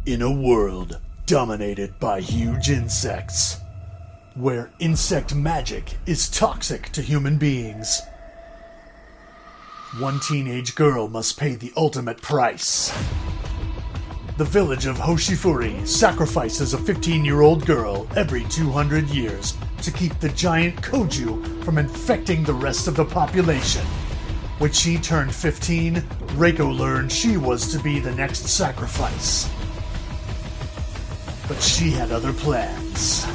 In a world dominated by huge insects, where insect magic is toxic to human beings, one teenage girl must pay the ultimate price. The village of Hoshifuri sacrifices a 15-year-old girl every 200 years to keep the giant Koju from infecting the rest of the population. When she turned 15, Reiko learned she was to be the next sacrifice. But she had other plans.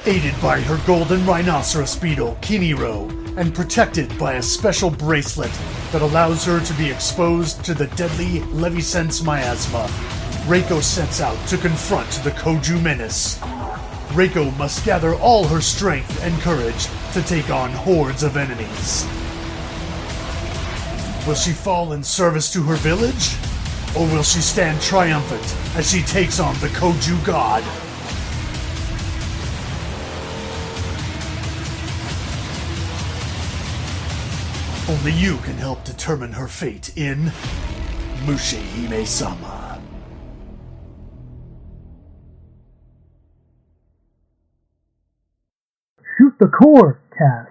Aided by her golden rhinoceros beetle, Kiniro, and protected by a special bracelet that allows her to be exposed to the deadly Levisense miasma, Reiko sets out to confront the Koju menace. Reiko must gather all her strength and courage to take on hordes of enemies. Will she fall in service to her village? Or will she stand triumphant as she takes on the Koju god? Only you can help determine her fate in Mushihimesama. Shoot the Core Cast.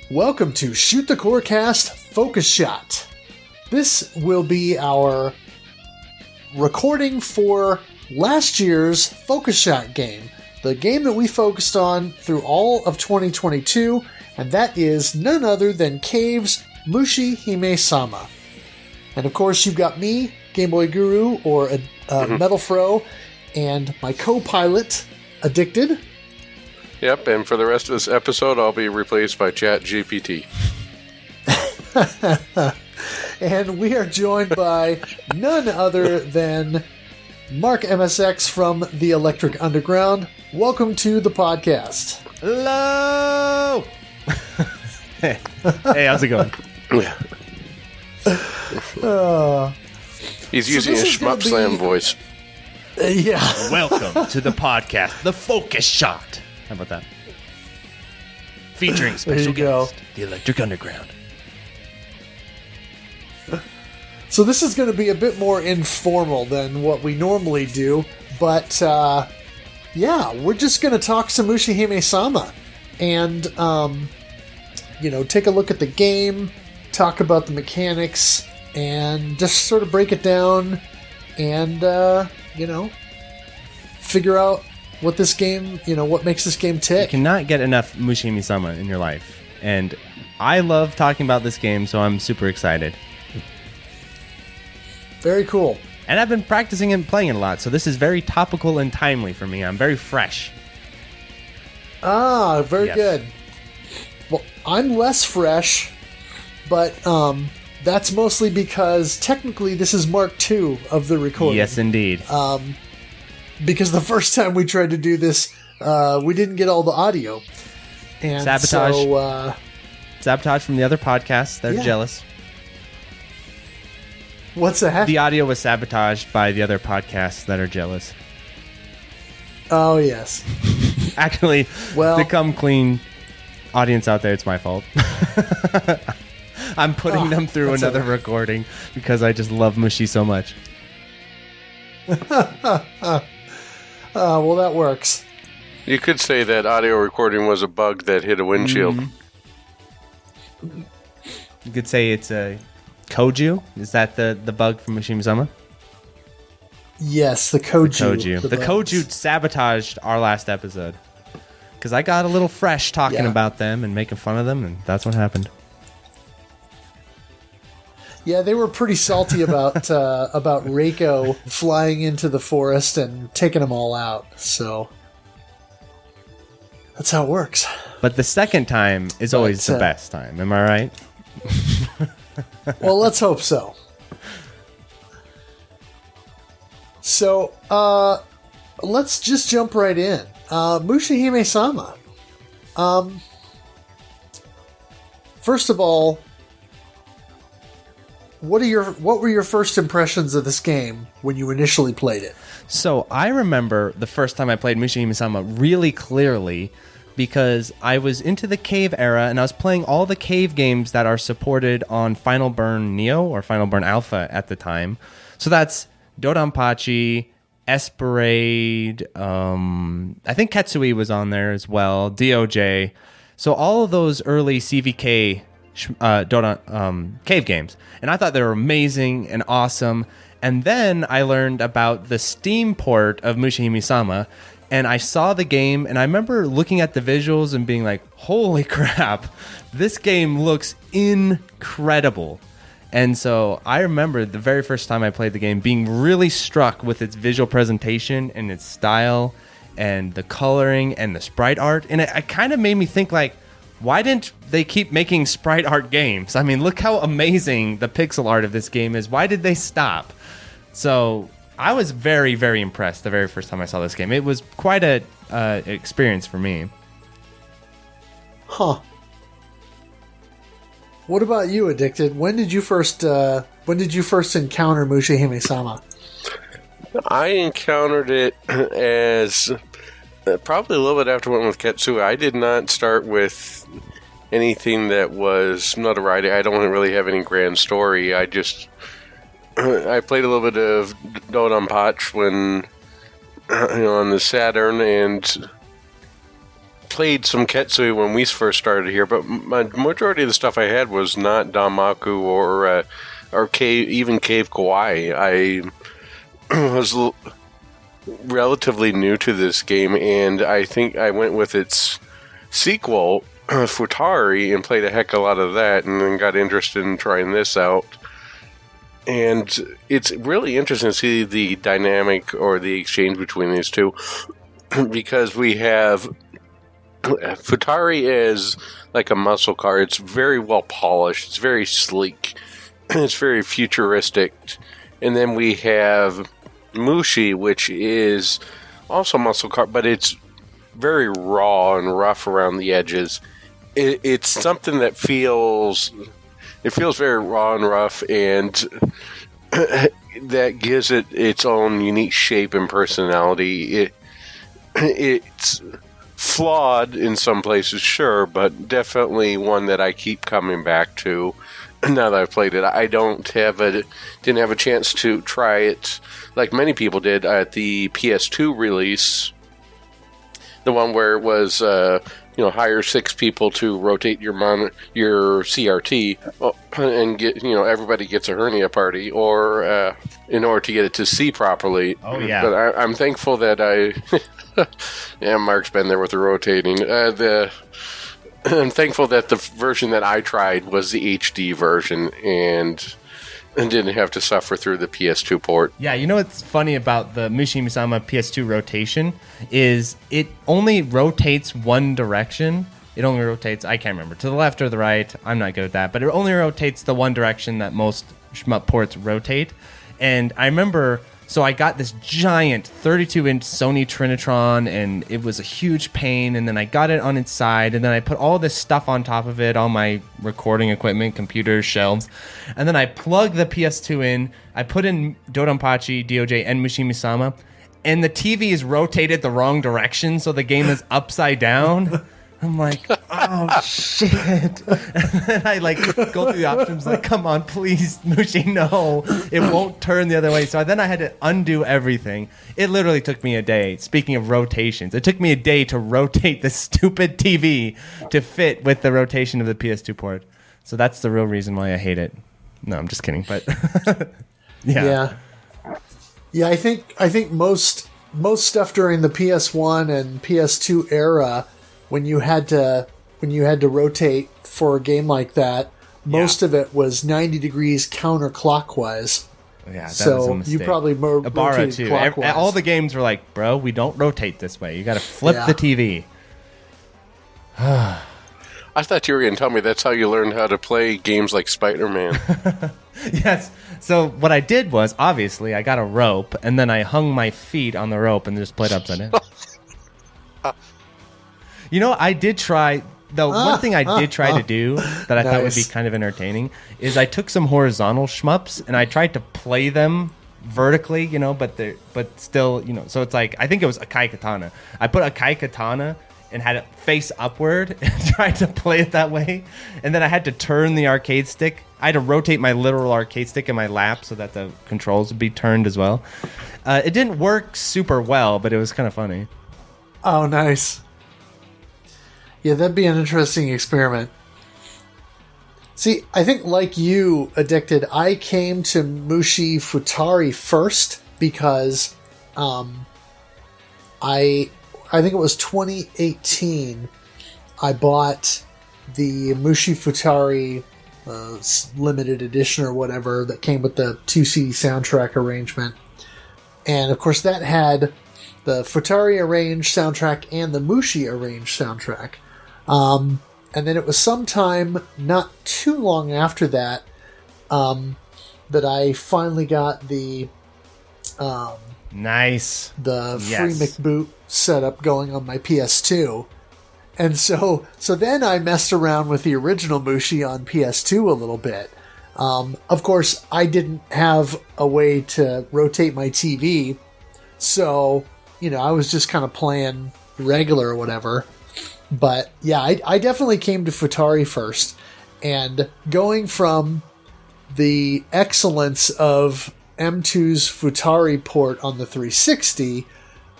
Welcome to Shoot the Core Cast Focus Shot. This will be our recording for last year's Focus Shot game, the game that we focused on through all of 2022, and that is none other than Cave's Mushihimesama. And of course, you've got me, GameBoy Guru, or Metal Fro, and my co-pilot, Addicted. Yep, and for the rest of this episode, I'll be replaced by ChatGPT. And we are joined by none other than Mark MSX from the Electric Underground. Welcome to the podcast. Hello! Hey, how's it going? He's using his Shmup Slam voice. Yeah. Welcome to the podcast, The Focus Shot. How about that? Featuring special guest, the Electric Underground. So this is going to be a bit more informal than what we normally do, but yeah, we're just going to talk some Mushihimesama and take a look at the game, talk about the mechanics, and just sort of break it down and figure out what this game, what makes this game tick. You cannot get enough Mushihimesama in your life. And I love talking about this game, so I'm super excited. Very cool. And I've been practicing and playing it a lot, so this is very topical and timely for me. I'm very fresh. Ah, very good. Well, I'm less fresh, but that's mostly because technically this is Mark 2 of the recording. Yes, indeed. Because the first time we tried to do this, we didn't get all the audio. And Sabotage. So, Sabotage from the other podcasts. They're jealous. What's that? The audio was sabotaged by the other podcasts that are jealous. Oh, yes. Actually, to come clean, audience out there, it's my fault. I'm putting them through another recording because I just love Mushi so much. Well, that works. You could say that audio recording was a bug that hit a windshield. Mm-hmm. You could say it's a Koju. Is that the bug from Mushihimesama? Yes, the Koju. The Koju sabotaged our last episode. Because I got a little fresh talking about them and making fun of them, and that's what happened. Yeah, they were pretty salty about Reiko flying into the forest and taking them all out. So that's how it works. But the second time is always the best time. Am I right? Well, let's hope so. So, let's just jump right in. Mushihimesama. First of all, what were your first impressions of this game when you initially played it? So I remember the first time I played Mushihimesama really clearly because I was into the cave era and I was playing all the cave games that are supported on Final Burn Neo or Final Burn Alpha at the time. So that's Dodonpachi, Esperade, I think Ketsui was on there as well, DOJ. So all of those early CVK cave games. And I thought they were amazing and awesome. And then I learned about the Steam port of Mushihimesama, and I saw the game, and I remember looking at the visuals and being like, holy crap, this game looks incredible. And so I remember the very first time I played the game being really struck with its visual presentation and its style and the coloring and the sprite art. And it kind of made me think, like, why didn't they keep making sprite art games? I mean, look how amazing the pixel art of this game is. Why did they stop? So I was very, very impressed the very first time I saw this game. It was quite a experience for me. Huh. What about you, Addicted? When did you first encounter Mushihimesama? I encountered it as probably a little bit after I went with Ketsui. I did not start with anything that was notoriety. I don't really have any grand story. I played a little bit of Dodonpachi when on the Saturn, and played some Ketsui when we first started here. But my majority of the stuff I had was not Danmaku or Cave, even Cave Kawaii. I was relatively new to this game, and I think I went with its sequel, Futari, and played a heck of a lot of that, and then got interested in trying this out. And it's really interesting to see the dynamic or the exchange between these two, because we have Futari is like a muscle car. It's very well polished. It's very sleek. It's very futuristic. And then we have Mushi, which is also a muscle car, but it's very raw and rough around the edges. It's something that feels very raw and rough, and that gives it its own unique shape and personality. It's flawed in some places, sure, but definitely one that I keep coming back to now that I've played it. I didn't have a chance to try it like many people did at the PS2 release, the one where it was hire 6 people to rotate your CRT and get everybody gets a hernia party, or in order to get it to see properly. Oh yeah. But I'm thankful that yeah, Mark's been there with the rotating. I'm thankful that the version that I tried was the HD version and didn't have to suffer through the PS2 port. Yeah, you know what's funny about the Mushihimesama PS2 rotation is it only rotates one direction. It only rotates, I can't remember, to the left or the right. I'm not good at that, but it only rotates the one direction that most shmup ports rotate. And I remember, so I got this giant 32-inch Sony Trinitron, and it was a huge pain, and then I got it on its side, and then I put all this stuff on top of it, all my recording equipment, computers, shelves, and then I plugged the PS2 in, I put in Dodonpachi, DOJ, and Mushihimesama, and the TV is rotated the wrong direction, so the game is upside down. I'm like, oh, shit. And then I go through the options like, come on, please, Mushi, no. It won't turn the other way. So then I had to undo everything. It literally took me a day. Speaking of rotations, it took me a day to rotate the stupid TV to fit with the rotation of the PS2 port. So that's the real reason why I hate it. No, I'm just kidding. But yeah. Yeah, I think most stuff during the PS1 and PS2 era, when you had to rotate for a game like that, most of it was 90 degrees counterclockwise. Yeah, that so was a mistake. you probably rotated too. clockwise. All the games were like, bro, we don't rotate this way. You got to flip the TV. I thought you were going to tell me that's how you learned how to play games like Spider-Man. Yes. So what I did was, obviously, I got a rope, and then I hung my feet on the rope and just played upside down. You know, I did try... The one thing I did try to do that I thought would be kind of entertaining is I took some horizontal shmups and I tried to play them vertically, you know, but still, you know, so it's like, I think it was a Kai Katana. I put a Kai Katana and had it face upward and tried to play it that way. And then I had to turn the arcade stick. I had to rotate my literal arcade stick in my lap so that the controls would be turned as well. It didn't work super well, but it was kind of funny. Oh, nice. Yeah, that'd be an interesting experiment. See, I think like you, Addicted, I came to Mushi Futari first because I think it was 2018, I bought the Mushi Futari limited edition or whatever that came with the 2 CD soundtrack arrangement. And of course that had the Futari arranged soundtrack and the Mushi arranged soundtrack. And then it was sometime not too long after that that I finally got the nice the free McBoot setup going on my PS2. And so then I messed around with the original Mushi on PS2 a little bit. Of course, I didn't have a way to rotate my TV, so you know I was just kind of playing regular or whatever. But yeah, I definitely came to Futari first, and going from the excellence of M2's Futari port on the 360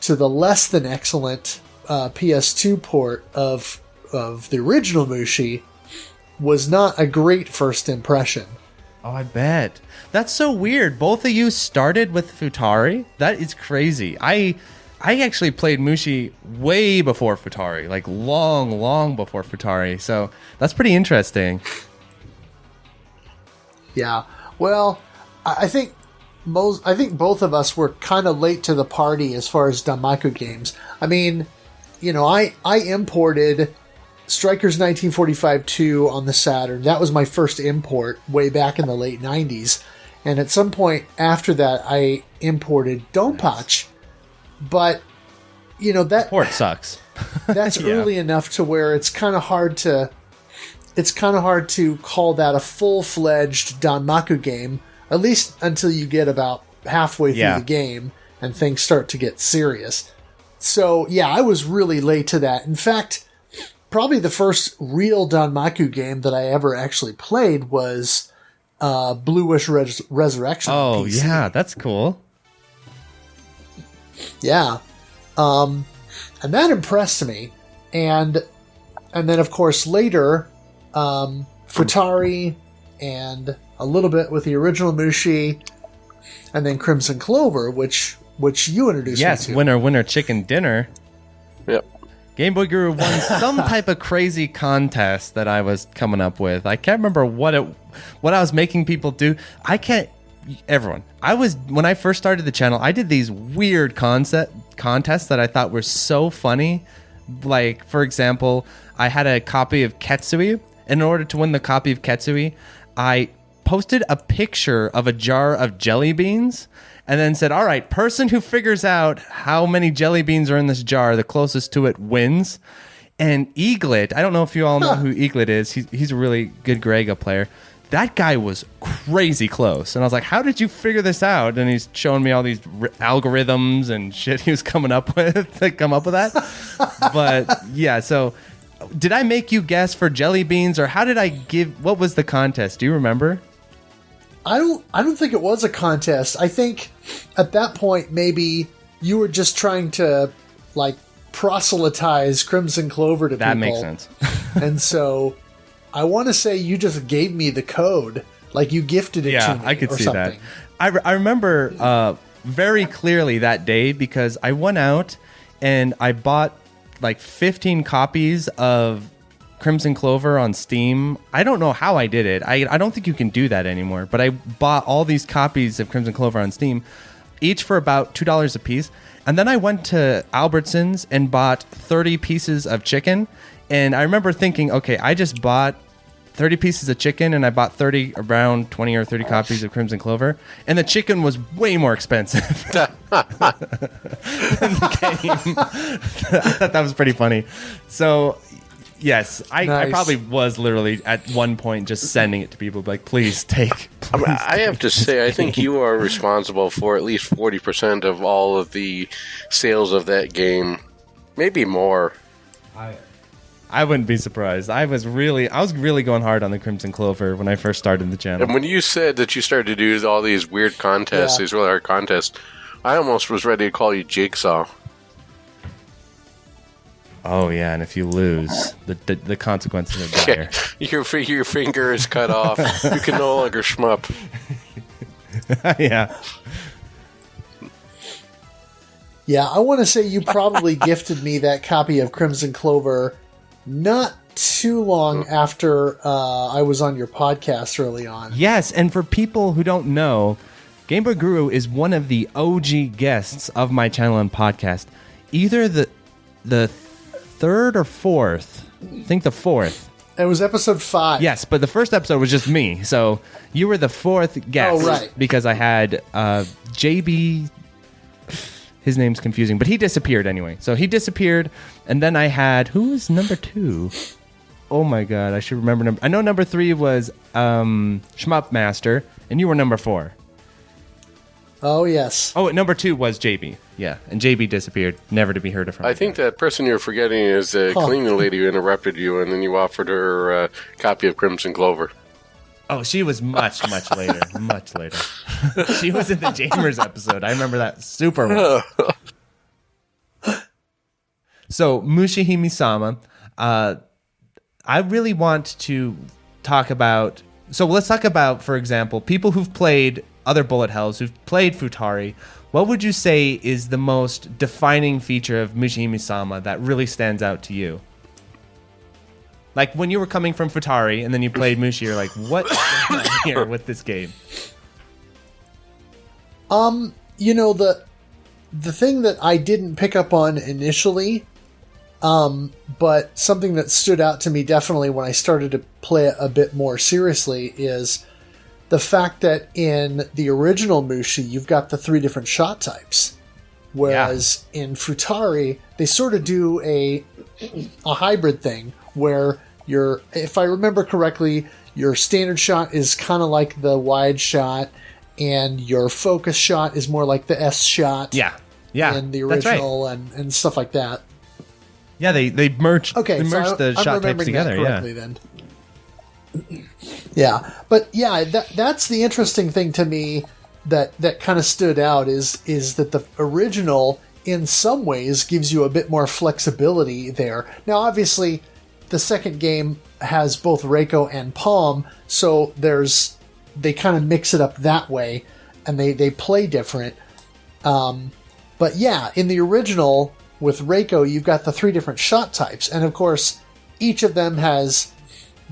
to the less than excellent PS2 port of the original Mushi was not a great first impression. Oh, I bet. That's so weird. Both of you started with Futari? That is crazy. I actually played Mushi way before Futari, like long before Futari. So that's pretty interesting. Yeah. Well, I think both of us were kind of late to the party as far as Danmaku games. I mean, you know, I imported Strikers 1945-2 on the Saturn. That was my first import way back in the late 90s. And at some point after that, I imported Dodonpachi. But, you know, that port sucks. That's early enough to where it's kind of hard to call that a full-fledged Danmaku game, at least until you get about halfway through the game and things start to get serious. So, yeah, I was really late to that. In fact, probably the first real Danmaku game that I ever actually played was Blue Wish Resurrection. Oh, yeah, that's cool. Yeah. And that impressed me. And then, of course, later, Futari and a little bit with the original Mushi, and then Crimson Clover, which you introduced me to. Yes, winner, chicken dinner. Yep. Game Boy Guru won some type of crazy contest that I was coming up with. I can't remember what I was making people do. When I first started the channel, I did these weird contests that I thought were so funny. Like, for example, I had a copy of Ketsui. In order to win the copy of Ketsui, I posted a picture of a jar of jelly beans and then said, all right, person who figures out how many jelly beans are in this jar, the closest to it wins. And Eaglet, I don't know if you all know who Eaglet is. He's a really good Grega player. That guy was crazy close. And I was like, how did you figure this out? And he's showing me all these algorithms and shit he was coming up with to come up with that. But yeah, so did I make you guess for jelly beans, or how did what was the contest? Do you remember? I don't think it was a contest. I think at that point maybe you were just trying to like proselytize Crimson Clover to people. That makes sense. And so I want to say you just gave me the code, like you gifted it to me. Yeah, I could see something. that. I remember very clearly that day because I went out and I bought like 15 copies of Crimson Clover on Steam. I don't know how I did it. I don't think you can do that anymore, but I bought all these copies of Crimson Clover on Steam, each for about $2 a piece. And then I went to Albertsons and bought 30 pieces of chicken And I remember thinking, okay, I just bought 30 pieces of chicken and I bought around 20 or 30 copies of Crimson Clover, and the chicken was way more expensive than the game. I thought that was pretty funny. So, yes, I probably was literally at one point just sending it to people, like, please take. Please I have to say, I think you are responsible for at least 40% of all of the sales of that game, maybe more. I wouldn't be surprised. I was really going hard on the Crimson Clover when I first started the channel. And when you said that you started to do all these weird contests, these really hard contests, I almost was ready to call you Jigsaw. Oh yeah, and if you lose, the consequences are dire. Your finger is cut off. You can no longer shmup. Yeah. Yeah, I want to say you probably gifted me that copy of Crimson Clover not too long after I was on your podcast early on. Yes, and for people who don't know, GameBoy Guru is one of the OG guests of my channel and podcast. Either the third or fourth. I think the fourth. It was episode 5. Yes, but the first episode was just me. So you were the fourth guest. Oh, right. Because I had JB... His name's confusing, but he disappeared anyway. So he disappeared, and then I had... Who was number 2? Oh my god, I should remember I know number 3 was Shmup Master, and you were number 4. Oh, yes. Oh, number 2 was JB. Yeah, and JB disappeared, never to be heard from. I think that person you're forgetting is the cleaning lady who interrupted you, and then you offered her a copy of Crimson Clover. Oh, she was much, much later. Much later. She was in the Jamers episode. I remember that super well. So, Mushihimesama, I really want to talk about... So, let's talk about, for example, people who've played other bullet hells, who've played Futari. What would you say is the most defining feature of Mushihimesama that really stands out to you? Like, when you were coming from Futari and then you played Mushi, you're like, what is going on here with this game? You know, the thing that I didn't pick up on initially, but something that stood out to me definitely when I started to play it a bit more seriously is the fact that in the original Mushi, you've got the 3 different shot types. Whereas in Futari, they sort of do a hybrid thing where if I remember correctly, your standard shot is kind of like the wide shot, and your focus shot is more like the S shot. Yeah, in the original, right. and stuff like that. Yeah, they merged. Okay, they merged the shot types together. Then. Yeah, but yeah, that's the interesting thing to me that kind of stood out is that the original, in some ways, gives you a bit more flexibility there. Now, obviously, the second game has both Reiko and Palm, so they kind of mix it up that way, and they play different. But yeah, in the original, with Reiko, you've got the 3 different shot types, and of course, each of them has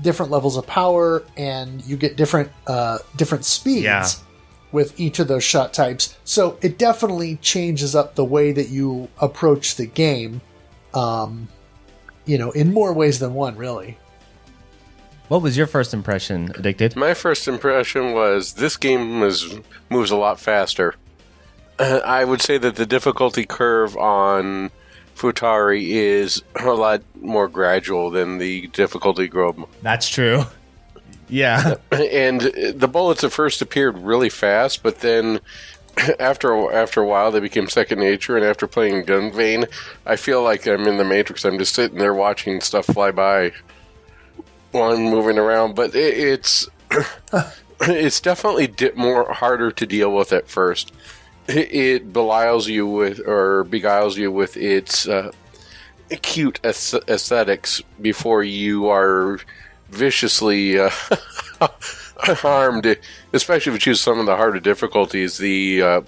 different levels of power, and you get different speeds with each of those shot types. So it definitely changes up the way that you approach the game, in more ways than one, really. What was your first impression, Addicted? My first impression was this game moves a lot faster. I would say that the difficulty curve on Futari is a lot more gradual than the difficulty curve. That's true. Yeah. And the bullets at first appeared really fast, but then after a while they became second nature, and after playing Gun Vein, I feel like I'm in the Matrix. I'm just sitting there watching stuff fly by while I'm moving around, but it's definitely more harder to deal with at first. It beguiles you with its cute aesthetics before you are viciously harmed, especially if you choose some of the harder difficulties. The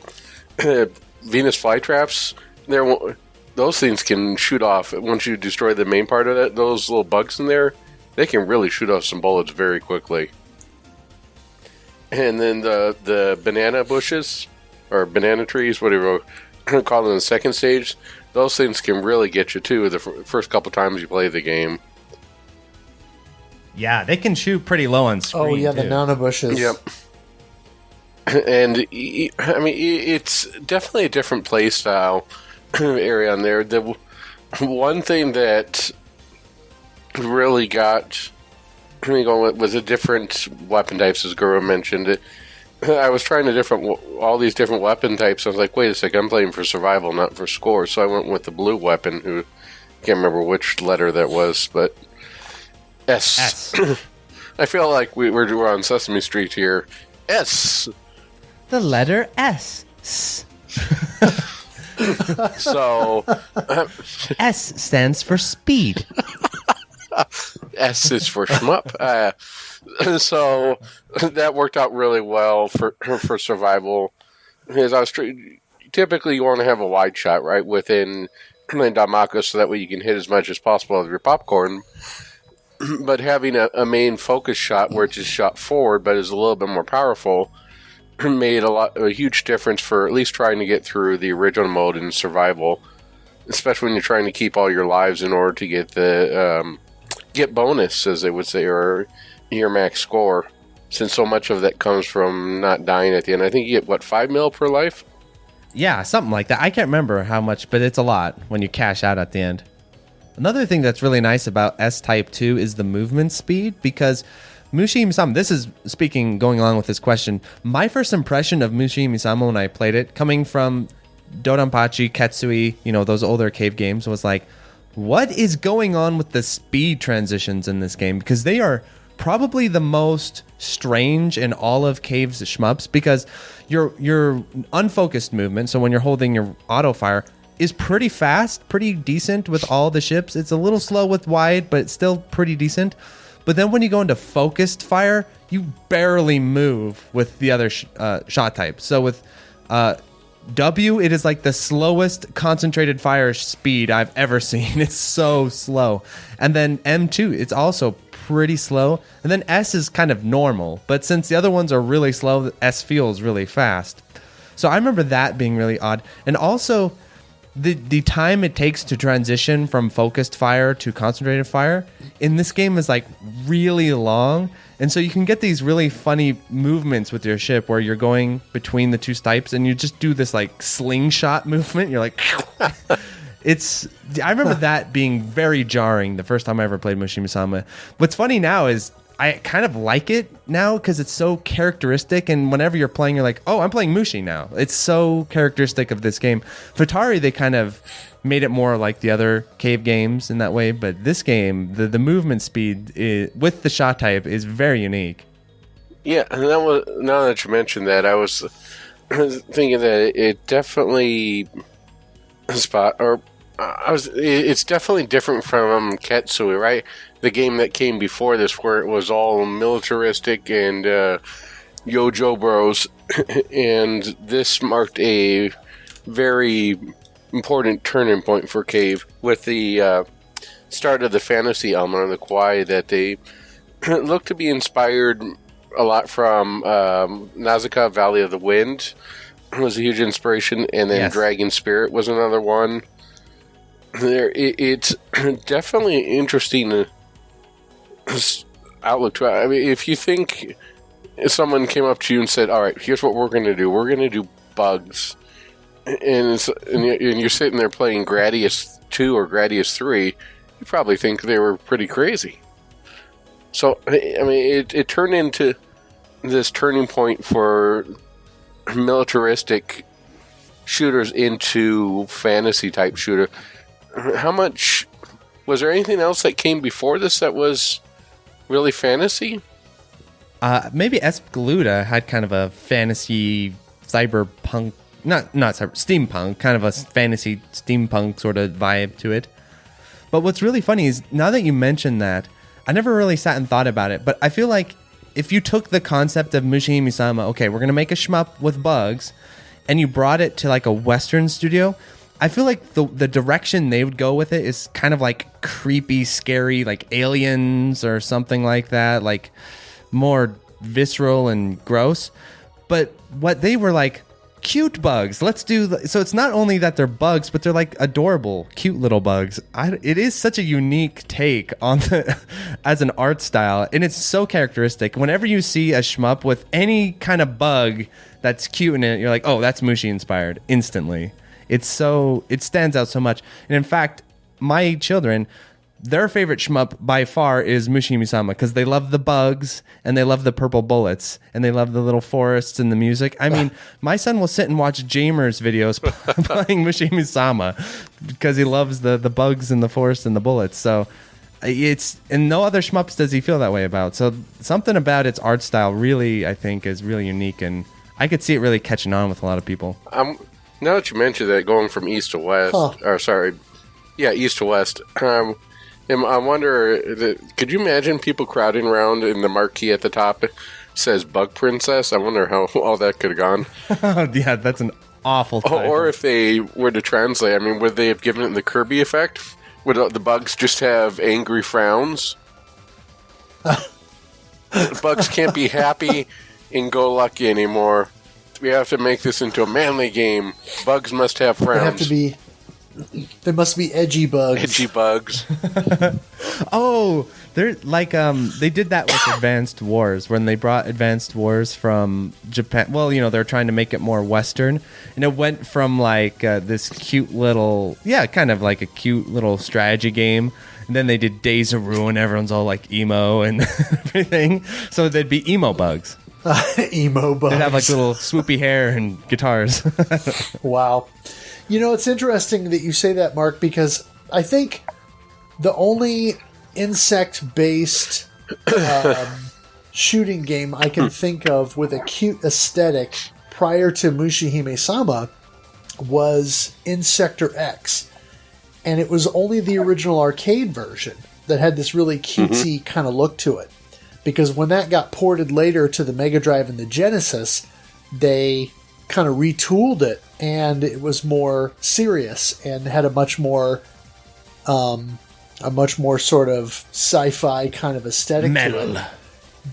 Venus flytraps, those things can shoot off. Once you destroy the main part of it, those little bugs in there, they can really shoot off some bullets very quickly. And then the banana bushes, or banana trees, whatever you call them in the second stage, those things can really get you too the first couple times you play the game. Yeah, they can shoot pretty low on screen. Oh yeah, too. the nano bushes. Yep. And I mean, it's definitely a different play style area on there. The one thing that really got me going was the different weapon types, as Guru mentioned. I was trying all these different weapon types. I was like, wait a second, I'm playing for survival, not for score. So I went with the blue weapon, who I can't remember which letter that was, but S. I feel like we're on Sesame Street here. S. The letter S. So S stands for speed. S is for shmup. So that worked out really well for survival. Because typically you want to have a wide shot right within Damako, so that way you can hit as much as possible of your popcorn. But having a main focus shot where it's just shot forward, but is a little bit more powerful, made a huge difference for at least trying to get through the original mode in survival, especially when you're trying to keep all your lives in order to get the get bonus, as they would say, or your max score, since so much of that comes from not dying at the end. I think you get 5 mil per life. Yeah, something like that. I can't remember how much, but it's a lot when you cash out at the end. Another thing that's really nice about S-Type 2 is the movement speed, because Mushihimesama, this is speaking, going along with this question, my first impression of Mushihimesama when I played it, coming from Dodonpachi, Ketsui, those older cave games, was like, what is going on with the speed transitions in this game? Because they are probably the most strange in all of Cave's shmups, because your unfocused movement, so when you're holding your auto fire, is pretty fast, pretty decent with all the ships. It's a little slow with wide, but it's still pretty decent. But then when you go into focused fire, you barely move with the other shot type. So with W, it is like the slowest concentrated fire speed I've ever seen. It's so slow. And then M2, it's also pretty slow. And then S is kind of normal. But since the other ones are really slow, S feels really fast. So I remember that being really odd. And also, the time it takes to transition from focused fire to concentrated fire in this game is like really long. And so you can get these really funny movements with your ship where you're going between the two types and you just do this like slingshot movement. You're like, I remember that being very jarring the first time I ever played Mushihimesama. What's funny now is I kind of like it now because it's so characteristic, and whenever you're playing, you're like, oh, I'm playing Mushi now. It's so characteristic of this game. Atari, they kind of made it more like the other cave games in that way, but this game, the movement speed with the shot type is very unique. Yeah, and now that you mentioned that, I was thinking that it definitely it's definitely different from Ketsui, right? The game that came before this, where it was all militaristic and Yojo Bros, and this marked a very important turning point for Cave with the start of the fantasy element of the Kawaii, that they look to be inspired a lot from Nausicaa Valley of the Wind was a huge inspiration, and then Dragon Spirit was another one. It's definitely interesting outlook to it. I mean, if you think if someone came up to you and said, all right, here's what we're going to do. We're going to do bugs. And you're sitting there playing Gradius 2 or Gradius 3, you probably think they were pretty crazy. So, I mean, it turned into this turning point for militaristic shooters into fantasy-type shooter. How much... Was there anything else that came before this that was really fantasy? Maybe Espgaluda had kind of a fantasy cyberpunk, not steampunk, kind of a fantasy steampunk sort of vibe to it. But what's really funny is, now that you mention that, I never really sat and thought about it, but I feel like if you took the concept of Mushihimesama, okay, we're going to make a shmup with bugs, and you brought it to like a Western studio, I feel like the direction they would go with it is kind of like creepy, scary, like Aliens or something like that, like more visceral and gross. But what they were like cute bugs. Let's do so. It's not only that they're bugs, but they're like adorable, cute little bugs. It is such a unique take on the as an art style, and it's so characteristic. Whenever you see a shmup with any kind of bug that's cute in it, you're like, oh, that's Mushi inspired instantly. It stands out so much. And in fact, my children, their favorite shmup by far is Mushihimesama because they love the bugs and they love the purple bullets and they love the little forests and the music. I mean, my son will sit and watch Jamers videos playing Mushihimesama because he loves the bugs and the forest and the bullets. So and no other shmups does he feel that way about. So something about its art style really, I think, is really unique, and I could see it really catching on with a lot of people. Now that you mentioned that, going from east to west, east to west. I wonder, could you imagine people crowding around in the marquee at the top says Bug Princess? I wonder how all that could have gone. Yeah, that's an awful title. Or if they were to translate, I mean, would they have given it the Kirby effect? Would the bugs just have angry frowns? Bugs can't be happy and go lucky anymore. We have to make this into a manly game. Bugs must have frowns. There must be edgy bugs. Edgy bugs. Oh, they're like they did that with Advanced Wars when they brought Advanced Wars from Japan. Well, they're trying to make it more Western, and it went from like this cute little, kind of like a cute little strategy game. And then they did Days of Ruin. Everyone's all like emo and everything. So they'd be emo bugs. Emo bugs. They'd have like little swoopy hair and guitars. Wow. It's interesting that you say that, Mark, because I think the only insect-based shooting game I can think of with a cute aesthetic prior to Mushihimesama was Insector X. And it was only the original arcade version that had this really cutesy kind of look to it. Because when that got ported later to the Mega Drive and the Genesis, they kind of retooled it, and it was more serious and had a much more sort of sci-fi kind of aesthetic to it.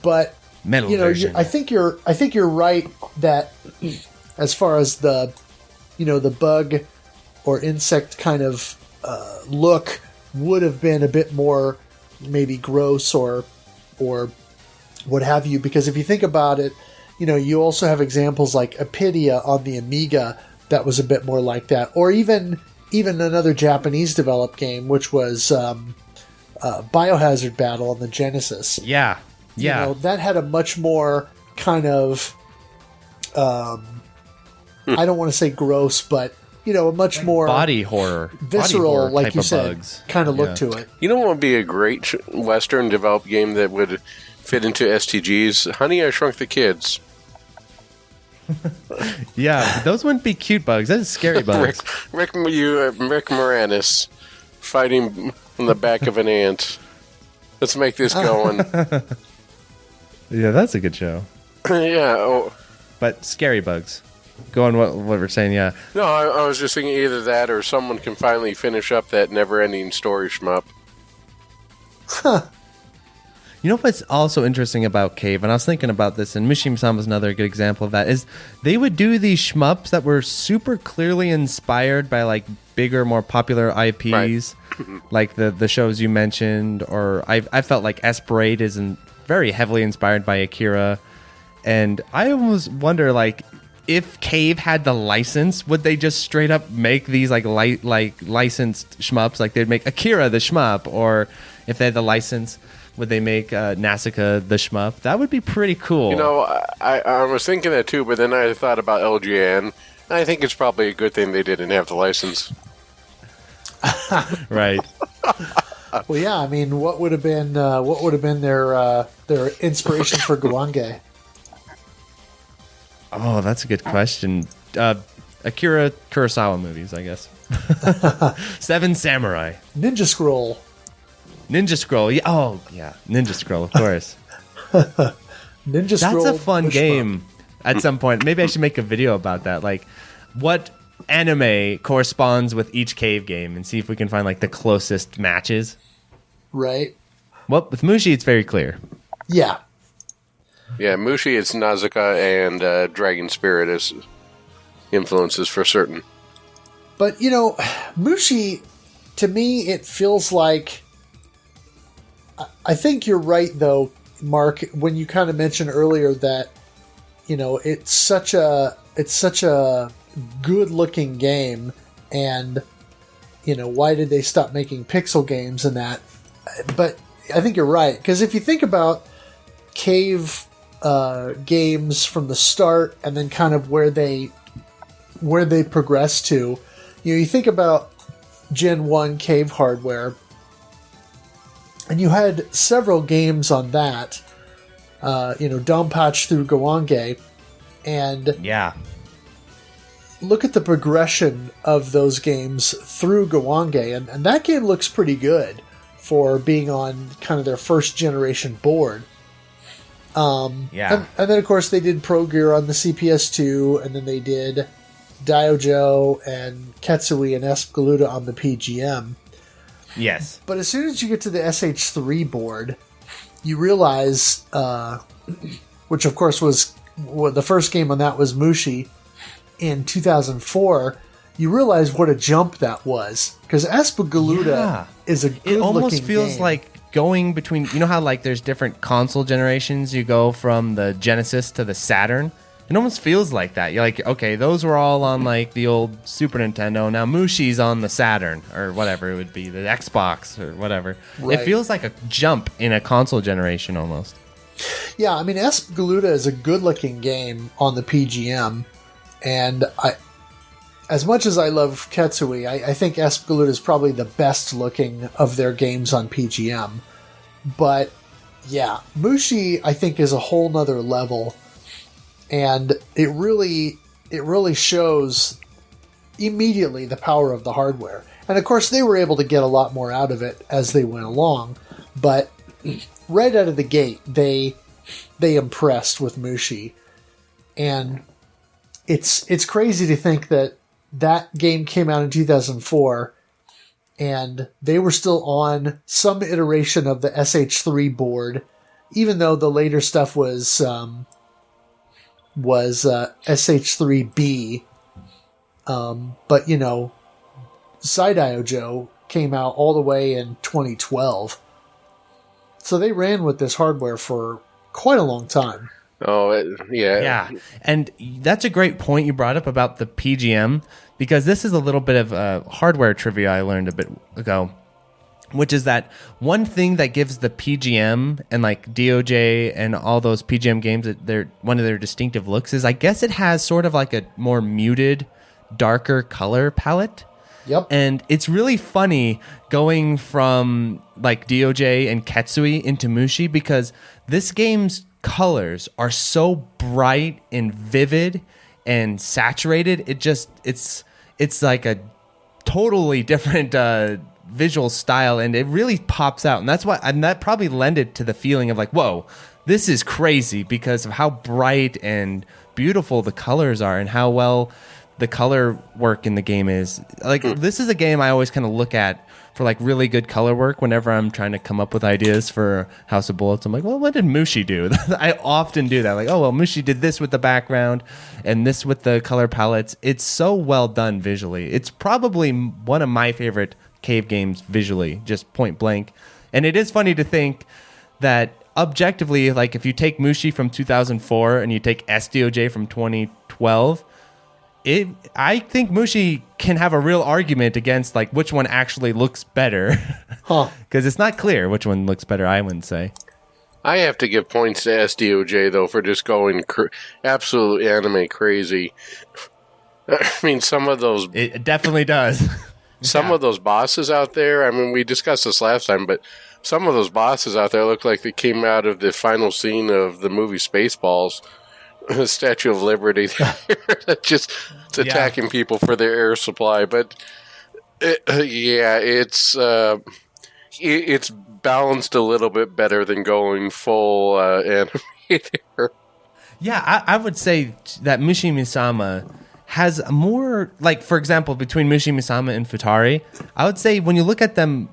But version. I think you're right that as far as the the bug or insect kind of look would have been a bit more maybe gross or what have you, because if you think about it, you also have examples like Apidia on the Amiga that was a bit more like that, or even another Japanese developed game, which was Biohazard Battle on the Genesis. Yeah. That had a much more kind of I don't want to say gross, but a much more body horror, visceral, like you said, bugs. Kind of look to it. What would be a great Western developed game that would fit into STGs? Honey, I Shrunk the Kids. Yeah, those wouldn't be cute bugs. That's scary bugs. Rick Moranis fighting on the back of an ant. Let's make this going. Yeah, that's a good show. Yeah. Oh. But scary bugs. Go on what we're saying, yeah. No, I was just thinking either that or someone can finally finish up that never-ending story shmup. Huh. What's also interesting about Cave, and I was thinking about this, and Mushihimesama is another good example of that, is they would do these shmups that were super clearly inspired by like bigger, more popular IPs, right. Like the shows you mentioned, or I felt like Esperate is very heavily inspired by Akira, and I almost wonder like if Cave had the license, would they just straight up make these like licensed shmups, like they'd make Akira the shmup, or if they had the license, would they make Nausicaa the shmup? That would be pretty cool. I was thinking that too, but then I thought about LGN. I think it's probably a good thing they didn't have the license. Right. Well, yeah. I mean, what would have been their inspiration for Guange? Oh, that's a good question. Akira Kurosawa movies, I guess. Seven Samurai. Ninja Scroll. Yeah. Oh, yeah. Ninja Scroll, of course. Ninja Scroll. That's a fun game at some point. Maybe I should make a video about that. Like, what anime corresponds with each Cave game and see if we can find, like, the closest matches. Right. Well, with Mushi, it's very clear. Yeah. Yeah, Mushi, it's Nausicaa and Dragon Spirit is... influences for certain. But, Mushi, to me, it feels like... I think you're right, though, Mark, when you kind of mentioned earlier that, it's such a good-looking game, and, why did they stop making pixel games and that? But I think you're right, because if you think about cave games from the start and then kind of where they progress to, you think about Gen 1 cave hardware, and you had several games on that, Dodonpachi through Gowange, and look at the progression of those games through Gowange, and that game looks pretty good for being on kind of their first generation board. And then of course they did Pro Gear on the CPS2, and then they did Diojo and Ketsui and Espgaluda on the PGM. Yes. But as soon as you get to the SH3 board, you realize, which of course was the first game on that was Mushi in 2004, you realize what a jump that was. Because Espgaluda is a good looking game. It almost feels like going between, how like there's different console generations, you go from the Genesis to the Saturn. It almost feels like that. You're like, okay, those were all on like the old Super Nintendo. Now Mushi's on the Saturn or whatever it would be, the Xbox or whatever. Right. It feels like a jump in a console generation almost. Yeah, I mean, Espgaluda is a good-looking game on the PGM, and as much as I love Ketsui, I think Espgaluda is probably the best-looking of their games on PGM. But yeah, Mushi I think is a whole nother level. And it really shows immediately the power of the hardware. And of course, they were able to get a lot more out of it as they went along. But right out of the gate, they impressed with Mushi. And it's crazy to think that game came out in 2004, and they were still on some iteration of the SH3 board, even though the later stuff was SH3B, but Diojo came out all the way in 2012, so they ran with this hardware for quite a long time. Yeah, and that's a great point you brought up about the PGM, because this is a little bit of hardware trivia I learned a bit ago, which is that one thing that gives the PGM and like DOJ and all those PGM games, one of their distinctive looks is, I guess it has sort of like a more muted, darker color palette. Yep. And it's really funny going from like DOJ and Ketsui into Mushi, because this game's colors are so bright and vivid and saturated. It's like a totally different visual style, and it really pops out, and that probably lended to the feeling of like, whoa, this is crazy, because of how bright and beautiful the colors are and how well the color work in the game is. Like, this is a game I always kind of look at for like really good color work whenever I'm trying to come up with ideas for House of Bullets. I'm like, well, what did Mushi do? I often do that. Like, oh, well, Mushi did this with the background and this with the color palettes. It's so well done visually. It's probably one of my favorite cave games visually, just point blank. And it is funny to think that objectively, like if you take Mushi from 2004 and you take SDOJ from 2012, I think Mushi can have a real argument against like which one actually looks better. Because it's not clear which one looks better, I wouldn't say. I have to give points to SDOJ, though, for just going absolute anime crazy. I mean, some of those... It definitely does. Some of those bosses out there, I mean, we discussed this last time, but some of those bosses out there look like they came out of the final scene of the movie Spaceballs. The Statue of Liberty. Just attacking people for their air supply. But, it's balanced a little bit better than going full animator. Yeah, I would say that Mushihimesama has more, like, for example, between Mushihimesama and Futari, I would say when you look at them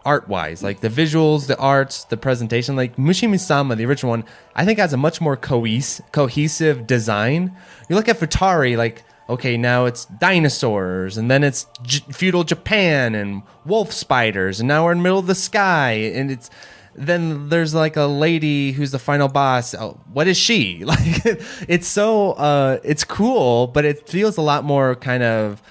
art-wise, like the visuals, the arts, the presentation. Like Mushihimesama, the original one, I think has a much more cohesive design. You look at Futari, like, okay, now it's dinosaurs, and then it's feudal Japan and wolf spiders, and now we're in the middle of the sky, and then there's like a lady who's the final boss. Oh, what is she? Like, it's so it's cool, but it feels a lot more kind of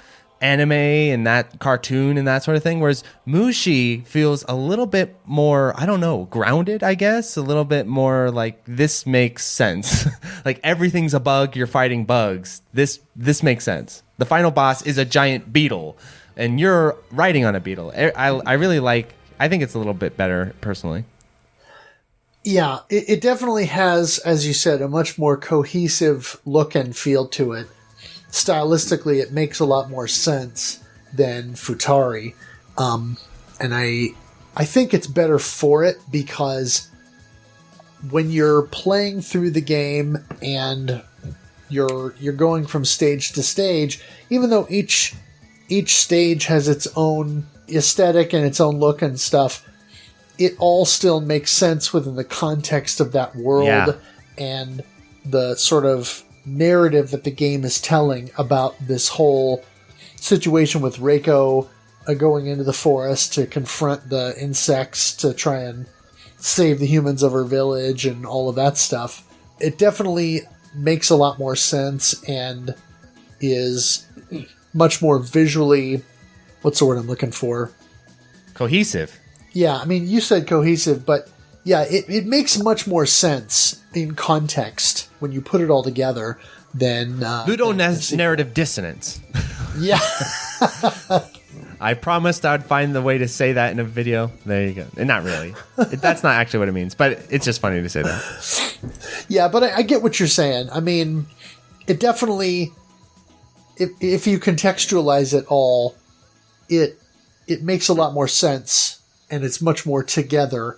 anime and that cartoon and that sort of thing, whereas Mushi feels a little bit more, I don't know, grounded, I guess, a little bit more like this makes sense. Like everything's a bug, you're fighting bugs. This makes sense. The final boss is a giant beetle and you're riding on a beetle. I really like, I think it's a little bit better personally. Yeah, it definitely has, as you said, a much more cohesive look and feel to it. Stylistically, it makes a lot more sense than Futari. And I think it's better for it because when you're playing through the game and you're going from stage to stage, even though each stage has its own aesthetic and its own look and stuff, it all still makes sense within the context of that world and the sort of narrative that the game is telling about this whole situation with Reiko going into the forest to confront the insects to try and save the humans of her village and all of that stuff. It definitely makes a lot more sense and is much more visually, what's the word I'm looking for? Cohesive. Yeah, I mean, you said cohesive, but yeah, it makes much more sense in context when you put it all together than... narrative dissonance. Yeah. I promised I'd find the way to say that in a video. There you go. And not really. That's not actually what it means, but it's just funny to say that. Yeah, but I get what you're saying. I mean, it definitely... If you contextualize it all, it makes a lot more sense, and it's much more together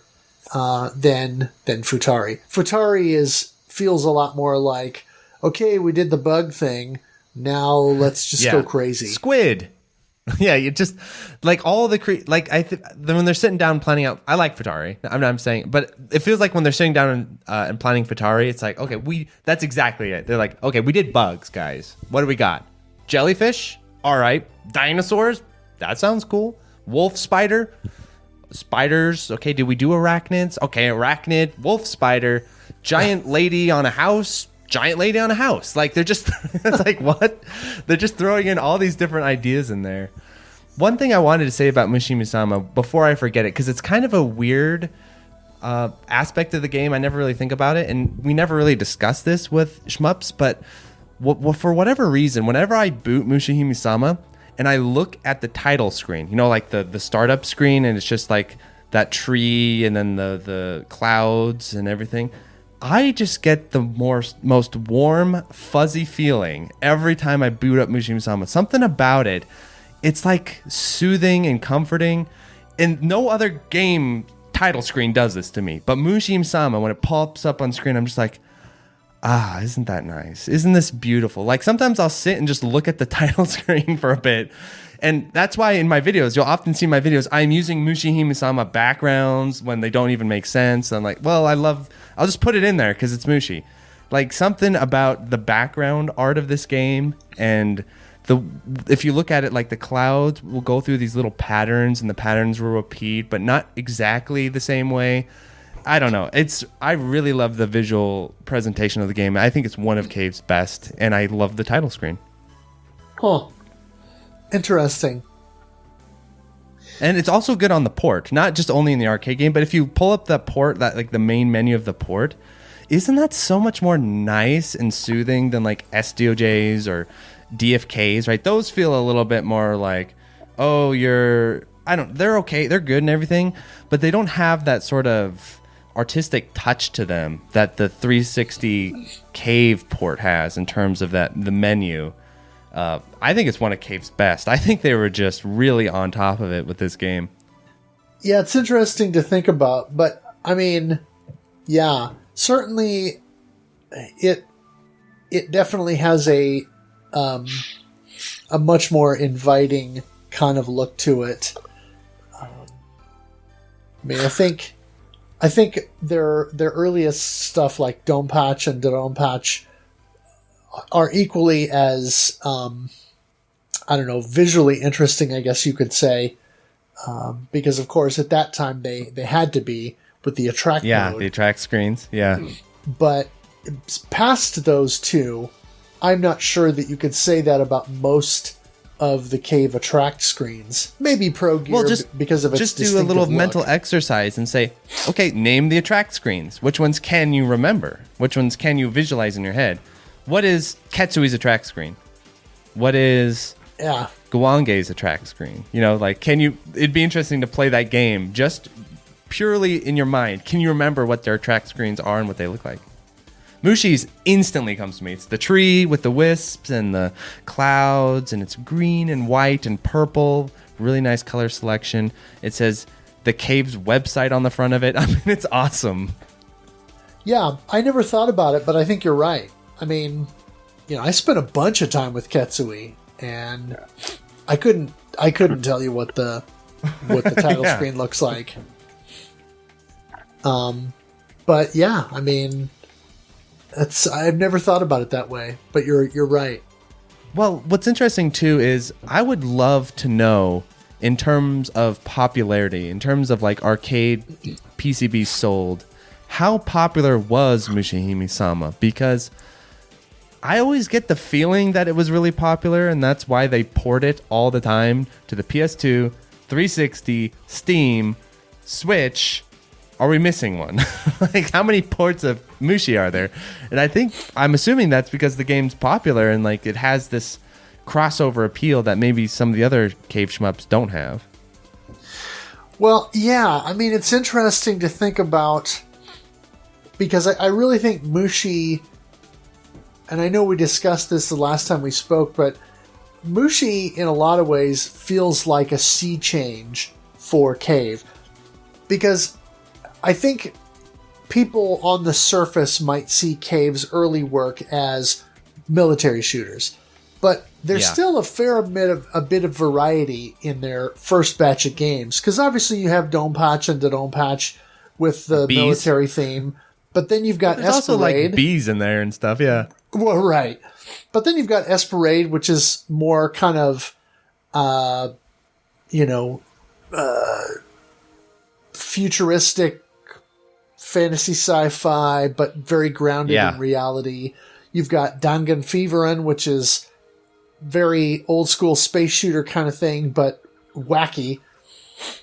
than Futari. Futari feels a lot more like, okay, we did the bug thing, now let's just go crazy. Squid. Yeah, you just like all the when they're sitting down planning out. I like Futari. I'm saying, but it feels like when they're sitting down and planning Futari, it's like, okay, that's exactly it. They're like, okay, we did bugs, guys. What do we got? Jellyfish. All right. Dinosaurs. That sounds cool. Wolf spider. Spiders. Okay, did we do arachnids? Okay, arachnid, wolf spider, giant lady on a house, giant lady on a house. Like, they're just, it's like, what? They're just throwing in all these different ideas in there. One thing I wanted to say about Mushihimesama before I forget it, because it's kind of a weird aspect of the game. I never really think about it, and we never really discussed this with Shmups, but for whatever reason, whenever I boot Mushihimesama, and I look at the title screen, you know, like the startup screen, and it's just like that tree and then the clouds and everything. I just get the most warm, fuzzy feeling every time I boot up Mushihimesama. Something about it. It's like soothing and comforting. And no other game title screen does this to me. But Mushihimesama, when it pops up on screen, I'm just like, isn't that nice? Isn't this beautiful? Like, sometimes I'll sit and just look at the title screen for a bit. And that's why in my videos, you'll often see my videos, I'm using Mushihimesama backgrounds when they don't even make sense. I'm like, well, I'll just put it in there because it's Mushi. Like, something about the background art of this game, and if you look at it, like, the clouds will go through these little patterns and the patterns will repeat, but not exactly the same way. I don't know. I really love the visual presentation of the game. I think it's one of Cave's best, and I love the title screen. Huh. Interesting. And it's also good on the port, not just only in the arcade game, but if you pull up the port, that like the main menu of the port, isn't that so much more nice and soothing than like SDOJs or DFKs, right? Those feel a little bit more like, they're okay, they're good and everything, but they don't have that sort of artistic touch to them that the 360 Cave port has in terms of the menu. I think it's one of Cave's best. I think they were just really on top of it with this game. Yeah, it's interesting to think about, but I mean, yeah, certainly it definitely has a much more inviting kind of look to it. I mean, I think their earliest stuff like Dodonpachi and Dodonpachi are equally as visually interesting, I guess you could say, because of course at that time they had to be with the attract mode. The attract screens. Yeah, but past those two, I'm not sure that you could say that about most of the cave attract screens. Maybe Pro Gear, because of its just do a little mental exercise and say, okay, name the attract screens. Which ones can you remember? Which ones can you visualize in your head? What is Ketsui's attract screen? What is Guange's attract screen? It'd be interesting to play that game just purely in your mind. Can you remember what their attract screens are and what they look like? Mushi's instantly comes to me. It's the tree with the wisps and the clouds, and it's green and white and purple. Really nice color selection. It says the cave's website on the front of it. I mean, it's awesome. Yeah, I never thought about it, but I think you're right. I mean, I spent a bunch of time with Ketsui, and I couldn't tell you what the title screen looks like. But yeah, I mean, I've never thought about it that way, but you're right. Well, what's interesting too is I would love to know, in terms of popularity, in terms of like arcade PCBs sold, how popular was Mushihimesama? Because I always get the feeling that it was really popular, and that's why they port it all the time to the PS2, 360, Steam, Switch. Are we missing one? Like, how many ports of Mushi are there? And I'm assuming that's because the game's popular and like it has this crossover appeal that maybe some of the other cave shmups don't have. Well, yeah. I mean, it's interesting to think about, because I really think Mushi, and I know we discussed this the last time we spoke, but Mushi in a lot of ways feels like a sea change for cave, because I think people on the surface might see Cave's early work as military shooters, but there's still a bit of variety in their first batch of games, because obviously you have Dodonpachi and Dodonpachi with the military theme, but then you've got there's also like bees in there and stuff. Yeah, well, right, but then you've got Esperade, which is more kind of futuristic fantasy sci-fi, but very grounded in reality. You've got Danganronpa, which is very old school space shooter kind of thing, but wacky.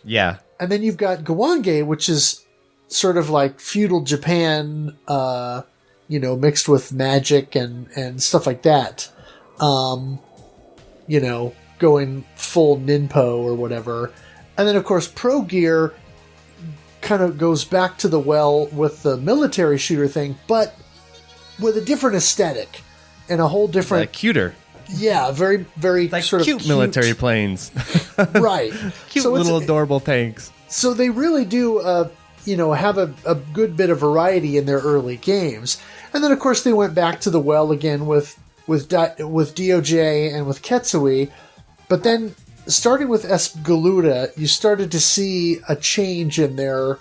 Yeah. And then you've got Guange, which is sort of like feudal Japan, mixed with magic and stuff like that. Going full Ninpo or whatever. And then, of course, Pro Gear kind of goes back to the well with the military shooter thing, but with a different aesthetic and a whole different... cuter. Yeah, very, very like sort of cute military planes. Right. Cute little adorable tanks. So they really do, have a good bit of variety in their early games. And then, of course, they went back to the well again with DOJ and with Ketsui, but then starting with Espgaluda, you started to see a change in their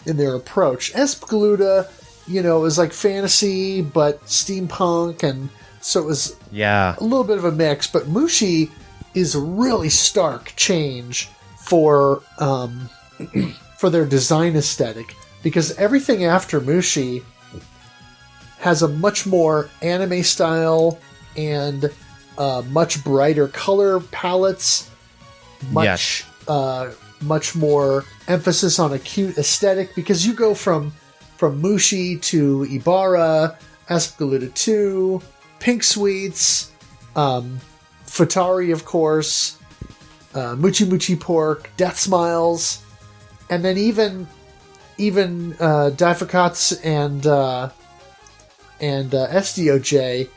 approach. Espgaluda, is like fantasy but steampunk, and so it was a little bit of a mix. But Mushi is a really stark change for their design aesthetic, because everything after Mushi has a much more anime style and much brighter color palettes. Much more emphasis on a cute aesthetic, because you go from Mushi to Ibarra, Espgaluda 2, Pink Sweets, Futari, of course, Muchi Muchi Pork, Death Smiles, and then even Daifukatsu and SDOJ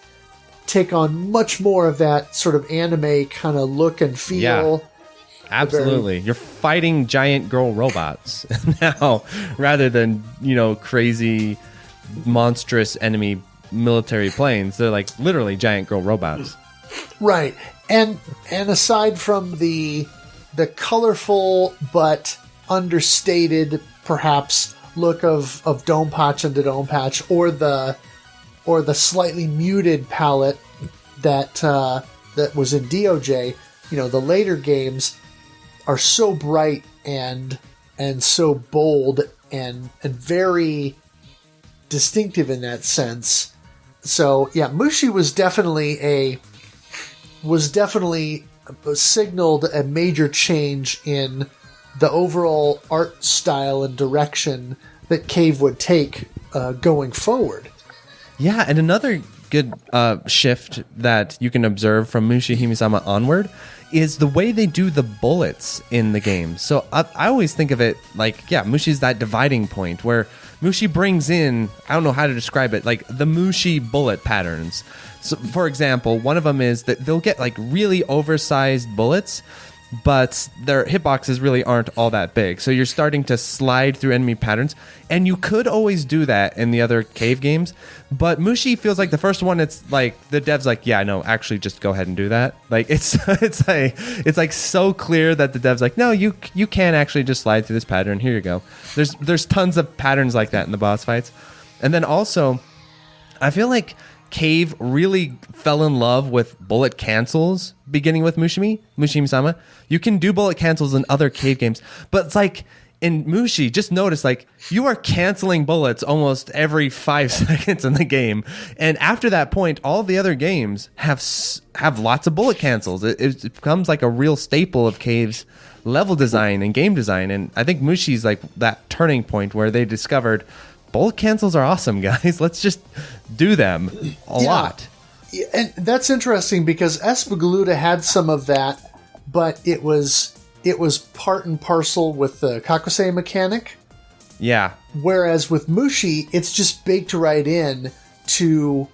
take on much more of that sort of anime kind of look and feel. Yeah. Absolutely. You're fighting giant girl robots now rather than, crazy, monstrous enemy military planes. They're like literally giant girl robots. Right. And aside from the colorful but understated, perhaps, look of Dodonpachi and Dodonpachi, or the slightly muted palette that was in DOJ. The later games are so bright and so bold and very distinctive in that sense. So yeah, Mushi was definitely signaled a major change in the overall art style and direction that Cave would take going forward. Yeah, and another good shift that you can observe from Mushihimesama onward is the way they do the bullets in the game. So I always think of it like, yeah, Mushi's that dividing point where Mushi brings in, I don't know how to describe it, like the Mushi bullet patterns. So, for example, one of them is that they'll get like really oversized bullets, but their hitboxes really aren't all that big. So you're starting to slide through enemy patterns, and you could always do that in the other Cave games, but Mushi feels like the first one, it's like the devs like, yeah, no, actually just go ahead and do that. Like it's like so clear that the devs like, no, you can actually just slide through this pattern. Here you go. There's tons of patterns like that in the boss fights. And then also, I feel like Cave really fell in love with bullet cancels beginning with Mushihimesama. You can do bullet cancels in other Cave games, but it's like in Mushi, just notice like you are canceling bullets almost every 5 seconds in the game. And after that point, all the other games have lots of bullet cancels. It becomes like a real staple of Cave's level design and game design. And I think Mushi's like that turning point where they discovered bullet cancels are awesome, guys. Let's just do them a lot. Yeah, and that's interesting because Espagaluda had some of that, but it was part and parcel with the Kakusei mechanic. Yeah. Whereas with Mushi, it's just baked right in to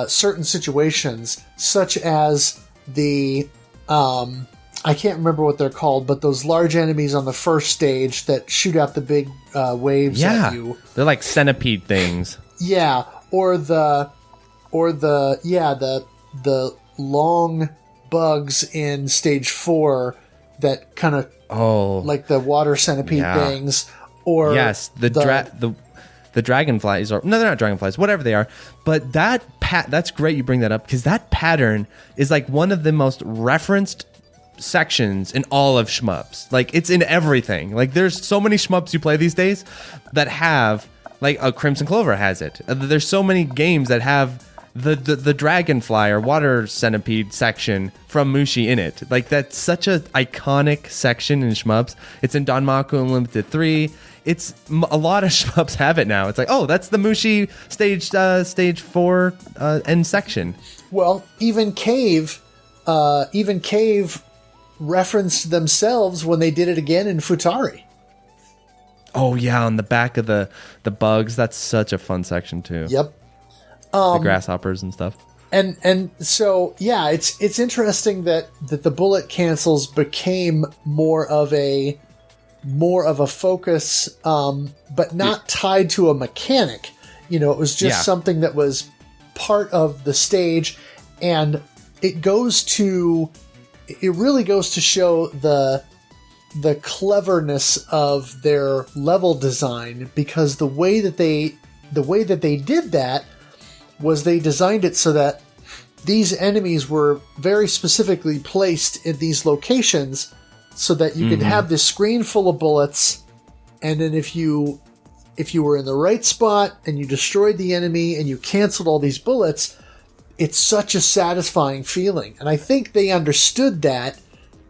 certain situations, such as the I can't remember what they're called, but those large enemies on the first stage that shoot out the big waves at you. They're like centipede things. Yeah, or the long bugs in stage 4 that kind of like the water centipede things. Or yes, the dragonflies, or no, they're not dragonflies, whatever they are. But that's great you bring that up, because that pattern is like one of the most referenced sections in all of shmups. Like it's in everything. Like there's so many shmups you play these days that have, like a Crimson Clover has it. There's so many games that have the dragonfly or water centipede section from Mushi in it. Like that's such an iconic section in shmups. It's in Danmaku Unlimited 3. It's a lot of shmups have it now. It's like, oh, that's the Mushi stage 4 end section. Well, even Cave referenced themselves when they did it again in Futari. Oh yeah, on the back of the bugs. That's such a fun section too. Yep. The grasshoppers and stuff. And so yeah, it's interesting that the bullet cancels became more of a focus, but not tied to a mechanic. It was just something that was part of the stage, and it really goes to show the cleverness of their level design, because the way that they did that was they designed it so that these enemies were very specifically placed in these locations so that you could have this screen full of bullets, and then if you were in the right spot and you destroyed the enemy and you canceled all these bullets, it's such a satisfying feeling. And I think they understood that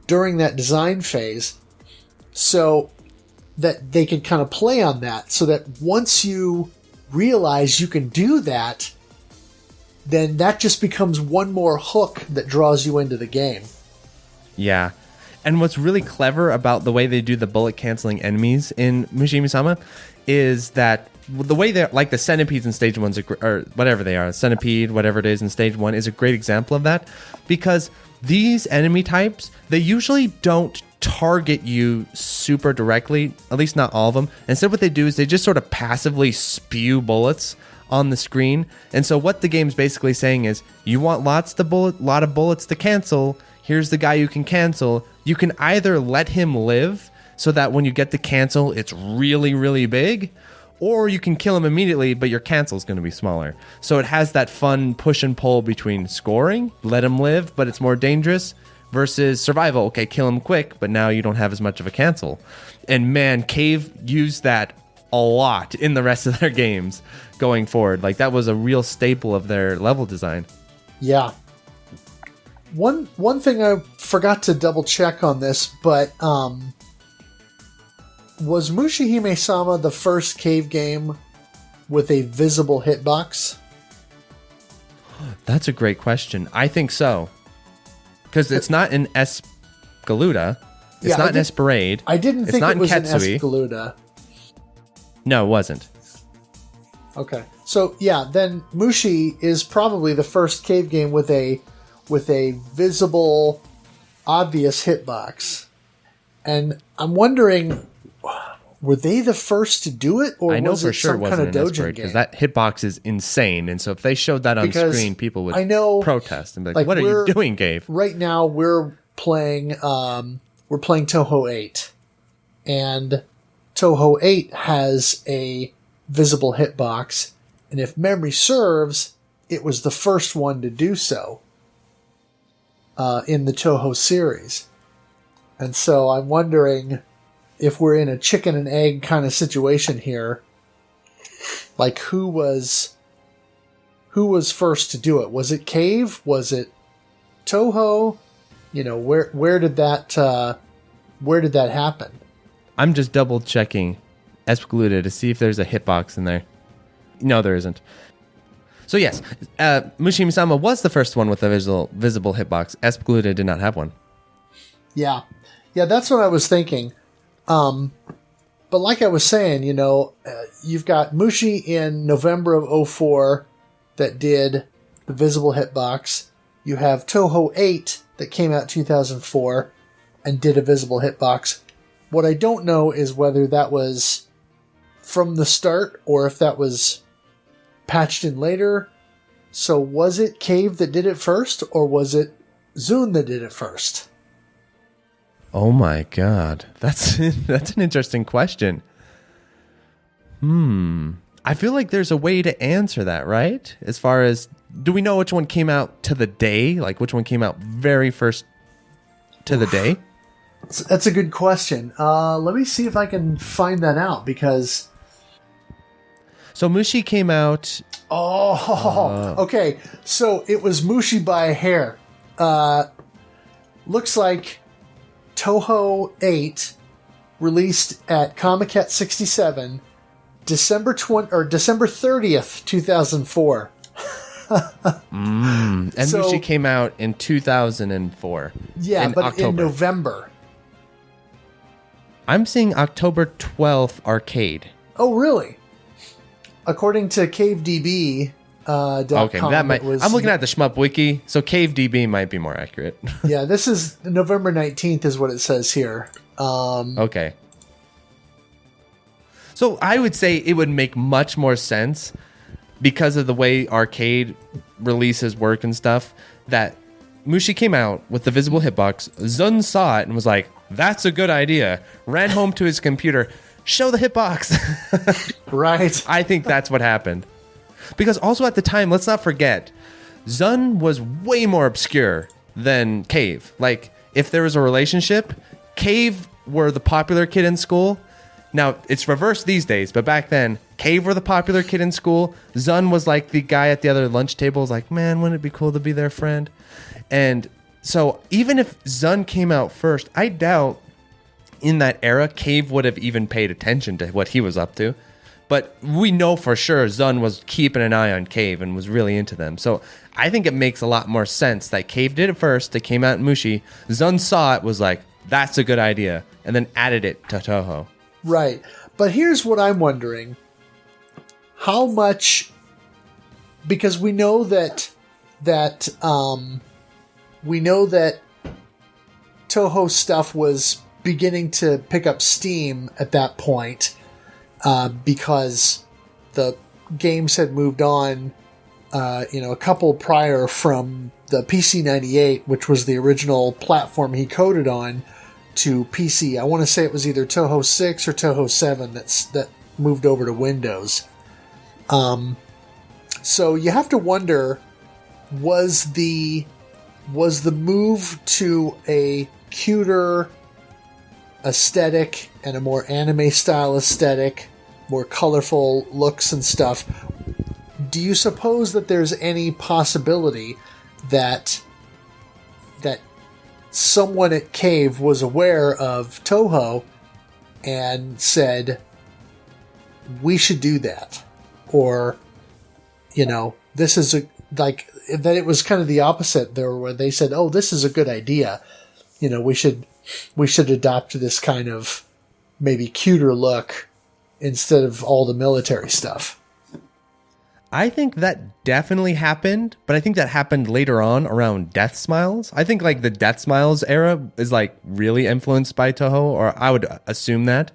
during that design phase, so that they could kind of play on that, so that once you realize you can do that, then that just becomes one more hook that draws you into the game. Yeah. And what's really clever about the way they do the bullet canceling enemies in Mushihimesama is that the way they're like the centipedes in stage 1, or whatever they are, centipede, whatever it is in stage 1, is a great example of that, because these enemy types, they usually don't target you super directly, at least not all of them. Instead, what they do is they just sort of passively spew bullets on the screen. And so what the game's basically saying is, you want lot of bullets to cancel, here's the guy you can cancel. You can either let him live so that when you get the cancel, it's really, really big. Or you can kill him immediately, but your cancel is going to be smaller. So it has that fun push and pull between scoring, let him live, but it's more dangerous, versus survival. Okay, kill him quick, but now you don't have as much of a cancel. And man, Cave used that a lot in the rest of their games going forward. Like, that was a real staple of their level design. Yeah. One thing I forgot to double check on this, but was Mushihimesama the first Cave game with a visible hitbox? That's a great question. I think so. Because it's not in Escaluda. It's not in Esperade. I didn't think it was in Ketsui. Escaluda. No, it wasn't. Okay. So, yeah, then Mushi is probably the first Cave game with a visible, obvious hitbox. And I'm wondering, were they the first to do it, or I know was for it sure it some wasn't kind of an Dojin Esperade, game? because that hitbox is insane. And so if they showed that on Because screen, people would I know, protest and be like, what are you doing, Cave? Right now, we're playing Toho 8, and Toho 8 has a visible hitbox, and if memory serves, it was the first one to do so in the Toho series. And so I'm wondering if we're in a chicken and egg kind of situation here. Like, who was first to do it? Was it Cave? Was it Toho? You know, where did that happen? I'm just double checking Escaluda to see if there's a hitbox in there. No, there isn't. So yes, Mushihimesama was the first one with a visible hitbox. Escaluda did not have one. Yeah, that's what I was thinking. But like I was saying, you know, you've got Mushi in November of 2004 that did the visible hitbox. You have Toho 8 that came out 2004 and did a visible hitbox. What I don't know is whether that was from the start or if that was patched in later. So was it Cave that did it first, or was it Zune that did it first? Oh my god. That's an interesting question. I feel like there's a way to answer that, right? As far as, do we know which one came out to the day? Like, which one came out very first to the day? That's a good question. Let me see if I can find that out, because... So Mushi came out... Okay. So it was Mushi by a hair. Looks like Toho 8 released at Comiket 67 December 30th, 2004. And so, Mushi came out in 2004. Yeah, but October. in November. I'm seeing October 12th arcade. Oh, really? According to CaveDB. Okay, that might. I'm looking at the Shmup Wiki, so CaveDB might be more accurate. Yeah, this is November 19th is what it says here. Okay. So I would say it would make much more sense, because of the way arcade releases work and stuff, that Mushi came out with the visible hitbox, Zun saw it and was like, that's a good idea, ran home to his computer, show the hitbox. Right. I think that's what happened. Because also at the time, let's not forget, Zun was way more obscure than Cave. Like, if there was a relationship, Cave were the popular kid in school. Now, it's reversed these days, but back then, Cave were the popular kid in school. Zun was like the guy at the other lunch table, was like, man, wouldn't it be cool to be their friend? And so even if Zun came out first, I doubt in that era, Cave would have even paid attention to what he was up to. But we know for sure Zun was keeping an eye on Cave and was really into them. So I think it makes a lot more sense that Cave did it first. It came out in Mushi. Zun saw it, was like, that's a good idea, and then added it to Toho. Right. But here's what I'm wondering. How much... Because we know that Toho stuff was beginning to pick up steam at that point, because the games had moved on, a couple prior from the PC-98, which was the original platform he coded on, to PC. I want to say it was either Toho 6 or Toho 7 that moved over to Windows. So you have to wonder, was the move to a cuter aesthetic and a more anime style aesthetic, more colorful looks and stuff, do you suppose that there's any possibility that someone at Cave was aware of Toho and said, we should do that? Or, this is that it was kind of the opposite there, where they said, oh, this is a good idea. We should adopt this kind of maybe cuter look instead of all the military stuff. I think that definitely happened, but I think that happened later on around Death Smiles. I think the Death Smiles era is really influenced by Toho, or I would assume that.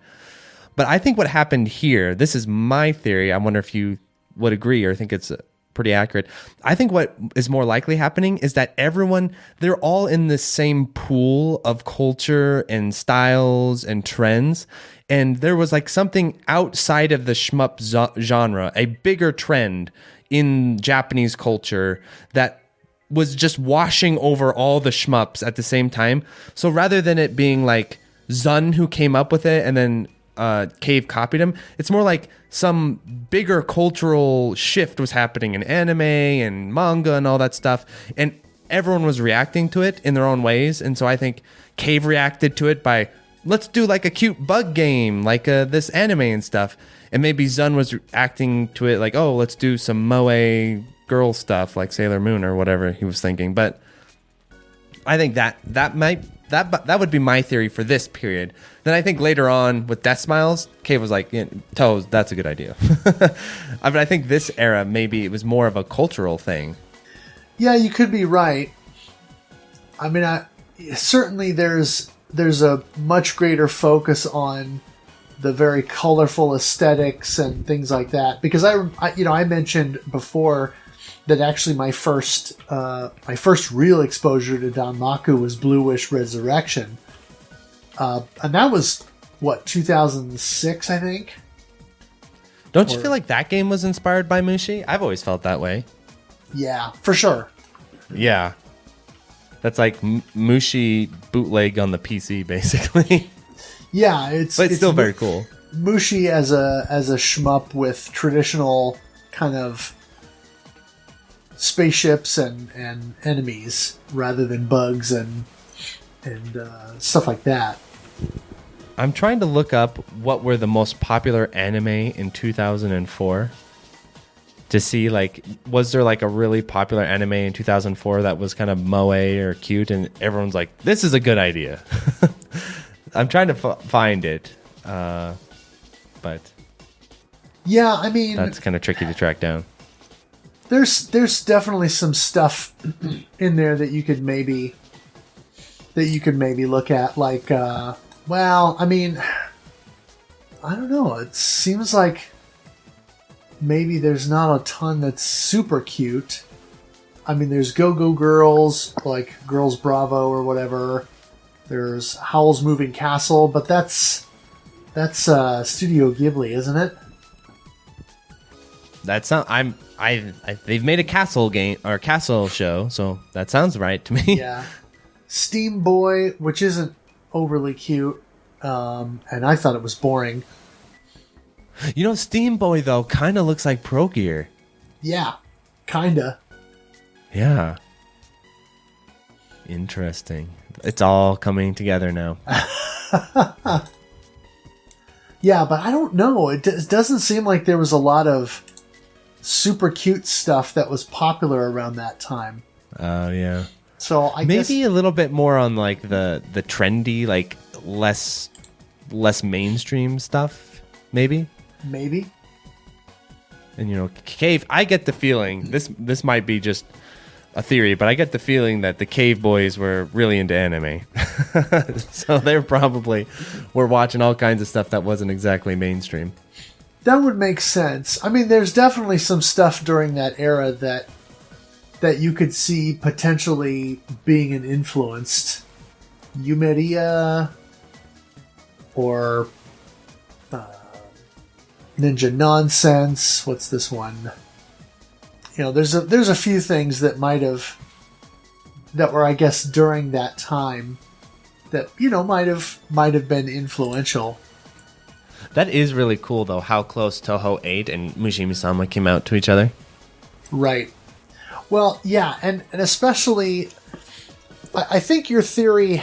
But I think what happened here, this is my theory, I wonder if you would agree or think it's pretty accurate. I think what is more likely happening is that they're all in the same pool of culture and styles and trends. And there was something outside of the shmup genre, a bigger trend in Japanese culture that was just washing over all the shmups at the same time. So rather than it being Zun who came up with it and then Cave copied him, it's more like some bigger cultural shift was happening in anime and manga and all that stuff. And everyone was reacting to it in their own ways. And so I think Cave reacted to it by, let's do a cute bug game, this anime and stuff. And maybe Zun was acting to it oh, let's do some moe girl stuff like Sailor Moon or whatever he was thinking. But I think that would be my theory for this period. Then I think later on with Death Smiles, Cave was Toes, that's a good idea. I think this era, maybe it was more of a cultural thing. Yeah, you could be right. I mean, certainly there's a much greater focus on the very colorful aesthetics and things like that. Because I mentioned before that actually my first real exposure to Danmaku was Blue Wish Resurrection, and that was 2006, I think. Don't you feel like that game was inspired by Mushi? I've always felt that way. Yeah, for sure. Yeah. That's Mushi bootleg on the PC, basically. Yeah, but it's still very cool. Mushi as a shmup with traditional kind of spaceships and enemies rather than bugs and stuff like that. I'm trying to look up what were the most popular anime in 2004. To see was there a really popular anime in 2004 that was kind of moe or cute and everyone's this is a good idea. I'm trying to find it, but yeah, I mean that's kind of tricky to track down. There's definitely some stuff in there that you could maybe look at, well, I mean, I don't know, it seems like maybe there's not a ton that's super cute. I mean, there's Go-Go Girls, Girls Bravo or whatever. There's Howl's Moving Castle, but that's Studio Ghibli, isn't it? That's not. They've made a castle game or castle show, so that sounds right to me. Yeah, Steam Boy, which isn't overly cute, and I thought it was boring. Steam Boy though kind of looks like Pro Gear. Yeah, kinda. Yeah. Interesting. It's all coming together now. Yeah, but I don't know. It doesn't seem like there was a lot of super cute stuff that was popular around that time. Oh, yeah. So I maybe guess a little bit more on the trendy, less mainstream stuff, maybe. Maybe. And Cave, I get the feeling this might be just a theory, but I get the feeling that the Cave boys were really into anime. So they probably were watching all kinds of stuff that wasn't exactly mainstream. That would make sense. I mean, there's definitely some stuff during that era that you could see potentially being an influenced. Yumeria, or Ninja Nonsense. What's this one? There's a few things that that were, I guess, during that time that might have been influential. That is really cool, though, how close Toho 8 and Mushihimesama came out to each other. Right. Well, yeah, and especially, I think your theory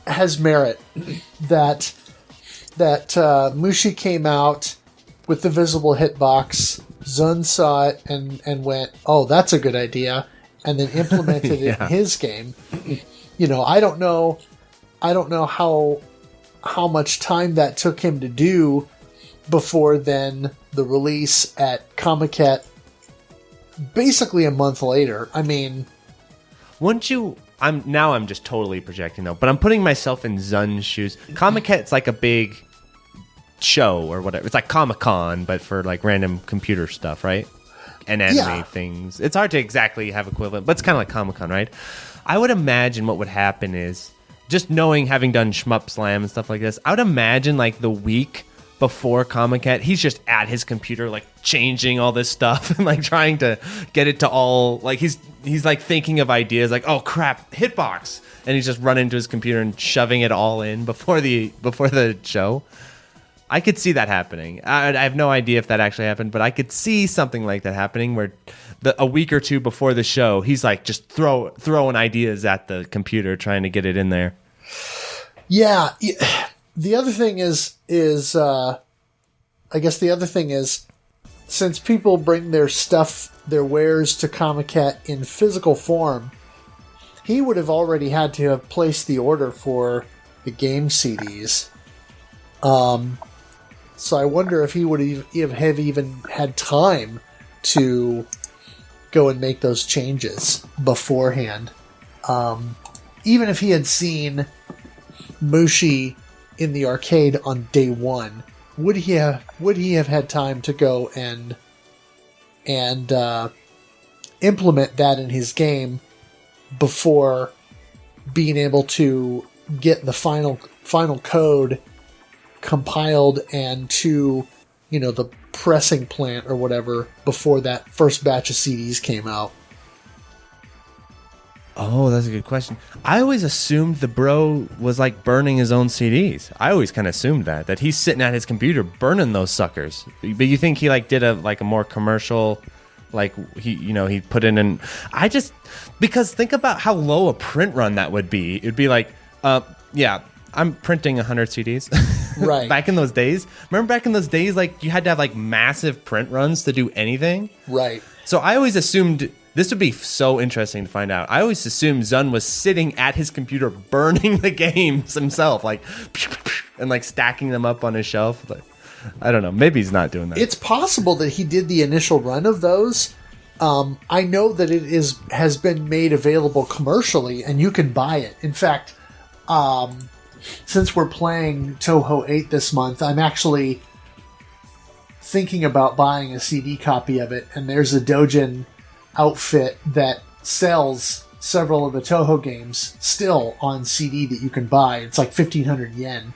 has merit that Mushi came out with the visible hitbox. Zun saw it and went, "Oh, that's a good idea," and then implemented it in his game. I don't know how much time that took him to do before then the release at Comiket basically a month later. I mean, wouldn't you? I'm just totally projecting though, but I'm putting myself in Zun's shoes. Comicet's like a big show or whatever. It's like Comic-Con, but for like random computer stuff, right? And anime things. It's hard to exactly have equivalent, but it's kind of like Comic-Con, right? I would imagine what would happen is, just knowing, having done Shmup Slam and stuff like this, I would imagine like the week before Comiket, he's just at his computer like changing all this stuff and like trying to get it to all, like he's like thinking of ideas like, oh crap, Hitbox, and he's just running to his computer and shoving it all in before the show. I could see that happening. I have no idea if that actually happened, but I could see something like that happening where a week or two before the show, he's like just throwing ideas at the computer, trying to get it in there. Yeah. The other thing is I guess the other thing is, since people bring their stuff, their wares to Comiket in physical form, he would have already had to have placed the order for the game CDs. So I wonder if he would have even had time to go and make those changes beforehand. Even if he had seen Mushi in the arcade on day one, would he have had time to go and implement that in his game before being able to get the final code compiled and to the pressing plant or whatever before that first batch of CDs came out? Oh, that's a good question. I always assumed the bro was like burning his own CDs. I always kind of assumed that he's sitting at his computer burning those suckers. But you think he like did a more commercial, like he put in because think about how low a print run that would be. It'd be like, I'm printing 100 CDs. Right. Back in those days. Remember back in those days, like you had to have like massive print runs to do anything? Right. So I always assumed, this would be so interesting to find out, I always assumed Zun was sitting at his computer burning the games himself, like, and like stacking them up on his shelf. But I don't know. Maybe he's not doing that. It's possible that he did the initial run of those. I know that it has been made available commercially, and you can buy it. In fact, since we're playing Toho 8 this month, I'm actually thinking about buying a CD copy of it, and there's a Dojin outfit that sells several of the Toho games still on CD that you can buy. It's like 1,500 yen.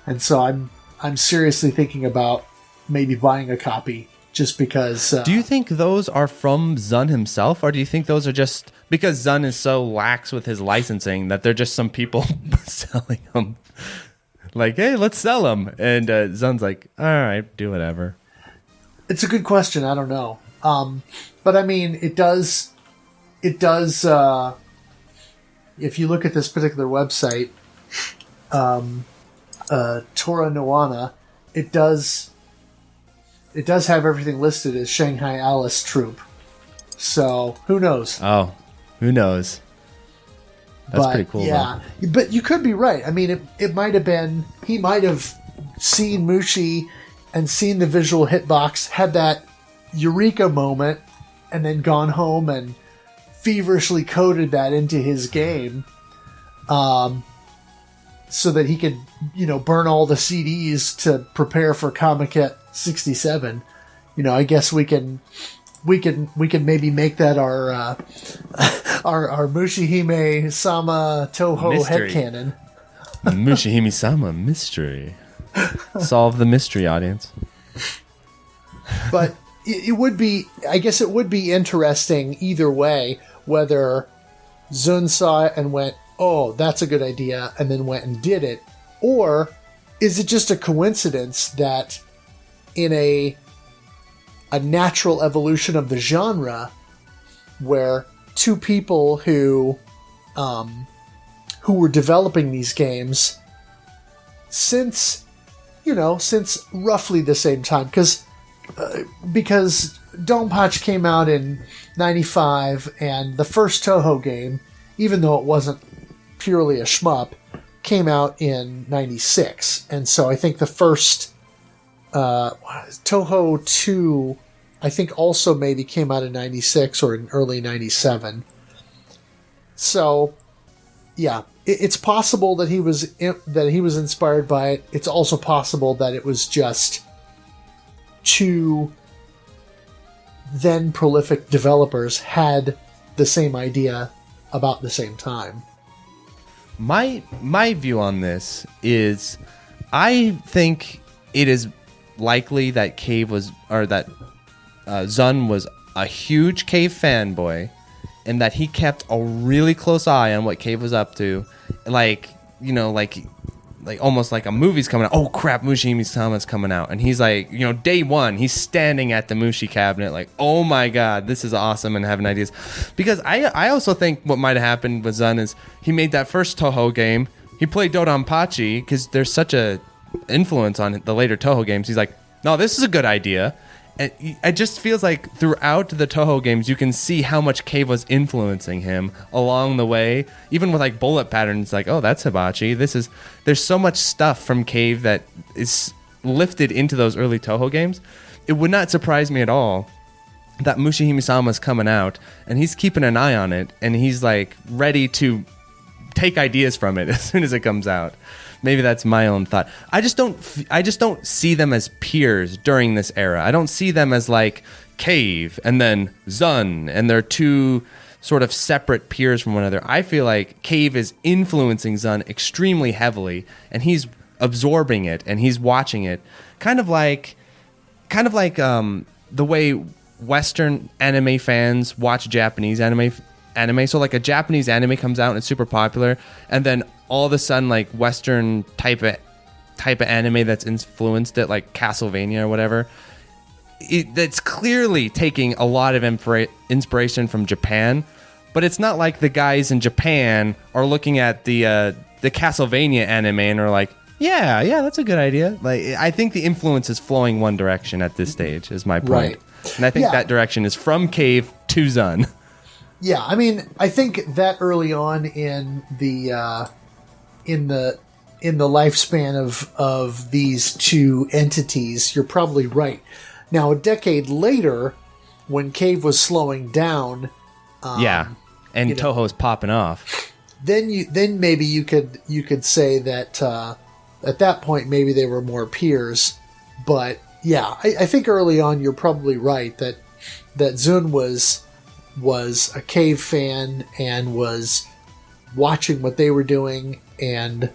And so I'm seriously thinking about maybe buying a copy just because... do you think those are from Zun himself, or do you think those are just... Because Zun is so lax with his licensing that they're just some people selling them. Like, hey, let's sell them. And Zun's like, all right, do whatever. It's a good question. I don't know. But I mean, it does, if you look at this particular website, Tora Noana, it does have everything listed as Shanghai Alice Troupe. So, who knows? Oh, who knows? That's pretty cool. Yeah, but you could be right. I mean, it might have been, he might have seen Mushi and seen the visual hitbox, had that eureka moment, and then gone home and feverishly coded that into his game, so that he could, burn all the CDs to prepare for Comiket 67. I guess we can maybe make that our our Mushihimesama Toho Mystery. headcanon. Mushihimesama mystery. Solve the mystery, audience. But it would be, I guess it would be interesting either way, whether Zun saw it and went, oh, that's a good idea, and then went and did it, or is it just a coincidence that in a natural evolution of the genre, where two people who were developing these games since roughly the same time, because Dodonpachi came out in 95, and the first Toho game, even though it wasn't purely a shmup, came out in 96. And so I think the first Toho 2, I think also maybe came out in 96 or in early 97. So, yeah, it's possible that he was inspired by it. It's also possible that it was just two then prolific developers had the same idea about the same time. My view on this is, I think it is likely that Zun was a huge Cave fanboy, and that he kept a really close eye on what Cave was up to, like almost like a movie's coming out. Oh crap, Mushihimesama's coming out, and he's like, day one, he's standing at the Mushi cabinet, like, oh my god, this is awesome, and having ideas. Because I also think what might have happened with Zun is he made that first Toho game. He played Dodonpachi because there's such a influence on the later Toho games. He's like, no, this is a good idea. And it just feels like throughout the Toho games, you can see how much Cave was influencing him along the way. Even with like bullet patterns, like, oh, that's Hibachi. There's so much stuff from Cave that is lifted into those early Toho games. It would not surprise me at all that Mushihimesama is coming out, and he's keeping an eye on it, and he's like ready to take ideas from it as soon as it comes out. Maybe that's my own thought. I just don't see them as peers during this era. I don't see them as like Cave and then Zun, and they're two sort of separate peers from one another. I feel like Cave is influencing Zun extremely heavily, and he's absorbing it and he's watching it, kind of like the way Western anime fans watch Japanese anime. So like a Japanese anime comes out and it's super popular, and then all of a sudden like Western type of anime that's influenced it, like Castlevania or whatever, that's clearly taking a lot of inspiration from Japan. But it's not like the guys in Japan are looking at the Castlevania anime and are like, yeah, that's a good idea. Like, I think the influence is flowing one direction at this stage, is my point. Right. And I think that direction is from Cave to Zun. Yeah, I mean, I think that early on in the lifespan of these two entities, you're probably right. Now, a decade later, when Cave was slowing down, and Toho's popping off, then maybe you could say that at that point maybe they were more peers. But yeah, I think early on you're probably right that Zun was a Cave fan and was watching what they were doing and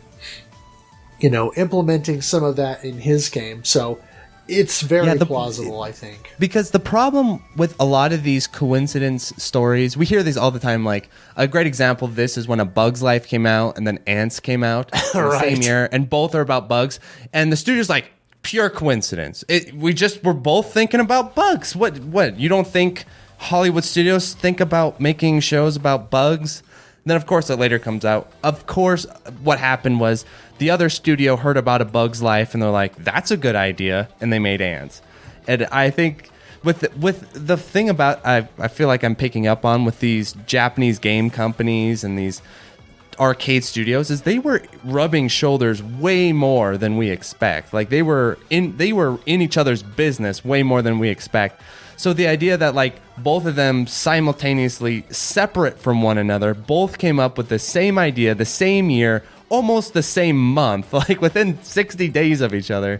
implementing some of that in his game. So it's very plausible, I think. Because the problem with a lot of these coincidence stories, we hear these all the time. Like, a great example of this is when A Bug's Life came out and then Ants came out in the same year, and both are about bugs. And the studio's like, pure coincidence. We're both thinking about bugs. What? You don't think Hollywood studios think about making shows about bugs? And then, of course, it later comes out. Of course, what happened was the other studio heard about A Bug's Life, and they're like, that's a good idea, and they made Ants. And I think with the thing about, I feel like I'm picking up on with these Japanese game companies and these arcade studios, is they were rubbing shoulders way more than we expect. Like, they were in each other's business way more than we expect. So the idea that like both of them simultaneously separate from one another, both came up with the same idea the same year, almost the same month, like within 60 days of each other.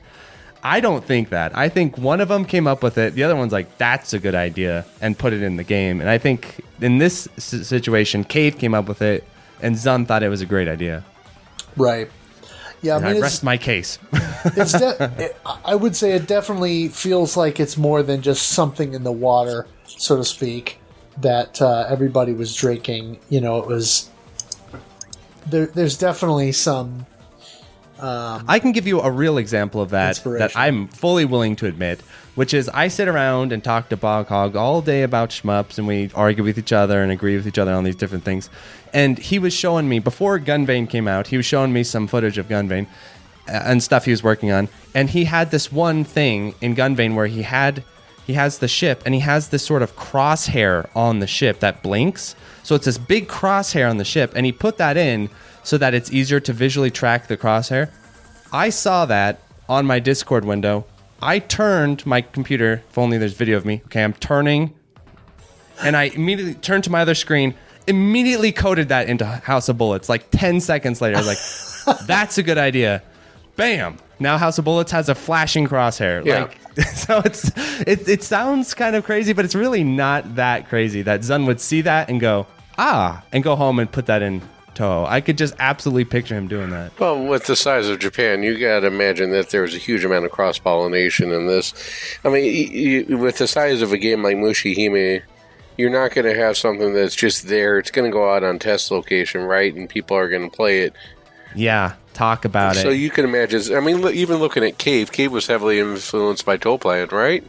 I don't think that. I think one of them came up with it. The other one's like, that's a good idea, and put it in the game. And I think in this situation, Cave came up with it, and Zun thought it was a great idea. Right. Yeah, I rest my case. I would say it definitely feels like it's more than just something in the water, so to speak, that everybody was drinking. You know, it was there's definitely some. I can give you a real example of that I'm fully willing to admit, which is I sit around and talk to Bog Hog all day about shmups, and we argue with each other and agree with each other on these different things. And he was showing me, before Gunvein came out, he was showing me some footage of Gunvein and stuff he was working on. And he had this one thing in Gunvein where he has the ship, and he has this sort of crosshair on the ship that blinks. So it's this big crosshair on the ship, and he put that in so that it's easier to visually track the crosshair. I saw that on my Discord window. I turned my computer, if only there's video of me. Okay, I'm turning, and I immediately turned to my other screen, immediately coded that into House of Bullets. Like 10 seconds later, I was like, that's a good idea. Bam! Now House of Bullets has a flashing crosshair. Yeah. Like, so it sounds kind of crazy, but it's really not that crazy that Zun would see that and go, and go home and put that in Toho. I could just absolutely picture him doing that. Well, with the size of Japan, you got to imagine that there's a huge amount of cross-pollination in this. I mean, with the size of a game like Mushihime, you're not going to have something that's just there. It's going to go out on test location, right? And people are going to play it. Yeah, talk about it. So you can imagine, I mean, even looking at Cave was heavily influenced by Topland, right?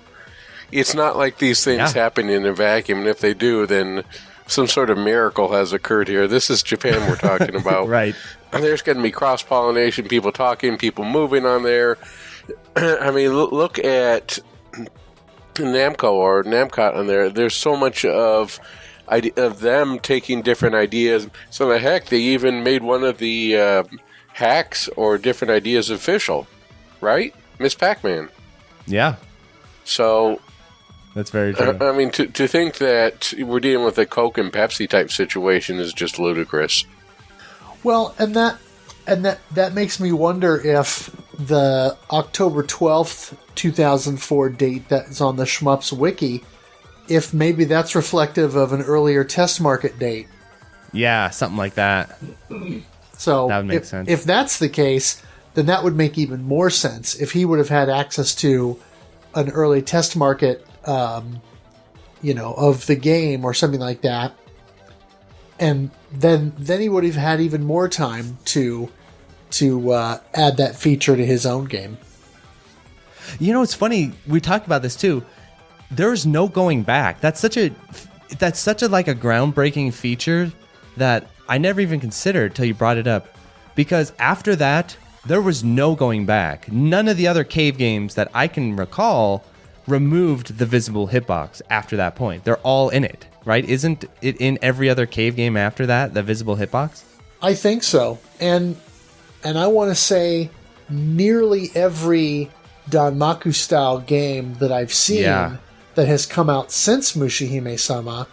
It's not like these things happen in a vacuum, and if they do, then some sort of miracle has occurred here. This is Japan we're talking about. Right. And there's going to be cross-pollination, people talking, people moving on there. I mean, look at Namco or Namcot on there. There's so much of them taking different ideas. So the heck, they even made one of the hacks or different ideas official, right? Miss Pac-Man. Yeah. So that's very true. I mean, to think that we're dealing with a Coke and Pepsi type situation is just ludicrous. Well, and that makes me wonder if the October 12th, 2004 date that's on the Shmups Wiki, if maybe that's reflective of an earlier test market date. Yeah, something like that. So that would make sense. If that's the case, then that would make even more sense if he would have had access to an early test market, of the game or something like that, and then he would have had even more time to add that feature to his own game. You know, it's funny. We talked about this too. There's no going back. That's such a like a groundbreaking feature that I never even considered till you brought it up. Because after that, there was no going back. None of the other Cave games that I can recall removed the visible hitbox after that point. They're all in it, right? Isn't it in every other Cave game after that, the visible hitbox? I think so. And I want to say nearly every Danmaku style game that I've seen that has come out since Mushihimesama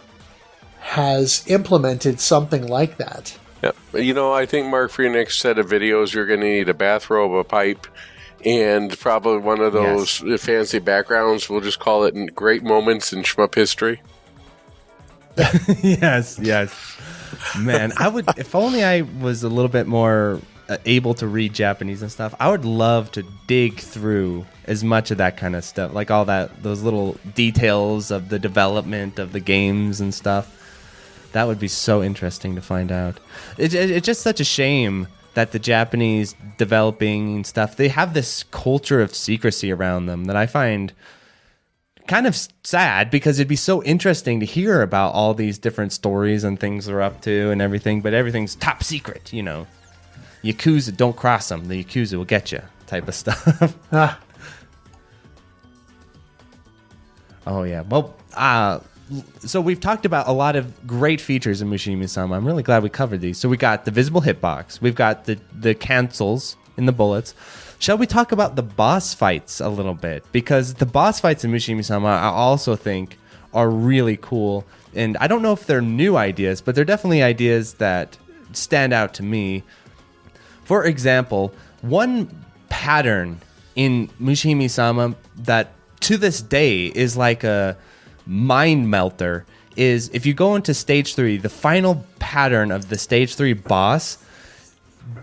has implemented something like that. Yeah. You know, I think Mark, for your next set of videos, you're going to need a bathrobe, a pipe, and probably one of those fancy backgrounds. We'll just call it Great Moments in Shmup History. Yes. Man, I would, if only I was a little bit more able to read Japanese and stuff, I would love to dig through as much of that kind of stuff, like all those little details of the development of the games and stuff. That would be so interesting to find out. It's just such a shame that the Japanese developing stuff, they have this culture of secrecy around them that I find kind of sad, because it'd be so interesting to hear about all these different stories and things they're up to and everything, but everything's top secret, you know. Yakuza, don't cross them. The Yakuza will get you, type of stuff. Oh, yeah. Well, so we've talked about a lot of great features in Mushihimesama. I'm really glad we covered these. So we got the visible hitbox. We've got the cancels in the bullets. Shall we talk about the boss fights a little bit? Because the boss fights in Mushihimesama, I also think, are really cool. And I don't know if they're new ideas, but they're definitely ideas that stand out to me. For example, one pattern in Mushihimesama that to this day is like a mind melter is if you go into stage 3, the final pattern of the stage 3 boss,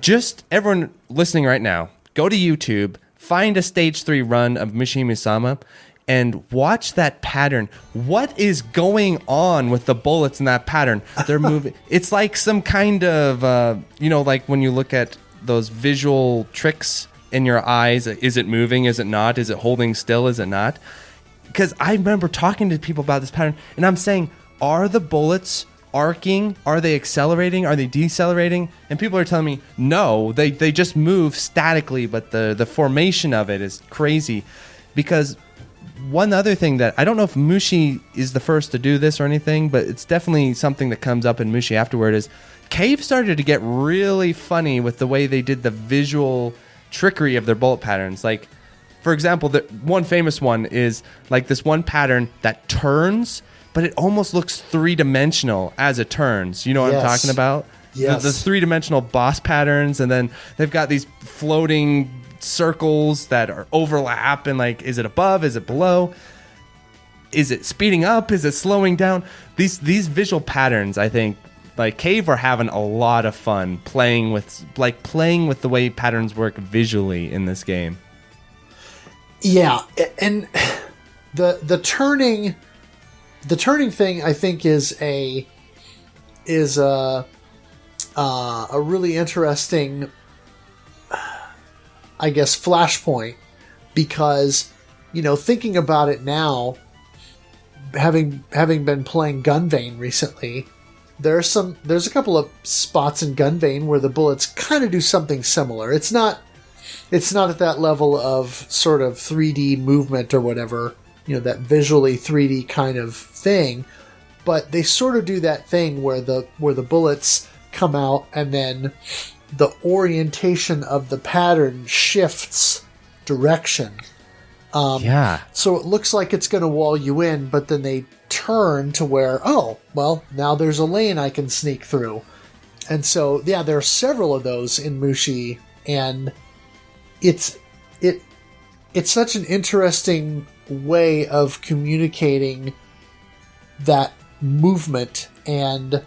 just everyone listening right now, go to YouTube, find a stage 3 run of Mushihimesama and watch that pattern. What is going on with the bullets in that pattern? They're moving. It's like some kind of, like when you look at those visual tricks in your eyes. Is it moving? Is it not? Is it holding still? Is it not? Because I remember talking to people about this pattern, and I'm saying, are the bullets arcing? Are they accelerating? Are they decelerating? And people are telling me, no, they just move statically, but the formation of it is crazy. Because one other thing that I don't know if Mushi is the first to do this or anything, but it's definitely something that comes up in Mushi afterward, is Cave started to get really funny with the way they did the visual trickery of their bullet patterns. Like, for example, the one famous one is like this one pattern that turns, but it almost looks three-dimensional as it turns. You know what I'm talking about? Yes. The three-dimensional boss patterns, and then they've got these floating circles that are overlap, and like, is it above? Is it below? Is it speeding up? Is it slowing down? These visual patterns, I think, like Cave are having a lot of fun playing with the way patterns work visually in this game. Yeah, and the turning thing, I think, is a really interesting, I guess, flashpoint, because, thinking about it now, having been playing Gunvein recently, there's a couple of spots in Gunvein where the bullets kind of do something similar. It's not at that level of sort of 3D movement or whatever, that visually 3D kind of thing, but they sort of do that thing where the bullets come out and then the orientation of the pattern shifts direction. So it looks like it's going to wall you in, but then they turn to where, now there's a lane I can sneak through. And so, there are several of those in Mushi, and it's such an interesting way of communicating that movement, and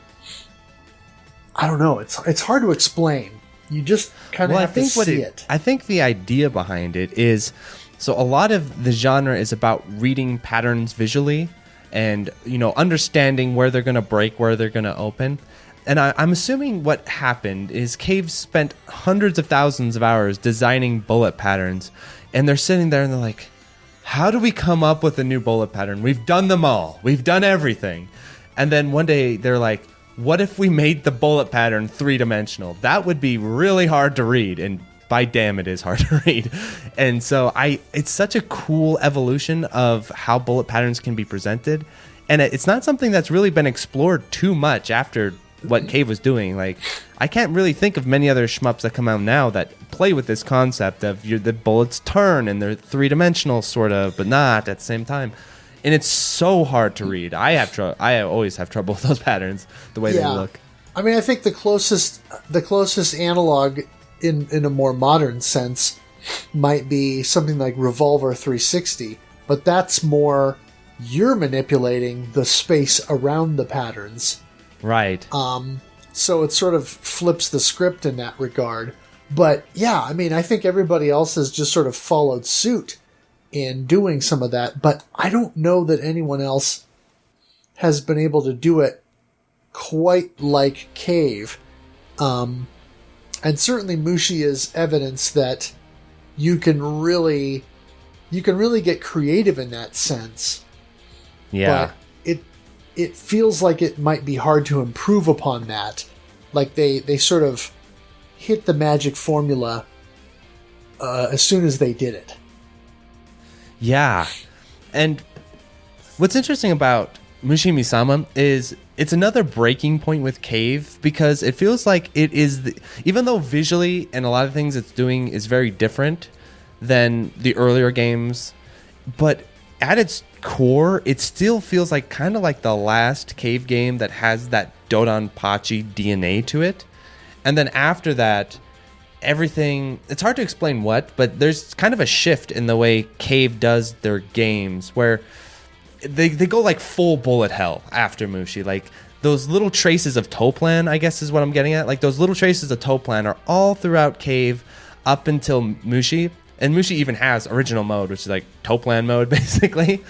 I don't know, it's hard to explain. You just kind of have to see it. I think the idea behind it is, so a lot of the genre is about reading patterns visually and, understanding where they're going to break, where they're going to open. And I'm assuming what happened is Cave spent hundreds of thousands of hours designing bullet patterns, and they're sitting there and they're like, how do we come up with a new bullet pattern? We've done them all. We've done everything. And then one day they're like, what if we made the bullet pattern three-dimensional? That would be really hard to read, and by damn, it is hard to read. And so it's such a cool evolution of how bullet patterns can be presented, and it's not something that's really been explored too much after what Cave was doing. Like, I can't really think of many other shmups that come out now that play with this concept of the bullets turn and they're three-dimensional sort of, but not at the same time. And it's so hard to read. I always have trouble with those patterns, the way they look. I mean, I think the closest analog in a more modern sense might be something like Revolver 360, but that's more you're manipulating the space around the patterns. Right. So it sort of flips the script in that regard. But I mean, I think everybody else has just sort of followed suit in doing some of that, but I don't know that anyone else has been able to do it quite like Cave. And certainly Mushi is evidence that you can really get creative in that sense. Yeah. But it feels like it might be hard to improve upon that. Like they sort of hit the magic formula as soon as they did it. Yeah. And what's interesting about Mushihimesama is it's another breaking point with Cave, because it feels like it is, even though visually and a lot of things it's doing is very different than the earlier games, but at its core, it still feels like kind of like the last Cave game that has that Dodonpachi DNA to it. And then after that, everything, it's hard to explain what, but there's kind of a shift in the way Cave does their games, where they go like full bullet hell after Mushi. Like those little traces of Toplan, I guess is what I'm getting at. Like those little traces of Toplan are all throughout Cave up until Mushi. And Mushi even has original mode, which is like Toplan mode, basically.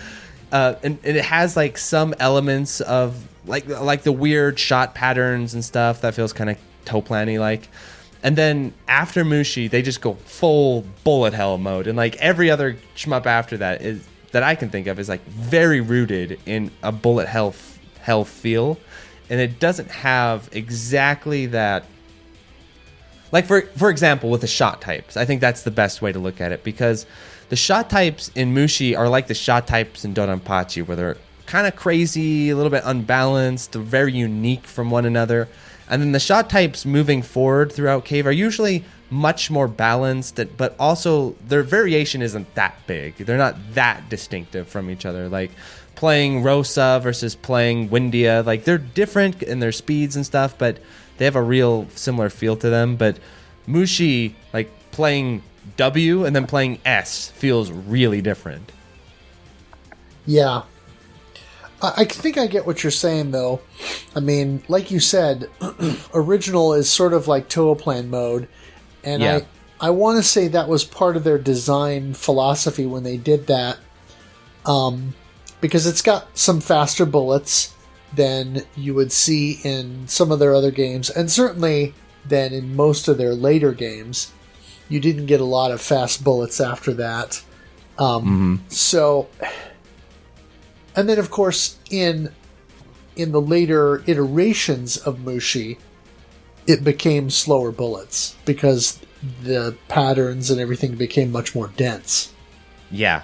And it has like some elements of like the weird shot patterns and stuff that feels kind of Toplan-y like. And then after Mushi, they just go full bullet hell mode. And like every other shmup after that is that I can think of is like very rooted in a bullet hell feel. And it doesn't have exactly that. Like for example, with the shot types, I think that's the best way to look at it, because the shot types in Mushi are like the shot types in Dodonpachi, where they're kind of crazy, a little bit unbalanced, they're very unique from one another. And then the shot types moving forward throughout Cave are usually much more balanced, but also their variation isn't that big. They're not that distinctive from each other. Like playing Rosa versus playing Windia, like they're different in their speeds and stuff, but they have a real similar feel to them. But Mushi, like playing W and then playing S, feels really different. Yeah. I think I get what you're saying, though. I mean, like you said, original is sort of like Toaplan mode, and yeah. I want to say that was part of their design philosophy when they did that, because it's got some faster bullets than you would see in some of their other games, and certainly than in most of their later games. You didn't get a lot of fast bullets after that. So... And then, of course, in the later iterations of Mushi, it became slower bullets because the patterns and everything became much more dense. Yeah.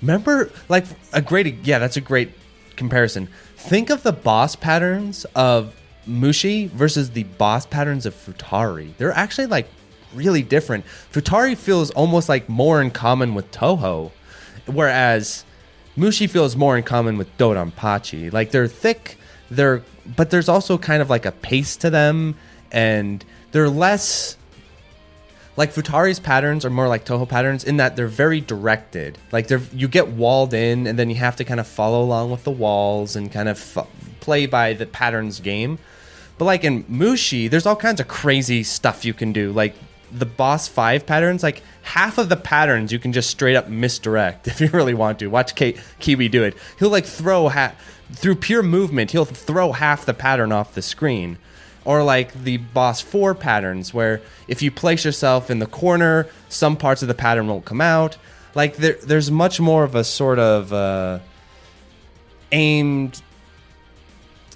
Remember, like, that's a great comparison. Think of the boss patterns of Mushi versus the boss patterns of Futari. They're actually, like, really different. Futari feels almost like more in common with Toho, whereas Mushi feels more in common with Dodonpachi. Like, they're thick, but there's also kind of like a pace to them, and they're less... Like, Futari's patterns are more like Toho patterns in that they're very directed. Like, you get walled in, and then you have to kind of follow along with the walls and kind of play by the patterns game. But, like, in Mushi, there's all kinds of crazy stuff you can do. Like, the boss 5 patterns, like half of the patterns you can just straight up misdirect if you really want to. Watch Kiwi do it. He'll like throw through pure movement, he'll throw half the pattern off the screen. Or like the boss 4 patterns, where if you place yourself in the corner, some parts of the pattern won't come out. Like there's much more of a sort of aimed,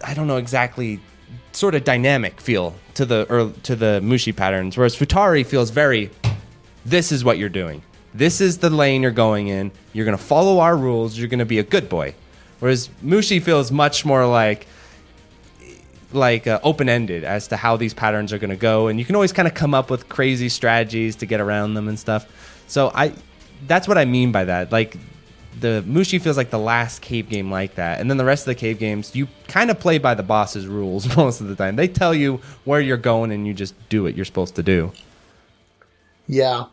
I don't know exactly, sort of dynamic feel to the Mushi patterns, whereas Futari feels very, this is what you're doing. This is the lane you're going in. You're going to follow our rules. You're going to be a good boy. Whereas Mushi feels much more like open-ended as to how these patterns are going to go, and you can always kind of come up with crazy strategies to get around them and stuff. So that's what I mean by that. Like, the Mushi feels like the last cave game like that. And then the rest of the cave games, you kind of play by the boss's rules most of the time. They tell you where you're going and you just do what you're supposed to do. Yeah.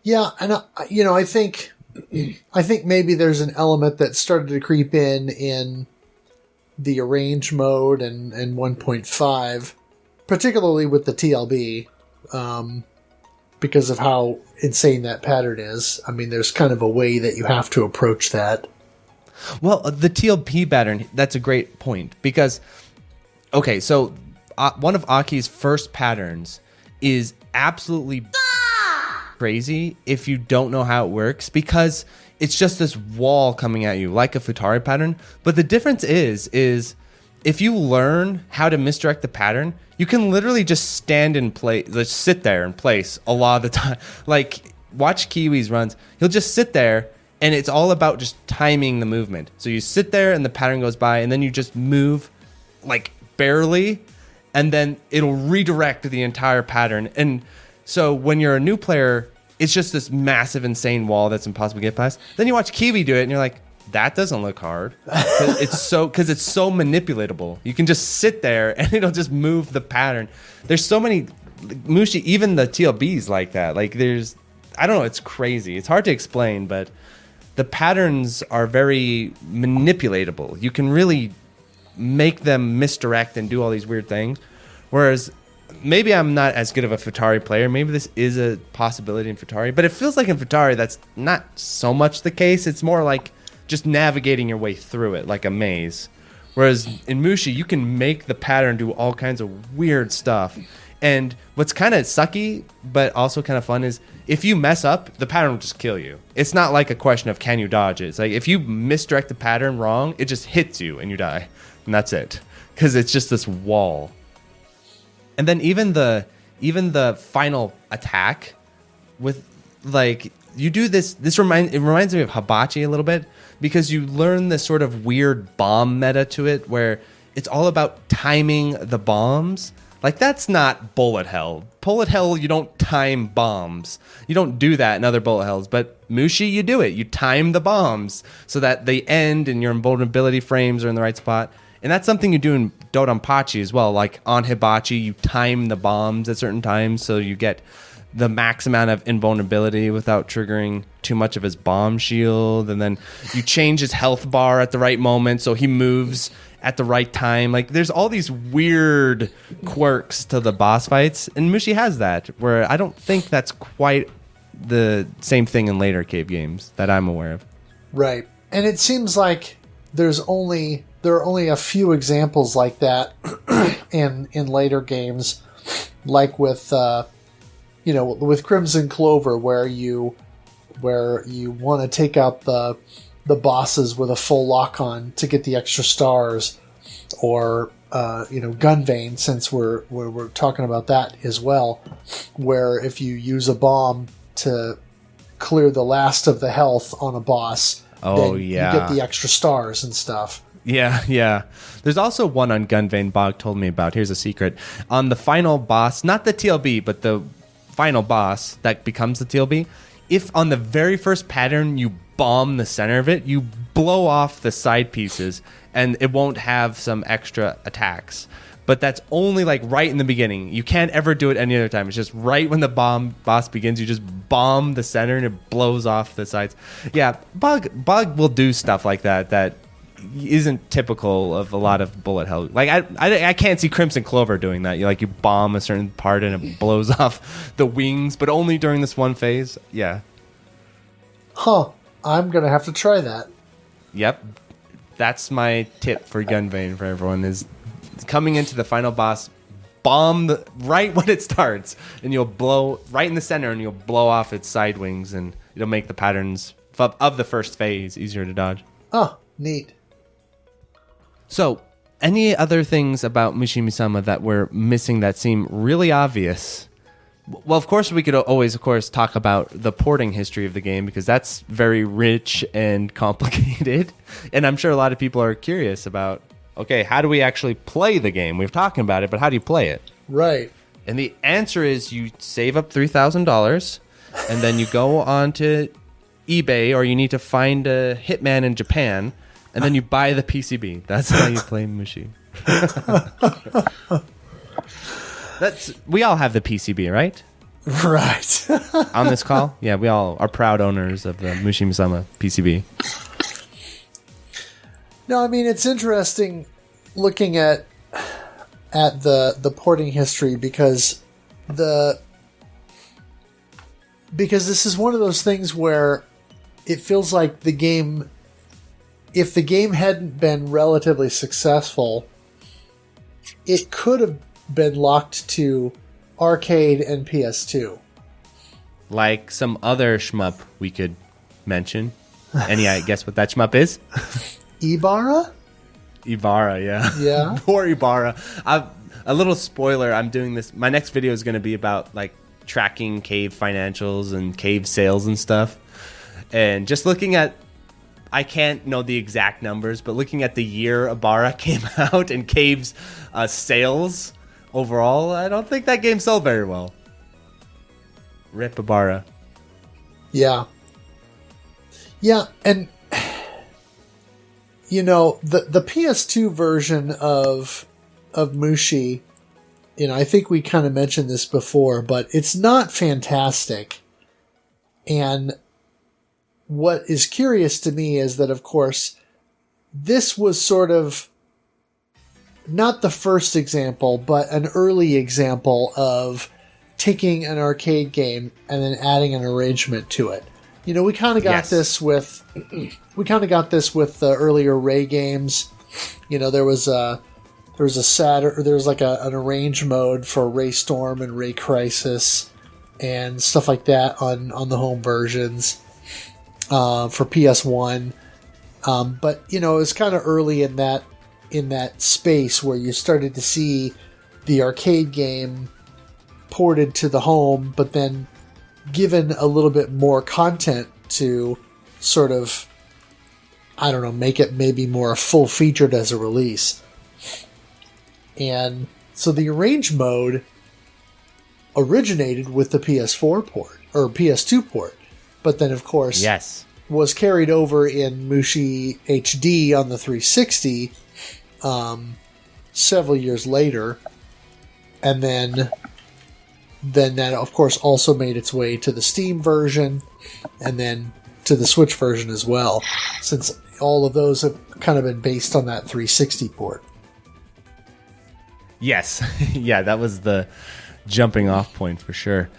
Yeah, and I think maybe there's an element that started to creep in the arrange mode and 1.5, particularly with the TLB, because of how insane that pattern is. I mean, there's kind of a way that you have to approach that. Well, the TLP pattern, that's a great point. Because, okay, so one of Aki's first patterns is absolutely crazy if you don't know how it works, because it's just this wall coming at you like a Futari pattern. But the difference is if you learn how to misdirect the pattern, you can literally just stand in place, just sit there in place a lot of the time. Like, watch Kiwi's runs. He'll just sit there, and it's all about just timing the movement. So you sit there, and the pattern goes by, and then you just move, like, barely, and then it'll redirect the entire pattern. And so when you're a new player, it's just this massive, insane wall that's impossible to get past. Then you watch Kiwi do it, and you're like, that doesn't look hard. Because it's so manipulatable. You can just sit there and it'll just move the pattern. There's so many Mushi, even the TLBs like that. Like, I don't know, it's crazy. It's hard to explain, but the patterns are very manipulatable. You can really make them misdirect and do all these weird things. Whereas maybe I'm not as good of a Futari player. Maybe this is a possibility in Futari, but it feels like in Futari that's not so much the case. It's more like just navigating your way through it like a maze. Whereas in Mushi, you can make the pattern do all kinds of weird stuff. And what's kind of sucky, but also kind of fun, is if you mess up, the pattern will just kill you. It's not like a question of can you dodge it. It's like if you misdirect the pattern wrong, it just hits you and you die. And that's it. Because it's just this wall. And then even the final attack with, like, you do this it reminds me of Hibachi a little bit, because you learn this sort of weird bomb meta to it where it's all about timing the bombs. Like, that's not bullet hell. Bullet hell, you don't time bombs. You don't do that in other bullet hells. But Mushi, you do it. You time the bombs so that they end and your invulnerability frames are in the right spot. And that's something you do in Dodonpachi as well. Like, on Hibachi, you time the bombs at certain times so you get the max amount of invulnerability without triggering too much of his bomb shield. And then you change his health bar at the right moment so he moves at the right time. Like, there's all these weird quirks to the boss fights, and Mushi has that, where I don't think that's quite the same thing in later cave games that I'm aware of. Right. And it seems like there are only a few examples like that in later games, like with with Crimson Clover, where you want to take out the bosses with a full lock-on to get the extra stars, or Gunvein, since we're talking about that as well, where if you use a bomb to clear the last of the health on a boss, then you get the extra stars and stuff. Yeah. There's also one on Gunvein Bog told me about. Here's a secret. On the final boss, not the TLB, but the final boss that becomes the TLB, if on the very first pattern you bomb the center of it, you blow off the side pieces and it won't have some extra attacks. But that's only like right in the beginning. You can't ever do it any other time. It's just right when the boss begins, you just bomb the center and it blows off the sides. Yeah, Bug will do stuff like that isn't typical of a lot of bullet hell. Like, I can't see Crimson Clover doing that. You bomb a certain part and it blows off the wings, but only during this one phase. Yeah. Huh. I'm going to have to try that. Yep. That's my tip for Gunvein for everyone, is coming into the final boss, bomb right when it starts, and you'll blow right in the center and you'll blow off its side wings, and it'll make the patterns of the first phase easier to dodge. Oh, neat. So, any other things about Mushihimesama that we're missing that seem really obvious? Well, of course, we could always, of course, talk about the porting history of the game, because that's very rich and complicated. And I'm sure a lot of people are curious about, okay, how do we actually play the game? We've talked about it, but how do you play it? Right. And the answer is you save up $3,000, and then you go onto eBay, or you need to find a hitman in Japan, and then you buy the PCB. That's how you play Mushi. We all have the PCB, right? Right. On this call? Yeah, we all are proud owners of the Mushihimesama PCB. No, I mean, it's interesting looking at the porting history, because this is one of those things where it feels like the game, if the game hadn't been relatively successful, it could have been locked to arcade and PS2. Like some other shmup we could mention. Any guess what that shmup is? Ibarra? Ibarra, yeah. Yeah. Poor Ibarra. A little spoiler, I'm doing this. My next video is going to be about like tracking cave financials and cave sales and stuff. And just looking at, I can't know the exact numbers, but looking at the year Ibarra came out and Cave's sales overall, I don't think that game sold very well. Rip Ibarra. Yeah. Yeah, and the PS2 version of Mushi, I think we kind of mentioned this before, but it's not fantastic. And what is curious to me is that, of course, this was sort of not the first example, but an early example of taking an arcade game and then adding an arrangement to it. You know, we kind of got this with the earlier Ray games. You know, there was an arrange mode for Ray Storm and Ray Crisis and stuff like that on the home versions for PS1. But you know, it was kind of early in that space where you started to see the arcade game ported to the home, but then given a little bit more content to sort of, I don't know, make it maybe more full-featured as a release. And so the arrange mode originated with the PS4 port, or PS2 port, but then, of course, was carried over in Mushi HD on the 360 several years later. And then that, of course, also made its way to the Steam version and then to the Switch version as well, since all of those have kind of been based on that 360 port. Yes. Yeah, that was the jumping off point for sure.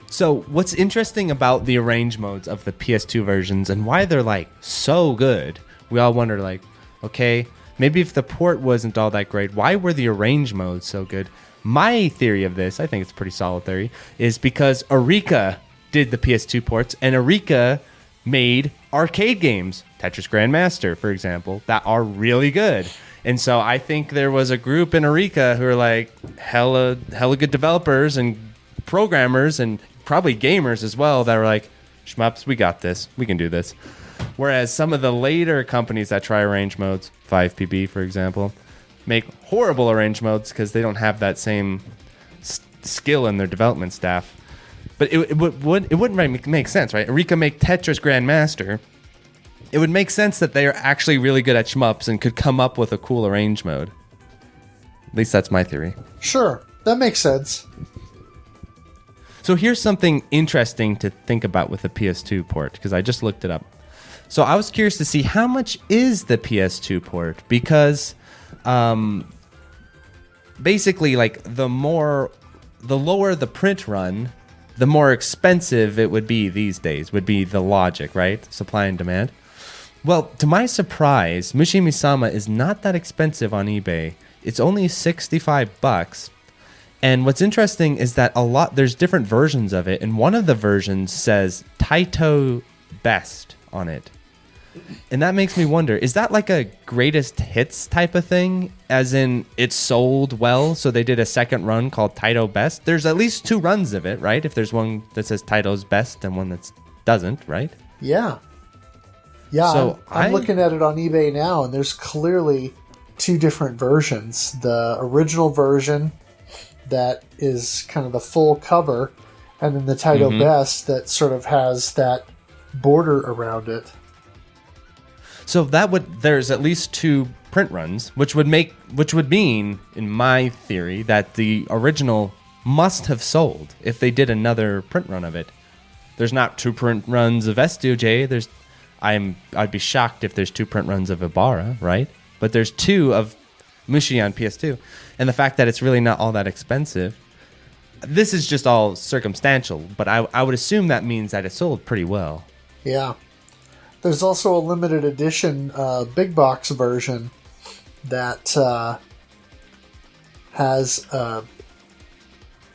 So what's interesting about the arrange modes of the PS2 versions and why they're like so good, we all wonder like, okay, maybe if the port wasn't all that great, why were the arrange modes so good? My theory of this, I think it's a pretty solid theory, is because Eureka did the PS2 ports, and Eureka made arcade games, Tetris Grandmaster, for example, that are really good. And so I think there was a group in Eureka who are like hella good developers and programmers and probably gamers as well that were like, shmups, we got this. We can do this. Whereas some of the later companies that try arrange modes, 5PB, for example, make horrible arrange modes because they don't have that same skill in their development staff. But it wouldn't make sense, right? Eureka make Tetris Grandmaster. It would make sense that they are actually really good at shmups and could come up with a cool arrange mode. At least that's my theory. Sure, that makes sense. So here's something interesting to think about with the PS2 port, because I just looked it up. So I was curious to see how much is the PS2 port, because basically, like the lower the print run, the more expensive it would be these days, would be the logic, right? Supply and demand. Well, to my surprise, Mushihimesama is not that expensive on eBay. It's only $65. And what's interesting is that there's different versions of it, and one of the versions says Taito Best on it. And that makes me wonder, is that like a greatest hits type of thing? As in, it sold well, so they did a second run called Taito Best? There's at least two runs of it, right? If there's one that says Taito's Best and one that doesn't, right? Yeah. Yeah, so I'm looking at it on eBay now, and there's clearly two different versions. The original version that is kind of the full cover, and then the Taito Best that sort of has that border around it. So there's at least two print runs, which would mean, in my theory, that the original must have sold if they did another print run of it. There's not two print runs of S2J. I'd be shocked if there's two print runs of Ibarra, right? But there's two of Mushi on PS2. And the fact that it's really not all that expensive, this is just all circumstantial, but I would assume that means that it sold pretty well. Yeah. There's also a limited edition big box version that has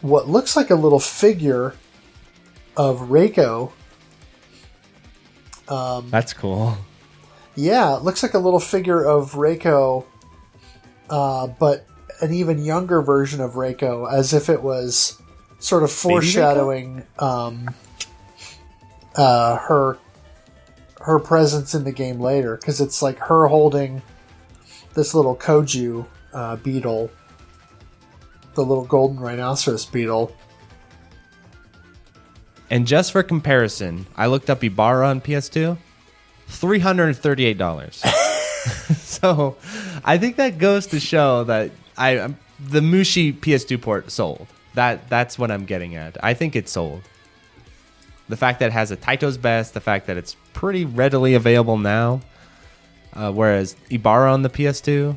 what looks like a little figure of Reiko. That's cool. Yeah, it looks like a little figure of Reiko, but an even younger version of Reiko, as if it was sort of foreshadowing her presence in the game later, because it's like her holding this little Koju beetle, the little golden rhinoceros beetle. And just for comparison, I looked up Ibarra on PS2, $338. So I think that goes to show that the Mushi PS2 port sold. That's what I'm getting at. I think it sold. The fact that it has a Taito's Best, the fact that it's pretty readily available now, whereas Ibarra on the PS2,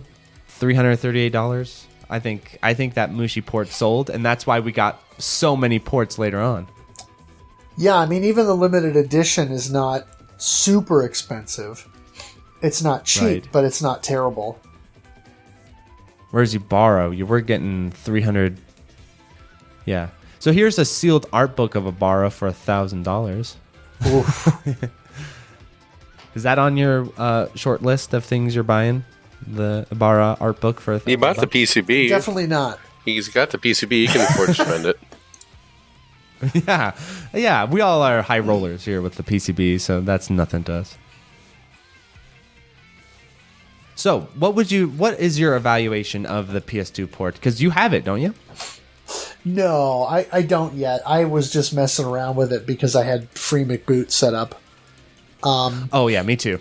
$338. I think that Mushi port sold, and that's why we got so many ports later on. Yeah, I mean, even the limited edition is not super expensive. It's not cheap, Right. but it's not terrible. Whereas you borrow, you were getting 300. Yeah. So here's a sealed art book of a borrow for $1,000. Oof. Is that on your short list of things you're buying? The Ibarra art book for $1,000? He bought the PCB. Definitely not. He's got the PCB. He can afford to spend it. Yeah. We all are high rollers here with the PCB, so that's nothing to us. So, what is your evaluation of the PS2 port? Because you have it, don't you? No, I don't yet. I was just messing around with it because I had free McBoot set up. Oh yeah, me too.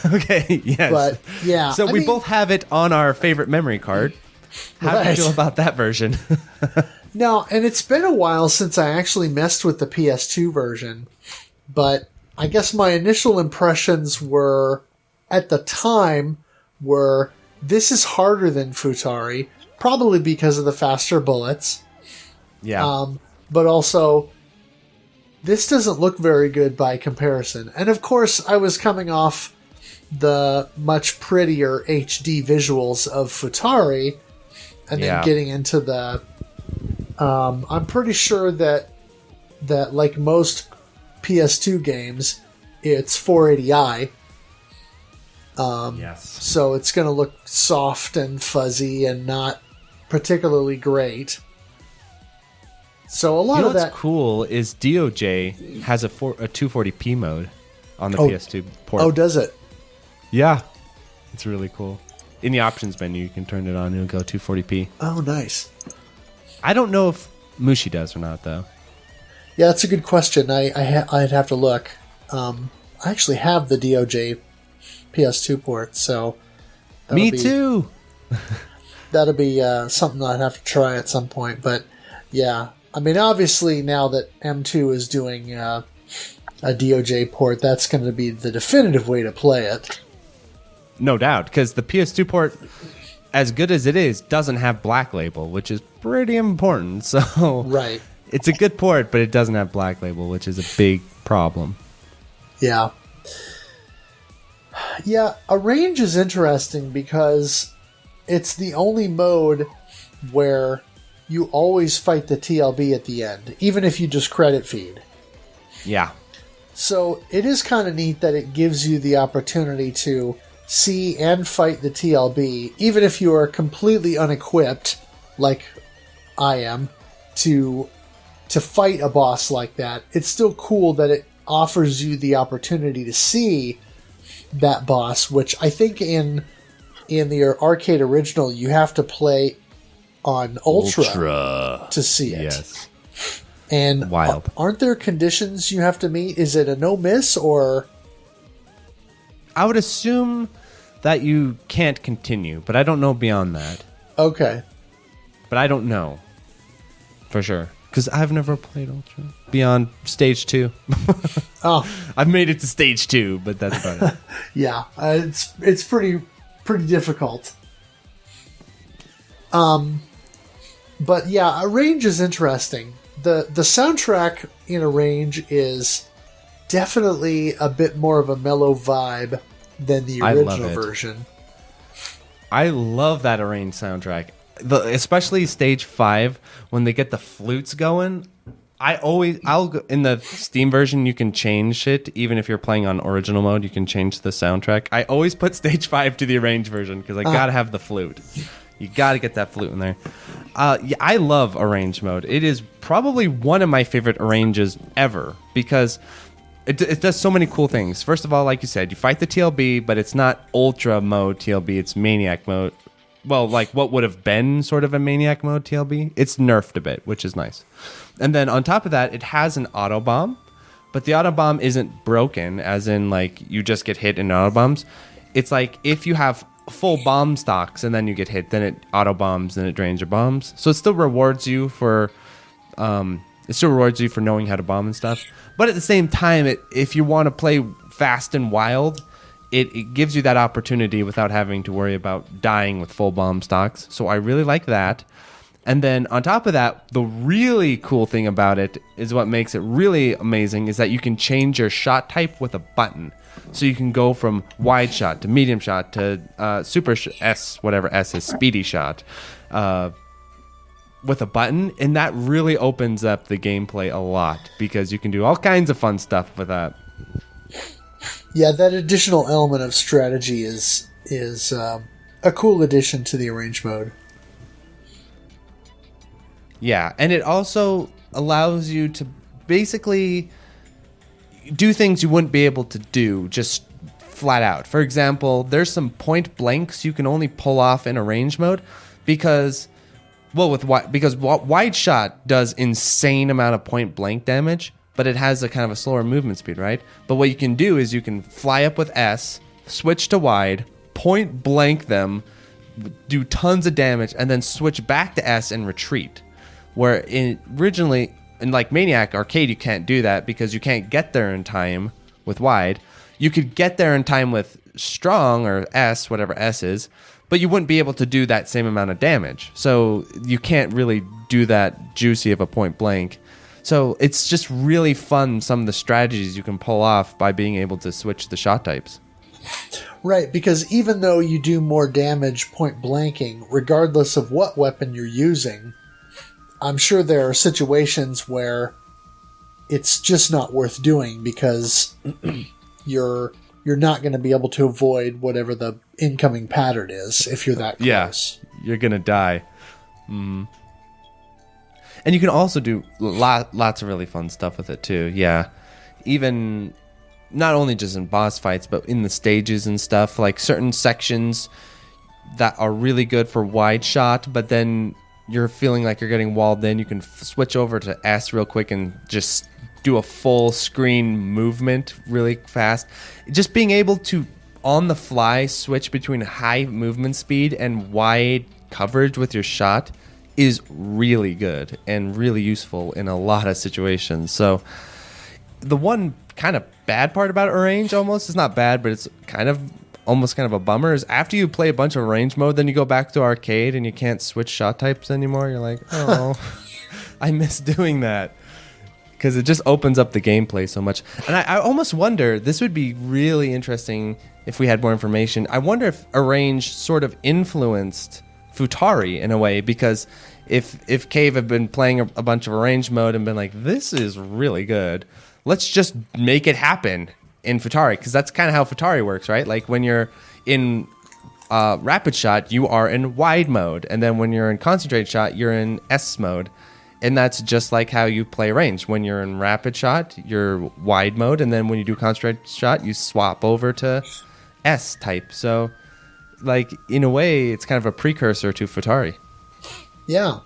Okay, yes. But yeah, So I we mean, both have it on our favorite memory card. How do you Right. feel about that version? No, and it's been a while since I actually messed with the PS2 version, but I guess my initial impressions were, at the time, this is harder than Futari, probably because of the faster bullets, Yeah. but also, this doesn't look very good by comparison. And of course, I was coming off the much prettier HD visuals of Futari, and then getting into the... I'm pretty sure that like most PS2 games, it's 480i. Yes. So it's going to look soft and fuzzy and not particularly great. So a lot of what's that... cool is DOJ has a 240p mode on the PS2 port. Oh, does it? Yeah. It's really cool. In the options menu, you can turn it on and it'll go 240p. Oh, nice. I don't know if Mushi does or not, though. Yeah, that's a good question. I'd have to look. I actually have the DOJ PS2 port, so... Me too! That'll be something I'd have to try at some point, but yeah. I mean, obviously, now that M2 is doing a DOJ port, that's going to be the definitive way to play it. No doubt, because the PS2 port, as good as it is, doesn't have Black Label, which is pretty important. So Right. It's a good port, but it doesn't have Black Label, which is a big problem. Yeah. Yeah, Arrange is interesting because it's the only mode where you always fight the TLB at the end, even if you just credit feed. Yeah. So it is kind of neat that it gives you the opportunity to see and fight the TLB, even if you are completely unequipped, like I am, to fight a boss like that. It's still cool that it offers you the opportunity to see that boss, which I think in the arcade original you have to play on Ultra to see it. Yes. And Wild. Aren't there conditions you have to meet? Is it a no miss or... I would assume that you can't continue, but I don't know beyond that. Okay. But I don't know. For sure. Because I've never played Ultra. Beyond stage 2. Oh. I've made it to stage 2, but that's about it. Yeah. It's pretty difficult. But yeah, Arrange is interesting. The soundtrack in Arrange is definitely a bit more of a mellow vibe than the original version. I love that Arrange soundtrack. Especially stage 5 when they get the flutes going. I'll go, in the Steam version you can change it even if you're playing on original mode. You can change the soundtrack. I always put stage 5 to the Arrange version because I gotta have the flute. You gotta get that flute in there. Yeah, I love Arrange mode. It is probably one of my favorite arranges ever because it does so many cool things. First of all, like you said, you fight the TLB, but it's not Ultra mode TLB. It's Maniac mode. Well, like what would have been sort of a Maniac mode TLB. It's nerfed a bit, which is nice. And then on top of that, it has an auto bomb, but the auto bomb isn't broken, as in like you just get hit in auto bombs. It's like if you have full bomb stocks and then you get hit, then it auto bombs and it drains your bombs. So it still rewards you for knowing how to bomb and stuff. But at the same time, if you want to play fast and wild, it gives you that opportunity without having to worry about dying with full bomb stocks. So I really like that. And then on top of that, the really cool thing about it is what makes it really amazing is that you can change your shot type with a button. So you can go from wide shot to medium shot to super S, whatever S is, speedy shot, with a button. And that really opens up the gameplay a lot because you can do all kinds of fun stuff with that. Yeah, that additional element of strategy is a cool addition to the arrange mode. Yeah, and it also allows you to basically do things you wouldn't be able to do just flat out. For example, there's some point blanks you can only pull off in arrange mode because wide shot does insane amount of point blank damage, but it has a kind of a slower movement speed, right? But what you can do is you can fly up with S, switch to wide, point blank them, do tons of damage, and then switch back to S and retreat. Where originally, in like Maniac Arcade, you can't do that because you can't get there in time with wide. You could get there in time with strong or S, whatever S is, but you wouldn't be able to do that same amount of damage. So you can't really do that juicy of a point blank. So it's just really fun, some of the strategies you can pull off by being able to switch the shot types. Right, because even though you do more damage point blanking, regardless of what weapon you're using, I'm sure there are situations where it's just not worth doing because you're not going to be able to avoid whatever the incoming pattern is if you're that close. Yeah, you're going to die. Mm. And you can also do lots of really fun stuff with it too. Yeah, even not only just in boss fights, but in the stages and stuff, like certain sections that are really good for wide shot, but then you're feeling like you're getting walled in, you can switch over to S real quick and just do a full screen movement really fast. Just being able to, on the fly, switch between high movement speed and wide coverage with your shot is really good and really useful in a lot of situations. So the one kind of bad part about Arrange almost, it's not bad, but it's almost kind of a bummer, is after you play a bunch of range mode, then you go back to arcade and you can't switch shot types anymore. You're like, oh, I miss doing that. Because it just opens up the gameplay so much. And I almost wonder, this would be really interesting if we had more information. I wonder if Arrange sort of influenced Futari in a way, because if Cave had been playing a bunch of Arrange mode and been like, this is really good, let's just make it happen in Futari, because that's kind of how Futari works, right? Like when you're in rapid shot, you are in wide mode, and then when you're in concentrated shot, you're in S mode, and that's just like how you play range. When you're in rapid shot, you're wide mode, and then when you do concentrated shot, you swap over to S type. So, like in a way, it's kind of a precursor to Futari. Yeah.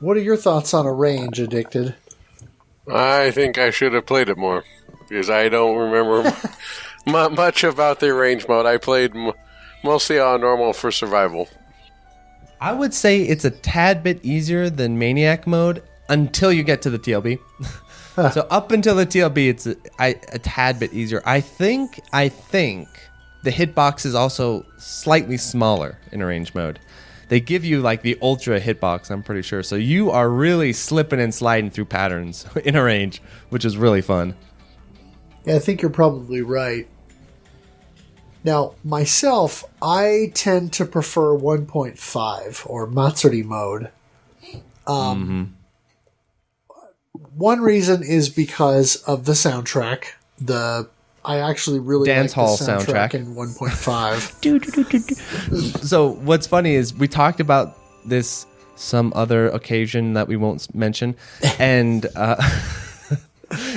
What are your thoughts on Arrange, Addicted? I think I should have played it more, because I don't remember much about the arrange mode. I played mostly on normal for survival. I would say it's a tad bit easier than Maniac mode until you get to the TLB. So up until the TLB, it's a tad bit easier. I think the hitbox is also slightly smaller in arrange mode. They give you like the ultra hitbox, I'm pretty sure. So you are really slipping and sliding through patterns in Arrange, which is really fun. Yeah, I think you're probably right. Now, myself, I tend to prefer 1.5 or Matsuri mode. One reason is because of the soundtrack. I actually really Dance like hall the soundtrack in 1.5. So what's funny is we talked about this some other occasion that we won't mention, and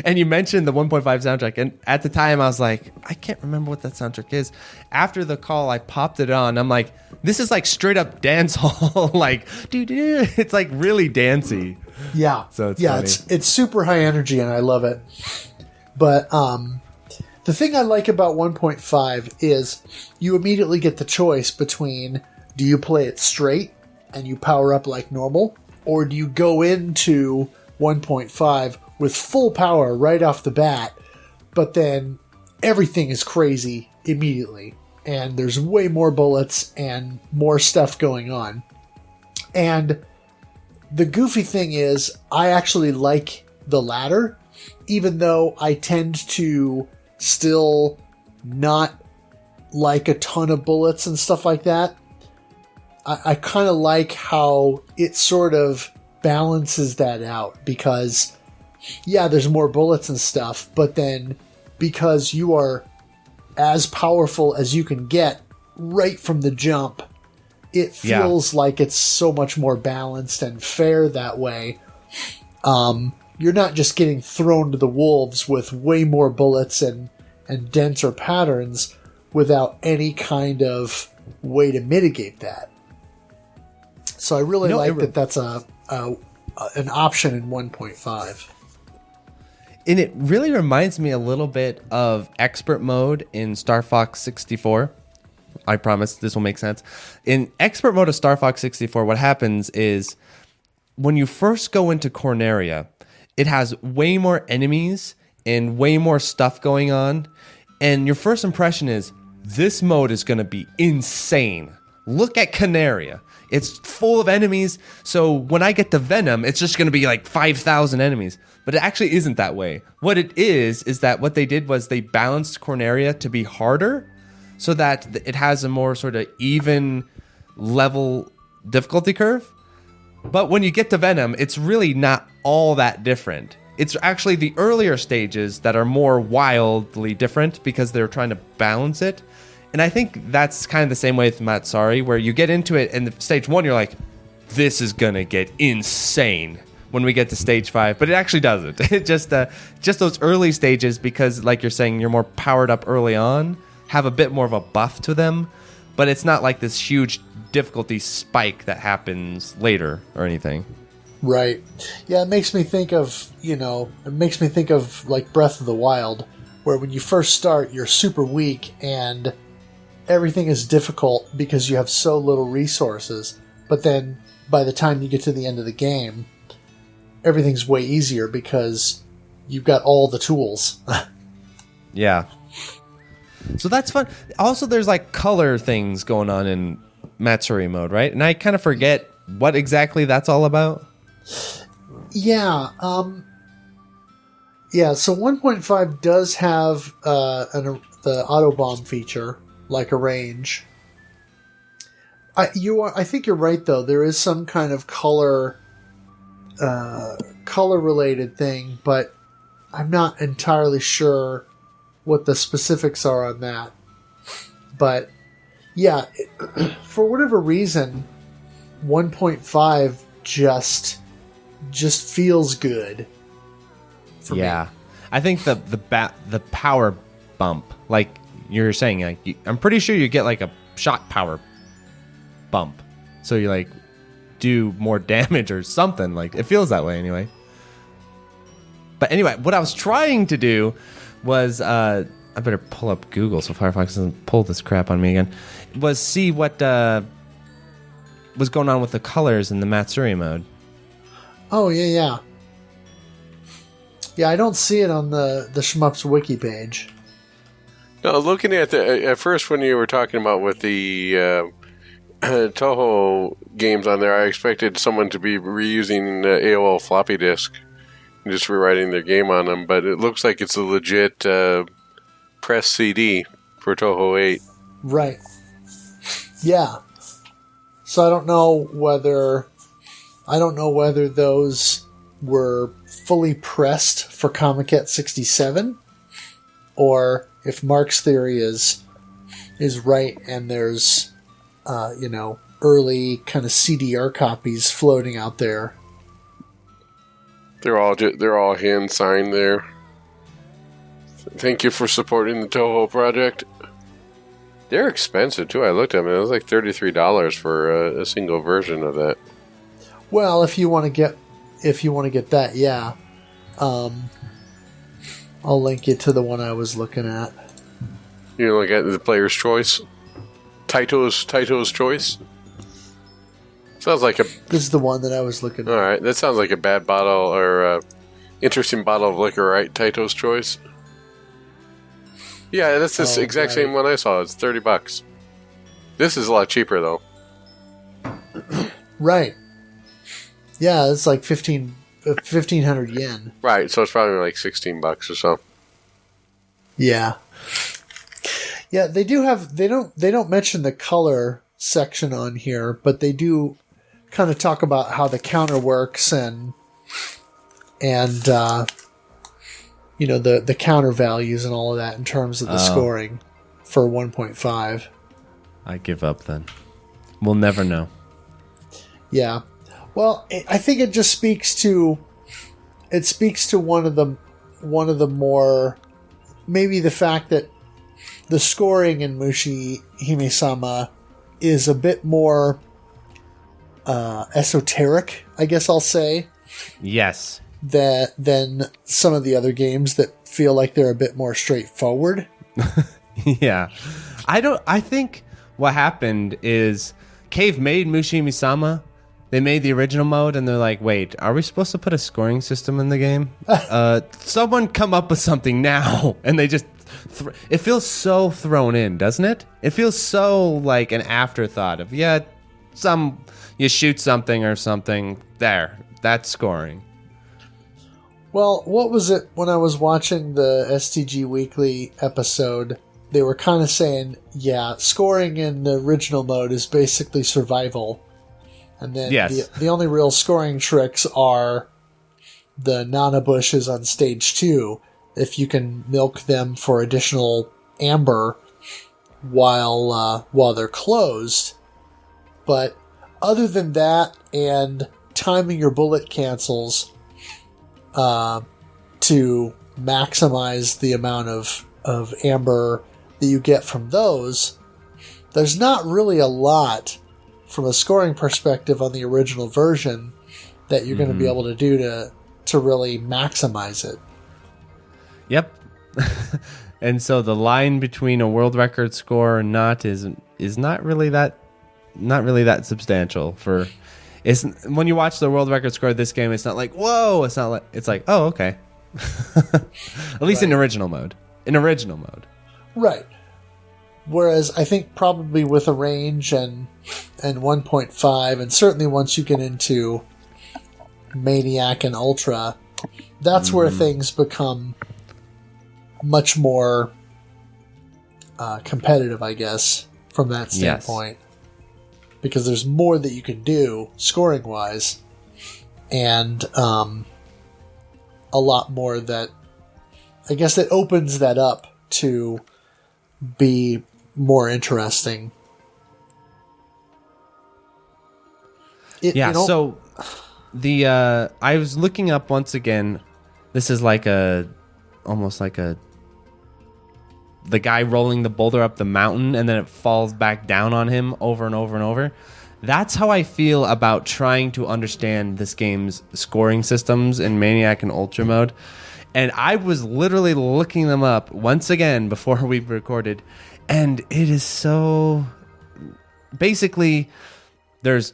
and you mentioned the 1.5 soundtrack, and at the time I was like, I can't remember what that soundtrack is. After the call, I popped it on. I'm like, this is like straight up dance hall, like doo-doo. It's like really dancey. Yeah, so it's funny. It's super high energy, and I love it. But the thing I like about 1.5 is you immediately get the choice between, do you play it straight and you power up like normal, or do you go into 1.5 with full power right off the bat, but then everything is crazy immediately. And there's way more bullets and more stuff going on. And the goofy thing is, I actually like the latter, even though I tend to still not like a ton of bullets and stuff like that. I kind of like how it sort of balances that out, because yeah, there's more bullets and stuff, but then because you are as powerful as you can get right from the jump, it feels like it's so much more balanced and fair that way. You're not just getting thrown to the wolves with way more bullets and denser patterns without any kind of way to mitigate that. So I really like that that's an option in 1.5. And it really reminds me a little bit of expert mode in Star Fox 64. I promise this will make sense. In expert mode of Star Fox 64, what happens is when you first go into Corneria, it has way more enemies and way more stuff going on. And your first impression is, this mode is going to be insane. Look at Canaria. It's full of enemies, so when I get to Venom, it's just going to be like 5,000 enemies. But it actually isn't that way. What it is that what they did was they balanced Corneria to be harder so that it has a more sort of even level difficulty curve. But when you get to Venom, it's really not all that different. It's actually the earlier stages that are more wildly different because they're trying to balance it. And I think that's kind of the same way with Matsari, where you get into it and stage 1, you're like, this is going to get insane when we get to stage 5. But it actually doesn't. It just those early stages, because like you're saying, you're more powered up early on, have a bit more of a buff to them. But it's not like this huge difficulty spike that happens later or anything. Right. Yeah, it makes me think of, like Breath of the Wild, where when you first start, you're super weak and everything is difficult because you have so little resources. But then by the time you get to the end of the game, everything's way easier because you've got all the tools. Yeah. So that's fun. Also, there's like color things going on in Matsuri mode, right? And I kind of forget what exactly that's all about. Yeah. Yeah, so 1.5 does have the auto bomb feature, like a range. I think you're right, though. There is some kind of color related thing, but I'm not entirely sure what the specifics are on that. But yeah, for whatever reason, 1.5 just feels good. Yeah, me. I think the power bump, like you're saying, like I'm pretty sure you get like a shot power bump, so you like do more damage or something. Like it feels that way anyway. But anyway, what I was trying to do was I better pull up Google so Firefox doesn't pull this crap on me again. Was see what was going on with the colors in the Matsuri mode. Oh yeah. Yeah, I don't see it on the Shmups wiki page. No, looking at at first when you were talking about with the Toho games on there, I expected someone to be reusing AOL floppy disk and just rewriting their game on them, but it looks like it's a legit press CD for Toho 8. Right. Yeah. So I don't know whether those were fully pressed for Comiket 67, or if Mark's theory is right and there's early kind of CDR copies floating out there. They're all hand signed there. Thank you for supporting the Toho project. They're expensive too. I looked at them. It was like $33 for a single version of that. Well, if you want to get that, yeah. I'll link you to the one I was looking at. You look at the Player's Choice, Taito's Choice. Sounds like This is the one that I was looking at. All right, that sounds like a bad bottle or interesting bottle of liquor, right? Taito's Choice. Yeah, that's the exact same one I saw. It's $30. This is a lot cheaper, though. Right. Yeah, it's like 1,500 yen. Right, so it's probably like $16 or so. Yeah. Yeah, they do have. They don't mention the color section on here, but they do kind of talk about how the counter works and the counter values and all of that in terms of the scoring for 1.5. I give up then. We'll never know. Yeah. Well, I think it just speaks to one of the more, maybe the fact that the scoring in Mushihimesama is a bit more esoteric, I guess I'll say. Yes. Than some of the other games that feel like they're a bit more straightforward. Yeah. I think what happened is Cave made Mushihimesama. They made the original mode, and they're like, wait, are we supposed to put a scoring system in the game? Someone come up with something now. And they just... it feels so thrown in, doesn't it? It feels so like an afterthought of, you shoot something or something. There, that's scoring. Well, what was it when I was watching the STG Weekly episode? They were kind of saying, yeah, scoring in the original mode is basically survival. And then the only real scoring tricks are the Nana bushes on stage 2, if you can milk them for additional amber while they're closed. But other than that, and timing your bullet cancels to maximize the amount of amber that you get from those, there's not really a lot from a scoring perspective on the original version that you're going to be able to do to really maximize it. Yep. And so the line between a world record score and not is not really that substantial for when you watch the world record score of this game. It's not like, whoa, it's like, oh, okay. At least in original mode. Right. Whereas I think probably with a range and 1.5, and certainly once you get into Maniac and Ultra, that's where things become much more competitive, I guess, from that standpoint. Yes. Because there's more that you can do scoring-wise, and a lot more that, I guess, that opens that up to be more interesting. So I was looking up once again. This is like almost like the guy rolling the boulder up the mountain and then it falls back down on him over and over and over. That's how I feel about trying to understand this game's scoring systems in Maniac and Ultra mode. And I was literally looking them up once again before we recorded. And it is so... Basically, there's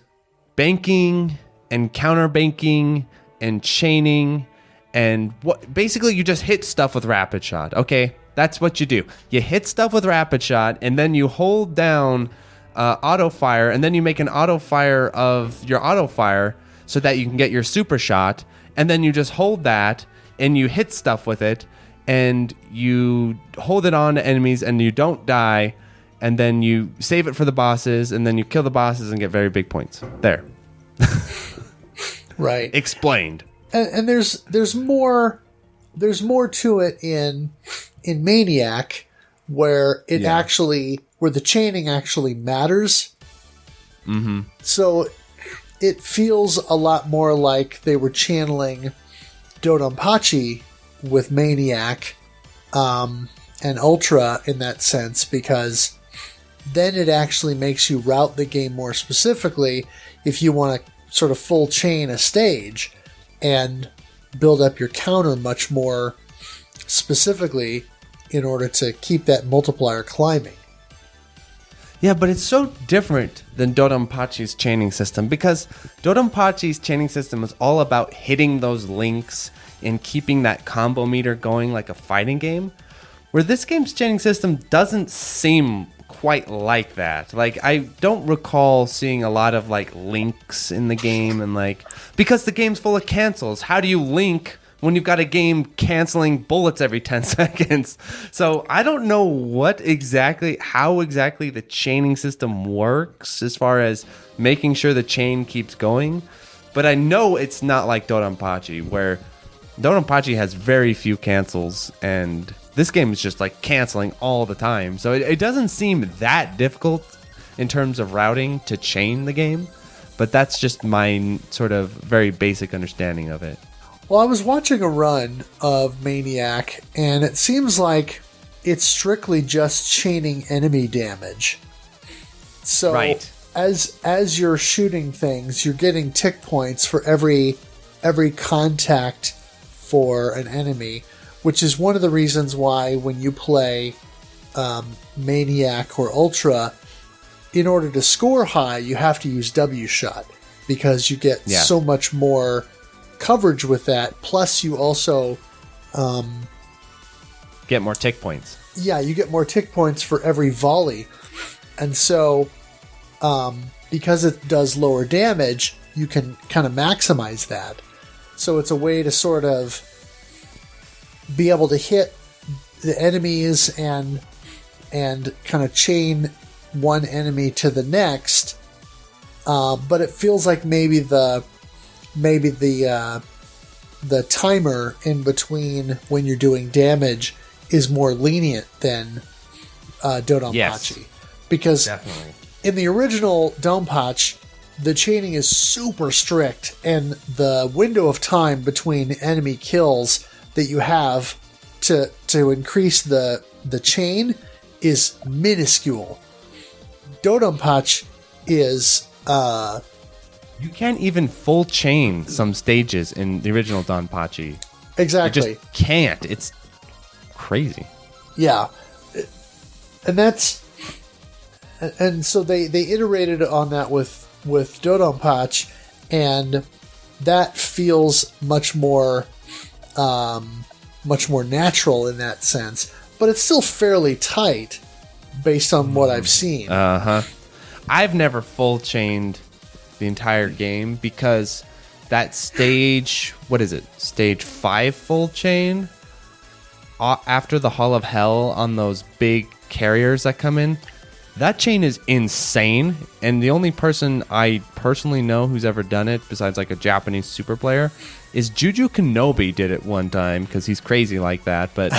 banking and counter-banking and chaining. And basically, you just hit stuff with Rapid Shot, okay? That's what you do. You hit stuff with Rapid Shot, and then you hold down auto fire, and then you make an auto fire of your auto fire so that you can get your super shot, and then you just hold that, and you hit stuff with it, and you hold it on to enemies, and you don't die, and then you save it for the bosses, and then you kill the bosses and get very big points. There. Right. Explained. And there's more to it in Maniac, where where the chaining actually matters. Mm-hmm. So it feels a lot more like they were channeling Dodonpachi with Maniac and Ultra in that sense, because then it actually makes you route the game more specifically if you want to sort of full chain a stage and build up your counter much more specifically in order to keep that multiplier climbing. Yeah, but it's so different than Dodonpachi's chaining system, because Dodonpachi's chaining system is all about hitting those links and keeping that combo meter going like a fighting game. Where this game's chaining system doesn't seem quite like that. Like, I don't recall seeing a lot of like links in the game, and like, because the game's full of cancels, how do you link when you've got a game canceling bullets every 10 seconds? So I don't know how exactly the chaining system works as far as making sure the chain keeps going. But I know it's not like Dodonpachi, where Dodonpachi has very few cancels, and this game is just like canceling all the time. So it doesn't seem that difficult in terms of routing to chain the game. But that's just my sort of very basic understanding of it. Well, I was watching a run of Maniac, and it seems like it's strictly just chaining enemy damage. So right. As you're shooting things, you're getting tick points for every contact for an enemy, which is one of the reasons why when you play Maniac or Ultra, in order to score high, you have to use W shot, because you get so much more coverage with that. Plus, you also get more tick points. Yeah, you get more tick points for every volley. And so, because it does lower damage, you can kind of maximize that. So it's a way to sort of be able to hit the enemies and kind of chain one enemy to the next. But it feels like maybe the timer in between when you're doing damage is more lenient than Dodonpachi. Yes, because definitely. In the original Dodonpachi, the chaining is super strict, and the window of time between enemy kills that you have to increase the chain is minuscule. Dodonpachi is you can't even full chain some stages in the original Dodonpachi. Exactly. You just can't. It's crazy. Yeah. And so they iterated on that with Dodonpachi, and that feels much more natural in that sense. But it's still fairly tight based on what I've seen. I've never full chained the entire game, because that stage, what is it? Stage 5 full chain? After the Hall of Hell on those big carriers that come in, that chain is insane. And the only person I personally know who's ever done it, besides like a Japanese super player, is Juju Kenobi did it one time, because he's crazy like that. But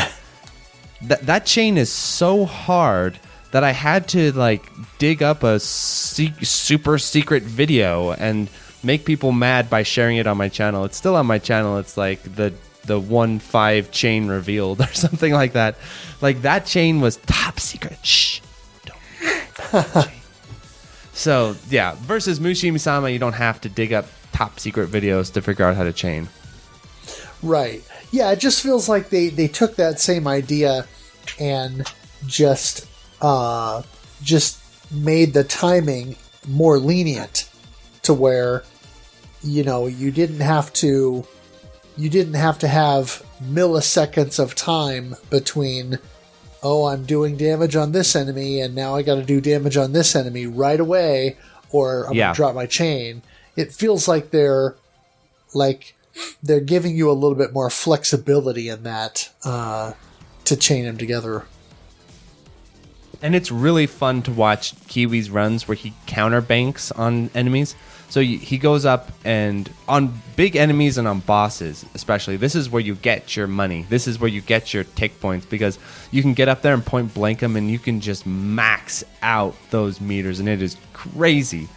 that chain is so hard that I had to like dig up a super secret video and make people mad by sharing it on my channel. It's still on my channel. It's like the 1-5 chain revealed or something like that. Like, that chain was top secret. Shh. Don't. So, yeah, versus Mushihimesama, you don't have to dig up top secret videos to figure out how to chain. Right. Yeah, it just feels like they took that same idea and just made the timing more lenient, to where, you know, you didn't have to have milliseconds of time between, oh, I'm doing damage on this enemy and now I got to do damage on this enemy right away, or I'm going to drop my chain. It feels like they're giving you a little bit more flexibility in that to chain them together. And it's really fun to watch Kiwi's runs where he counterbanks on enemies. So he goes up, and on big enemies and on bosses especially, this is where you get your money. This is where you get your tick points, because you can get up there and point blank them, and you can just max out those meters, and it is crazy.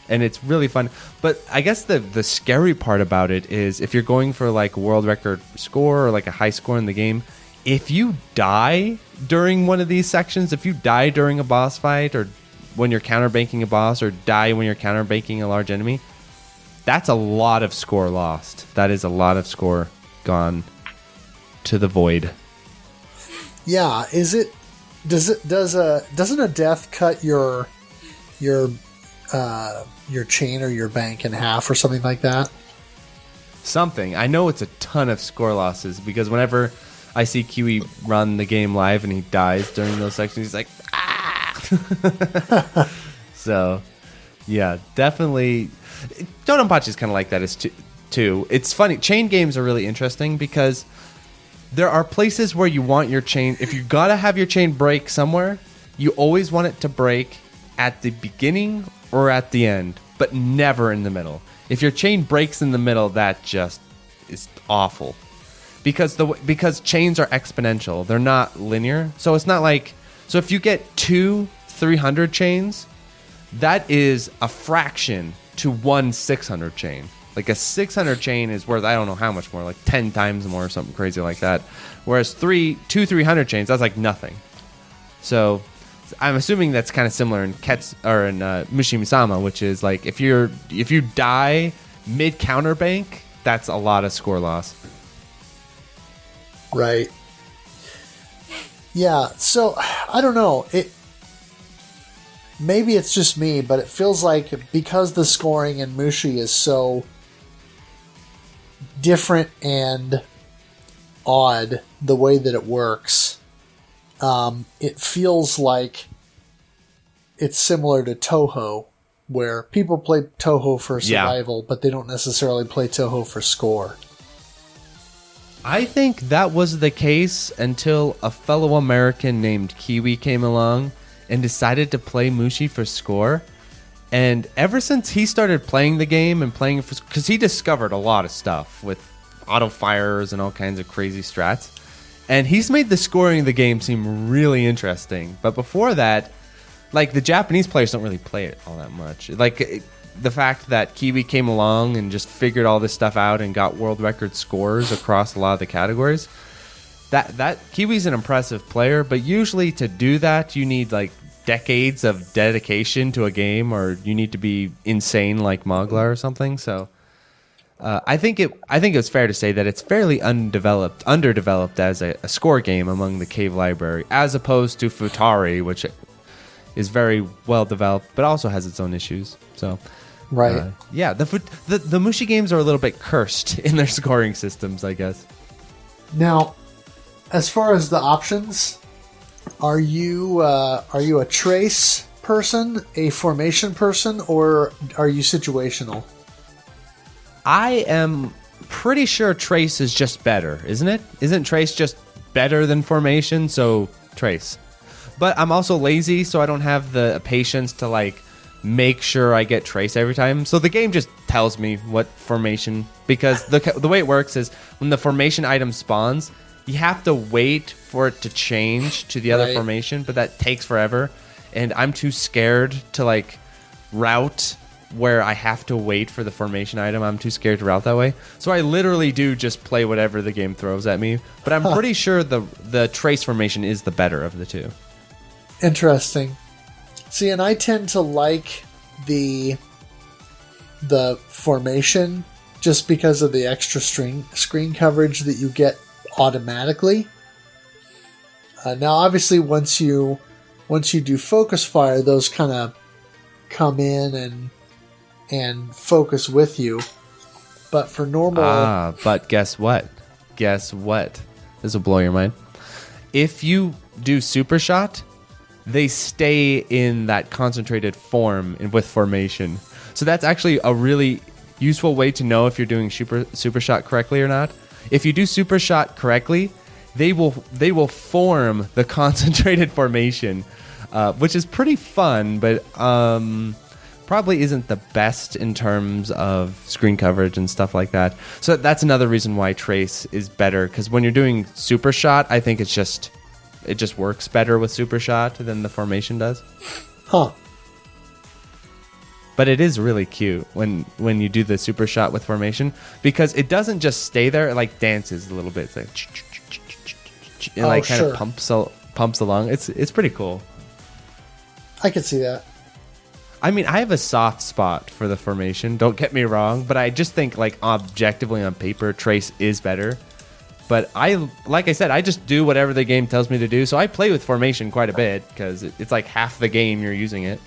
And it's really fun. But I guess the scary part about it is, if you're going for like a world record score or like a high score in the game, if you die during one of these sections, if you die during a boss fight, or when you're counterbanking a boss, or die when you're counterbanking a large enemy, that's a lot of score lost. That is a lot of score gone to the void. Yeah, doesn't a death cut your chain or your bank in half or something like that? Something. I know it's a ton of score losses, because whenever I see Kiwi run the game live and he dies during those sections. He's like, ah! So, yeah, definitely. Dodonpachi is kind of like that too. It's funny. Chain games are really interesting because there are places where you want your chain. If you gotta have your chain break somewhere, you always want it to break at the beginning or at the end, but never in the middle. If your chain breaks in the middle, that just is awful. Because chains are exponential. They're not linear. So it's not like... So if you get 2 300 chains, that is a fraction to one 600 chain. Like a 600 chain is worth, I don't know how much more, like 10 times more or something crazy like that. Whereas 2 300 chains, that's like nothing. So I'm assuming that's kind of similar in Mushihimesama, which is like if you die mid counterbank, that's a lot of score loss. Right. Yeah, so I don't know. Maybe it's just me, but it feels like because the scoring in Mushi is so different and odd, the way that it works, it feels like it's similar to Toho, where people play Toho for survival, but they don't necessarily play Toho for score. I think that was the case until a fellow American named Kiwi came along and decided to play Mushi for score. And ever since he started playing the game and playing for... Because he discovered a lot of stuff with auto fires and all kinds of crazy strats. And he's made the scoring of the game seem really interesting. But before that, like, the Japanese players don't really play it all that much. Like, the fact that Kiwi came along and just figured all this stuff out and got world record scores across a lot of the categories... That Kiwi's an impressive player, but usually to do that, you need like decades of dedication to a game, or you need to be insane like Mogla or something. So, I think it's fair to say that it's fairly underdeveloped as a score game among the Cave Library, as opposed to Futari, which is very well developed, but also has its own issues. So, right, yeah, the Mushi games are a little bit cursed in their scoring systems, I guess. Now, as far as the options, are you a trace person, a formation person, or are you situational? I am pretty sure trace is just better, isn't it? Isn't trace just better than formation? So trace. But I'm also lazy, so I don't have the patience to like make sure I get trace every time. So the game just tells me what formation, because the way it works is when the formation item spawns, you have to wait for it to change to the other formation, but that takes forever. And I'm too scared to like route where I have to wait for the formation item. I'm too scared to route that way. So I literally do just play whatever the game throws at me. But I'm pretty sure the trace formation is the better of the two. Interesting. See, and I tend to like the formation just because of the extra screen coverage that you get automatically. Now, obviously, once you do focus fire, those kind of come in and focus with you. But for normal, but guess what? This will blow your mind. If you do super shot, they stay in that concentrated form with formation. So that's actually a really useful way to know if you're doing super shot correctly or not. If you do super shot correctly, they will form the concentrated formation, which is pretty fun, but probably isn't the best in terms of screen coverage and stuff like that. So that's another reason why trace is better, because when you're doing super shot, I think it just works better with super shot than the formation does. Huh. But it is really cute when you do the super shot with formation, because it doesn't just stay there; it like dances a little bit. It's like it like kind of pumps along. It's pretty cool. I can see that. I mean, I have a soft spot for the formation. Don't get me wrong, but I just think like objectively on paper, trace is better. But like I said, I just do whatever the game tells me to do. So I play with formation quite a bit because it's like half the game you're using it.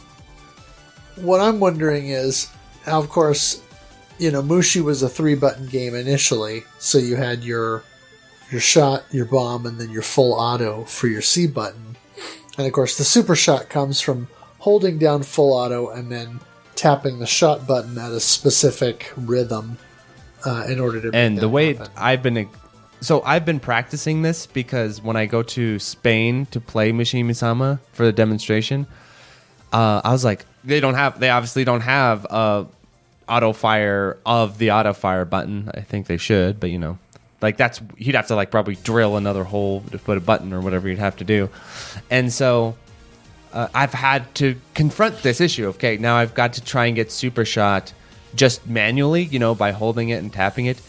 What I'm wondering is, of course, Mushi was a 3-button game initially, so you had your your shot, your bomb, and then your full auto for your C button. And of course, the super shot comes from holding down full auto and then tapping the shot button at a specific rhythm in order to make And that the way happen. I've been practicing this because when I go to Spain to play Mushihimesama for the demonstration, I was like, they obviously don't have auto fire of the auto fire button. I think they should, but like he'd have to like probably drill another hole to put a button or whatever you'd have to do. And so I've had to confront this issue. Okay, now I've got to try and get super shot just manually, by holding it and tapping it.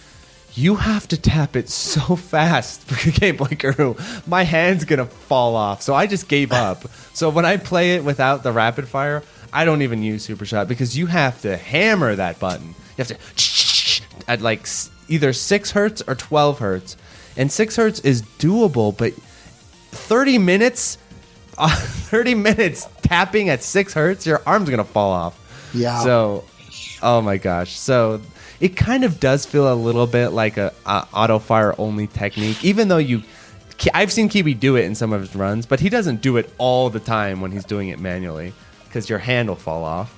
You have to tap it so fast for GameBoy Guru. My hand's going to fall off. So I just gave up. So when I play it without the rapid fire, I don't even use Super Shot because you have to hammer that button. You have to at like either 6 hertz or 12 hertz. And 6 hertz is doable, but 30 minutes tapping at 6 hertz, your arm's going to fall off. Yeah. So, oh my gosh. So it kind of does feel a little bit like a auto fire only technique, even though I've seen Kiwi do it in some of his runs, but he doesn't do it all the time when he's doing it manually because your hand will fall off.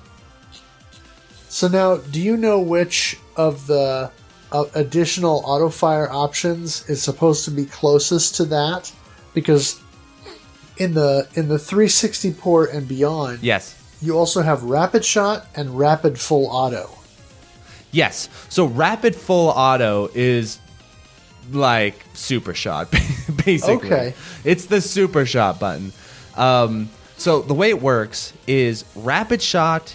So now, do you know which of the additional auto fire options is supposed to be closest to that? Because in the 360 port and beyond, Yes. you also have rapid shot and rapid full auto. Yes. So rapid full auto is like super shot, basically. Okay. It's the super shot button. So the way it works is rapid shot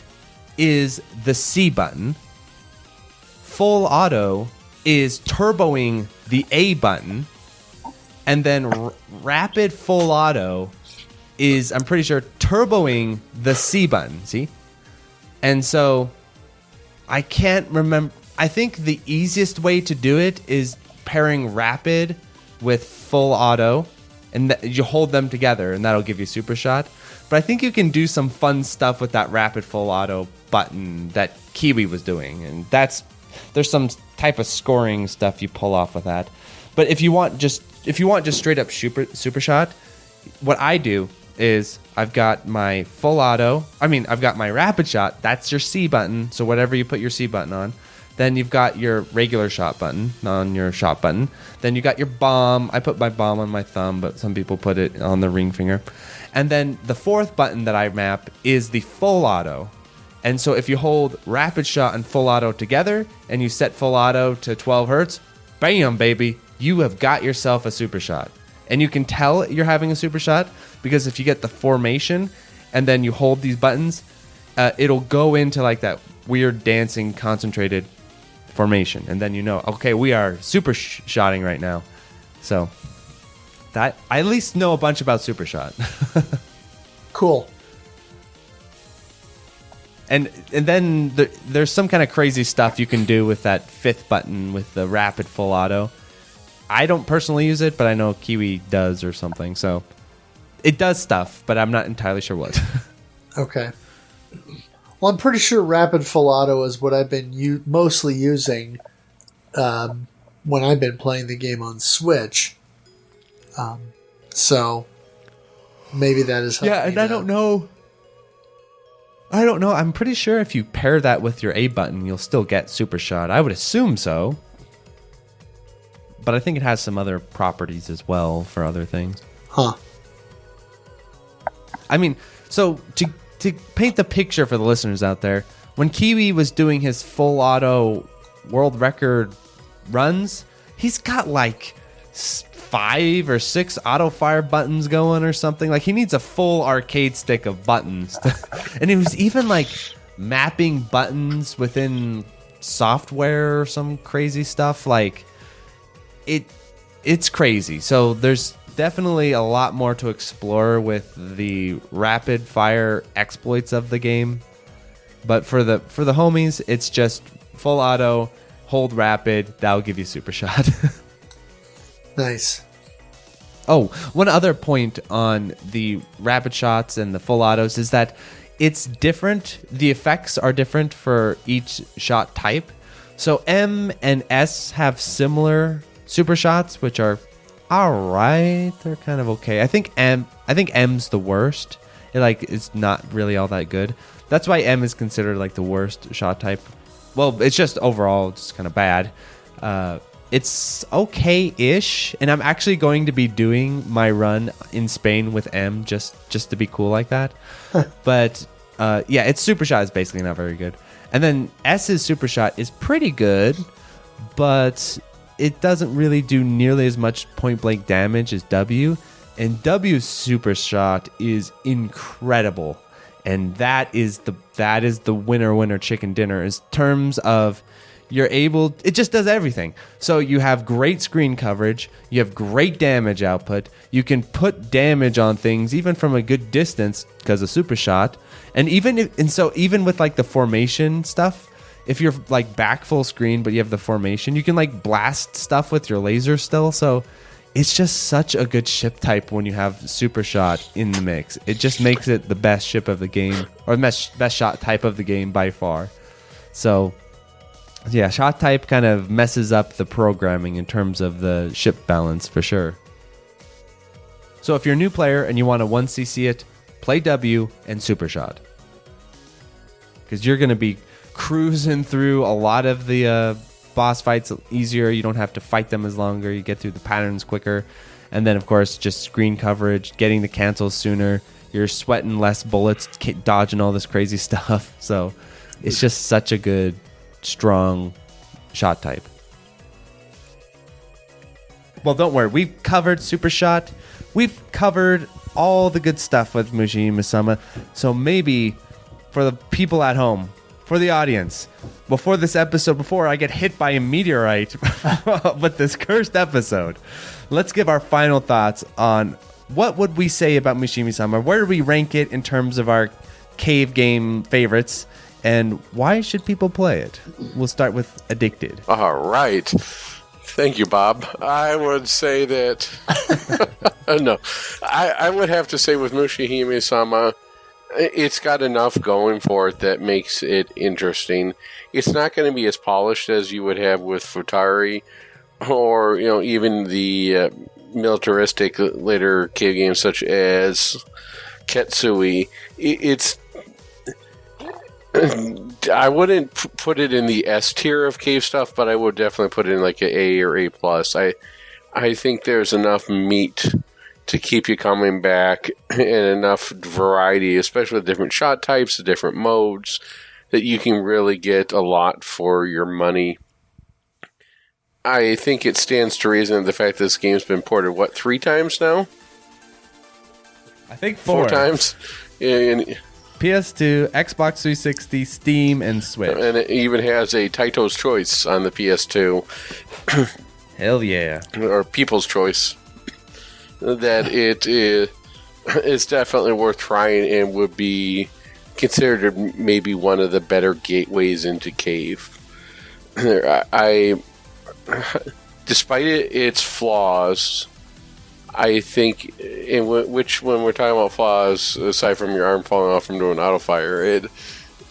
is the C button. Full auto is turboing the A button. And then rapid full auto is, I'm pretty sure, turboing the C button. See? And so I can't remember. I think the easiest way to do it is pairing rapid with full auto, and you hold them together, and that'll give you super shot. But I think you can do some fun stuff with that rapid full auto button that Kiwi was doing, and there's some type of scoring stuff you pull off with that. But if you want just straight up super shot, what I do is I've got my full auto. I've got my rapid shot. That's your C button. So whatever you put your C button on. Then you've got your regular shot button on your shot button. Then you got your bomb. I put my bomb on my thumb, but some people put it on the ring finger. And then the fourth button that I map is the full auto. And so if you hold rapid shot and full auto together and you set full auto to 12 hertz, bam, baby, you have got yourself a super shot. And you can tell you're having a super shot because if you get the formation and then you hold these buttons, it'll go into like that weird dancing concentrated formation. And then okay, we are super shotting right now. So that I at least know a bunch about super shot. Cool. And then there's some kind of crazy stuff you can do with that fifth button with the rapid full auto. I don't personally use it, but I know Kiwi does or something. So it does stuff, but I'm not entirely sure what. Okay. Well, I'm pretty sure rapid full auto is what I've been mostly using when I've been playing the game on Switch. So maybe that is Yeah, and I don't know. I'm pretty sure if you pair that with your A button, you'll still get super shot. I would assume so. But I think it has some other properties as well for other things. Huh. So to paint the picture for the listeners out there, when Kiwi was doing his full auto world record runs, he's got like 5 or 6 auto fire buttons going or something. Like he needs a full arcade stick of buttons. And he was even like mapping buttons within software or some crazy stuff. Like it's crazy. So there's definitely a lot more to explore with the rapid fire exploits of the game. But for the homies, it's just full auto, hold rapid, that'll give you super shot. Nice. Oh, one other point on the rapid shots and the full autos is that it's different. The effects are different for each shot type. So M and S have similar super shots, which are all right. They're kind of okay. I think M's the worst. It's not really all that good. That's why M is considered like the worst shot type. Well, it's just overall just kind of bad. It's okay-ish, and I'm actually going to be doing my run in Spain with M just to be cool like that. But yeah, its super shot is basically not very good. And then S's super shot is pretty good, but it doesn't really do nearly as much point-blank damage as W. And W's super shot is incredible. And that is the winner chicken dinner in terms of it just does everything. So you have great screen coverage, you have great damage output, you can put damage on things even from a good distance because of super shot. And even with like the formation stuff, if you're like back full screen but you have the formation, you can like blast stuff with your laser still. So it's just such a good ship type when you have super shot in the mix. It just makes it the best ship of the game, or best shot type of the game by far. So yeah, shot type kind of messes up the programming in terms of the ship balance for sure. So if you're a new player and you want to 1cc it, play W and super shot, because you're going to be cruising through a lot of the boss fights easier. You don't have to fight them as longer. You get through the patterns quicker. And then, of course, just screen coverage, getting the cancels sooner. You're sweating less bullets, dodging all this crazy stuff. So it's just such a good, strong shot type. Well, don't worry. We've covered super shot. We've covered all the good stuff with Mushihimesama. So maybe for the people at home, for the audience, before this episode, before I get hit by a meteorite with this cursed episode, let's give our final thoughts on what would we say about Mushihimesama. Where do we rank it in terms of our cave game favorites, and why should people play it? We'll start with Addicted. All right. Thank you, Bob. I would say that... no. I would have to say with Mushihimesama, it's got enough going for it that makes it interesting. It's not going to be as polished as you would have with Futari, or even the militaristic later cave games such as Ketsui. I wouldn't put it in the S tier of cave stuff, but I would definitely put it in like an A or A plus. I think there's enough meat to keep you coming back, and enough variety, especially with different shot types, the different modes, that you can really get a lot for your money. I think it stands to reason the fact that this game's been ported, 3 times now? I think 4 times. And PS2, Xbox 360, Steam, and Switch. And it even has a Taito's Choice on the PS2. Hell yeah. Or People's Choice. That it is definitely worth trying and would be considered maybe one of the better gateways into cave. Despite its flaws, I think, when we're talking about flaws, aside from your arm falling off from doing auto fire,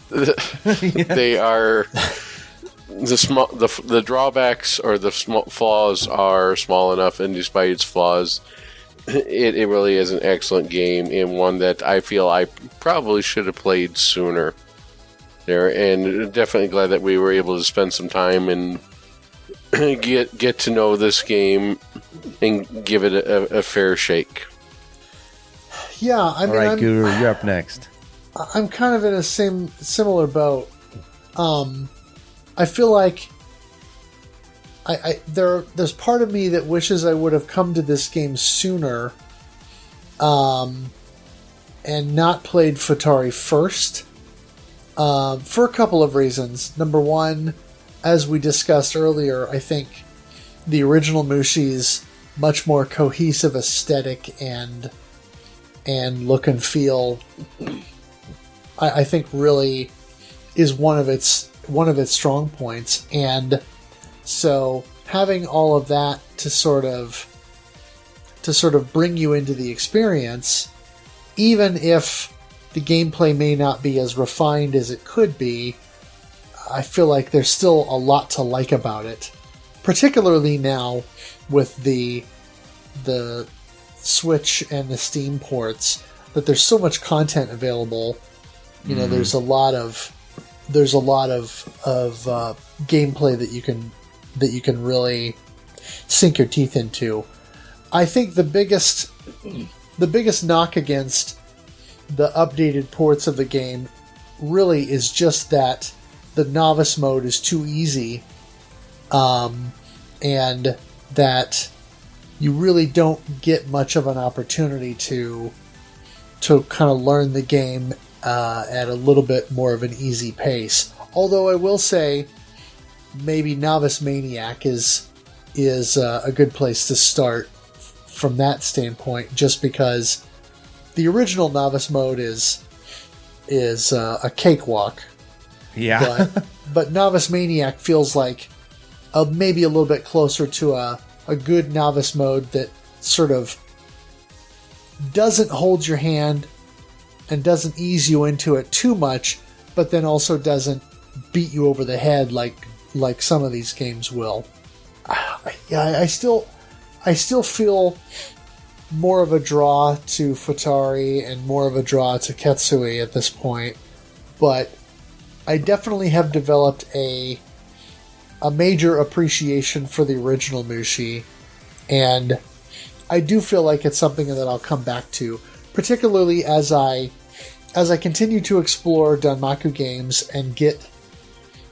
they are the drawbacks or the flaws are small enough, and despite its flaws, it really is an excellent game, and one that I feel I probably should have played sooner there, and definitely glad that we were able to spend some time and get to know this game and give it a fair shake. Yeah, I mean, all right, Guru, you're up next. I'm kind of in a similar boat. I feel like there's part of me that wishes I would have come to this game sooner, and not played Futari first, for a couple of reasons. Number one, as we discussed earlier, I think the original Mushi's much more cohesive aesthetic and look and feel, I think really is one of its strong points. And so having all of that to sort of bring you into the experience, even if the gameplay may not be as refined as it could be, I feel like there's still a lot to like about it, particularly now with the the Switch and the Steam ports that there's so much content available. You know, there's a lot of gameplay that you can really sink your teeth into. I think the biggest knock against the updated ports of the game really is just that the novice mode is too easy, and that you really don't get much of an opportunity to kind of learn the game at a little bit more of an easy pace. Although I will say, maybe Novice Maniac is a good place to start from that standpoint, just because the original Novice mode is a cakewalk. Yeah. but Novice Maniac feels like maybe a little bit closer to a good Novice mode that sort of doesn't hold your hand and doesn't ease you into it too much, but then also doesn't beat you over the head like some of these games will. I still feel more of a draw to Futari and more of a draw to Ketsui at this point, but I definitely have developed a major appreciation for the original Mushi, and I do feel like it's something that I'll come back to, particularly as I continue to explore Danmaku games and get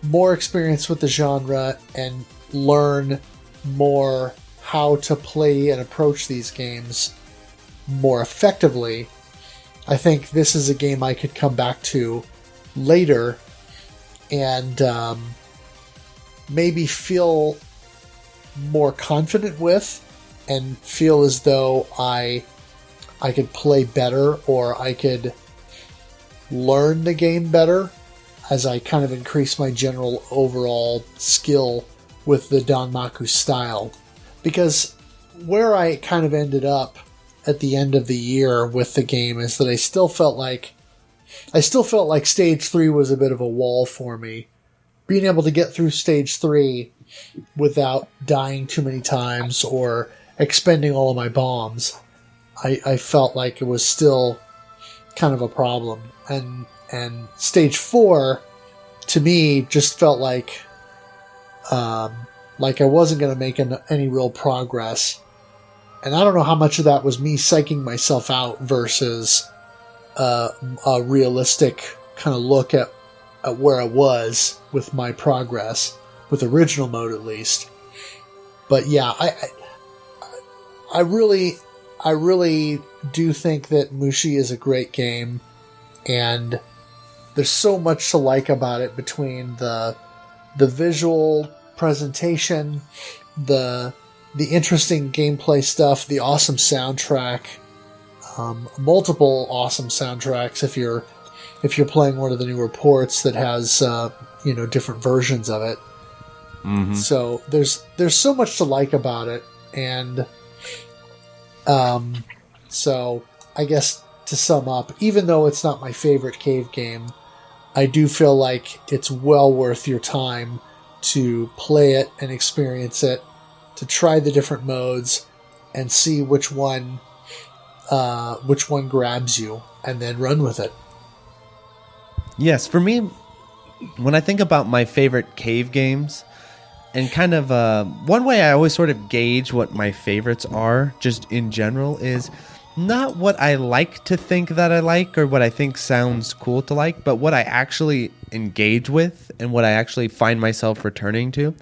more experience with the genre and learn more how to play and approach these games more effectively. I think this is a game I could come back to later and maybe feel more confident with, and feel as though I could play better, or I could learn the game better as I kind of increase my general overall skill with the Danmaku style. Because where I kind of ended up at the end of the year with the game is that I still felt like Stage 3 was a bit of a wall for me. Being able to get through Stage 3 without dying too many times or expending all of my bombs, I felt like it was still kind of a problem. And Stage 4, to me, just felt like I wasn't going to make any real progress. And I don't know how much of that was me psyching myself out versus a realistic kind of look at where I was with my progress, with original mode at least. But yeah, I really do think that Mushi is a great game, and there's so much to like about it, between the visual presentation, the interesting gameplay stuff, the awesome soundtrack, multiple awesome soundtracks if you're playing one of the newer ports that has different versions of it. Mm-hmm. So there's so much to like about it, and so I guess to sum up, even though it's not my favorite cave game, I do feel like it's well worth your time to play it and experience it, to try the different modes and see which one grabs you, and then run with it. Yes, for me, when I think about my favorite cave games, and kind of one way I always sort of gauge what my favorites are, just in general, is not what I like to think that I like or what I think sounds cool to like, but what I actually engage with and what I actually find myself returning to.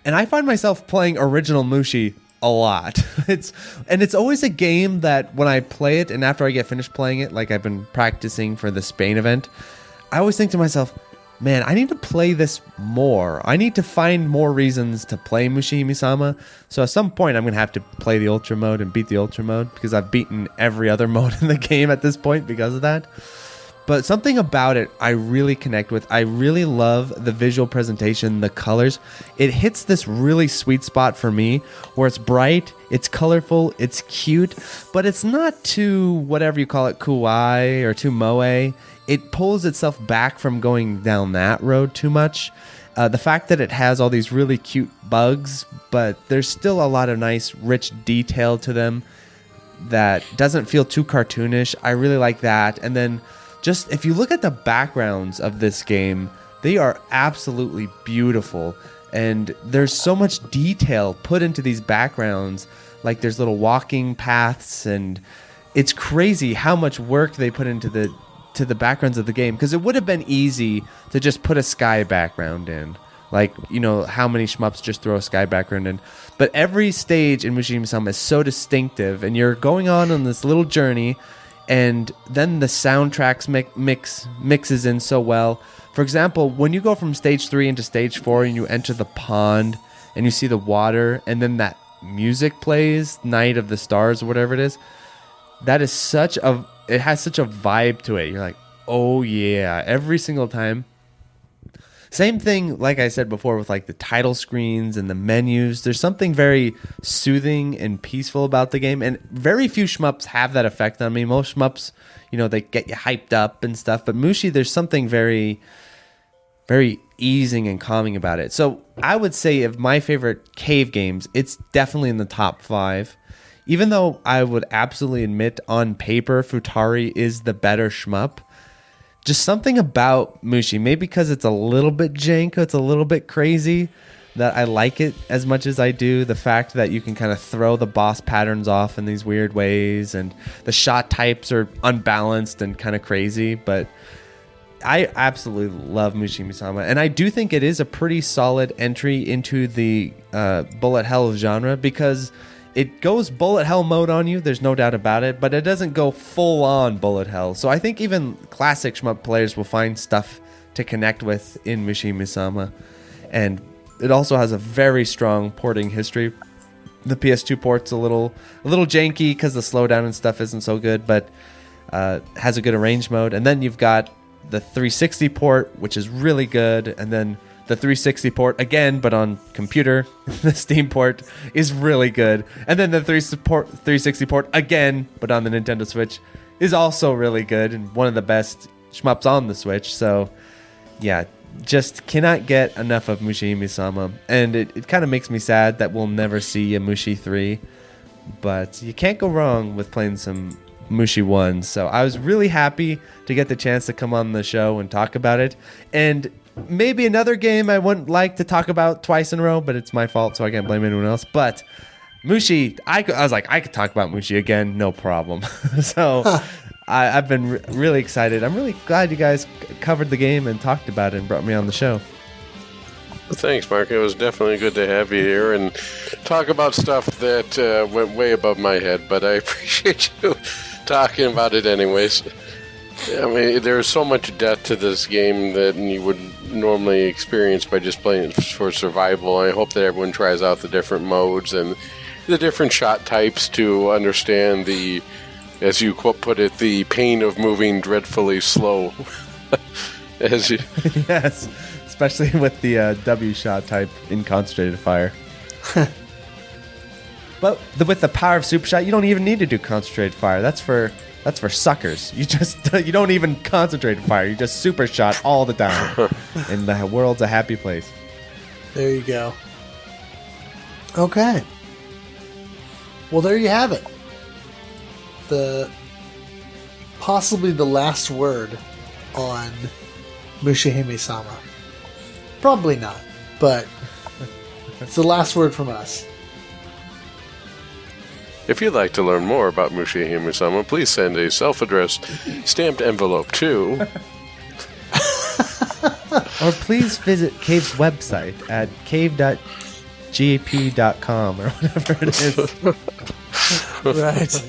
And I find myself playing original Mushi a lot. It's always a game that when I play it and after I get finished playing it, like I've been practicing for the Spain event, I always think to myself, man, I need to play this more. I need to find more reasons to play Mushihimesama. So at some point, I'm going to have to play the Ultra mode and beat the Ultra mode, because I've beaten every other mode in the game at this point because of that. But something about it I really connect with. I really love the visual presentation, the colors. It hits this really sweet spot for me where it's bright, it's colorful, it's cute, but it's not too, whatever you call it, kawaii or too moe. It pulls itself back from going down that road too much. The fact that it has all these really cute bugs, but there's still a lot of nice, rich detail to them that doesn't feel too cartoonish. I really like that. And then just if you look at the backgrounds of this game, they are absolutely beautiful. And there's so much detail put into these backgrounds. Like there's little walking paths, and it's crazy how much work they put into the backgrounds of the game, because it would have been easy to just put a sky background in, like, you know, how many shmups just throw a sky background in. But every stage in Mushihimesama is so distinctive, and you're going on this little journey, and then the soundtracks mixes in so well. For example, when you go from stage 3 into stage 4 and you enter the pond and you see the water, and then that music plays, Night of the Stars or whatever it is, that is it has such a vibe to it. You're like, oh yeah, every single time. Same thing, like I said before, with like the title screens and the menus. There's something very soothing and peaceful about the game, and very few shmups have that effect on me. Most shmups, you know, they get you hyped up and stuff, but Mushi, there's something very, very easing and calming about it. So I would say of my favorite cave games, it's definitely in the top 5. Even though I would absolutely admit on paper Futari is the better shmup, just something about Mushi, maybe because it's a little bit jank, it's a little bit crazy, that I like it as much as I do. The fact that you can kind of throw the boss patterns off in these weird ways, and the shot types are unbalanced and kind of crazy, but I absolutely love Mushihimesama, and I do think it is a pretty solid entry into the bullet hell genre, because it goes bullet hell mode on you, there's no doubt about it, but it doesn't go full on bullet hell. So I think even classic shmup players will find stuff to connect with in Mushihimesama. And it also has a very strong porting history. The PS2 port's a little janky because the slowdown and stuff isn't so good, but has a good arrange mode. And then you've got the 360 port, which is really good, and then the 360 port again, but on computer. The Steam port is really good. And then the 360 port again, but on the Nintendo Switch, is also really good and one of the best shmups on the Switch. So, yeah, just cannot get enough of Mushihimesama. And it kind of makes me sad that we'll never see a Mushi 3. But you can't go wrong with playing some Mushi 1. So I was really happy to get the chance to come on the show and talk about it. And maybe another game I wouldn't like to talk about twice in a row, but it's my fault, so I can't blame anyone else. But Mushi, I was like, I could talk about Mushi again, no problem. So I've been really excited. I'm really glad you guys covered the game and talked about it and brought me on the show. Thanks, Mark. It was definitely good to have you here and talk about stuff that went way above my head, but I appreciate you talking about it anyways. I mean, there's so much depth to this game that you would normally experience by just playing it for survival. I hope that everyone tries out the different modes and the different shot types to understand the, as you put it, the pain of moving dreadfully slow. Yes, especially with the W shot type in concentrated fire. But with the power of super shot, you don't even need to do concentrated fire. That's for suckers. You don't even concentrate fire. You just super shot all the time. And the world's a happy place. There you go. Okay. Well, there you have it. Possibly the last word on Mushihimesama. Probably not, but it's the last word from us. If you'd like to learn more about Mushihimesama, please send a self-addressed stamped envelope to... Or please visit Cave's website at cave.gap.com or whatever it is. Right.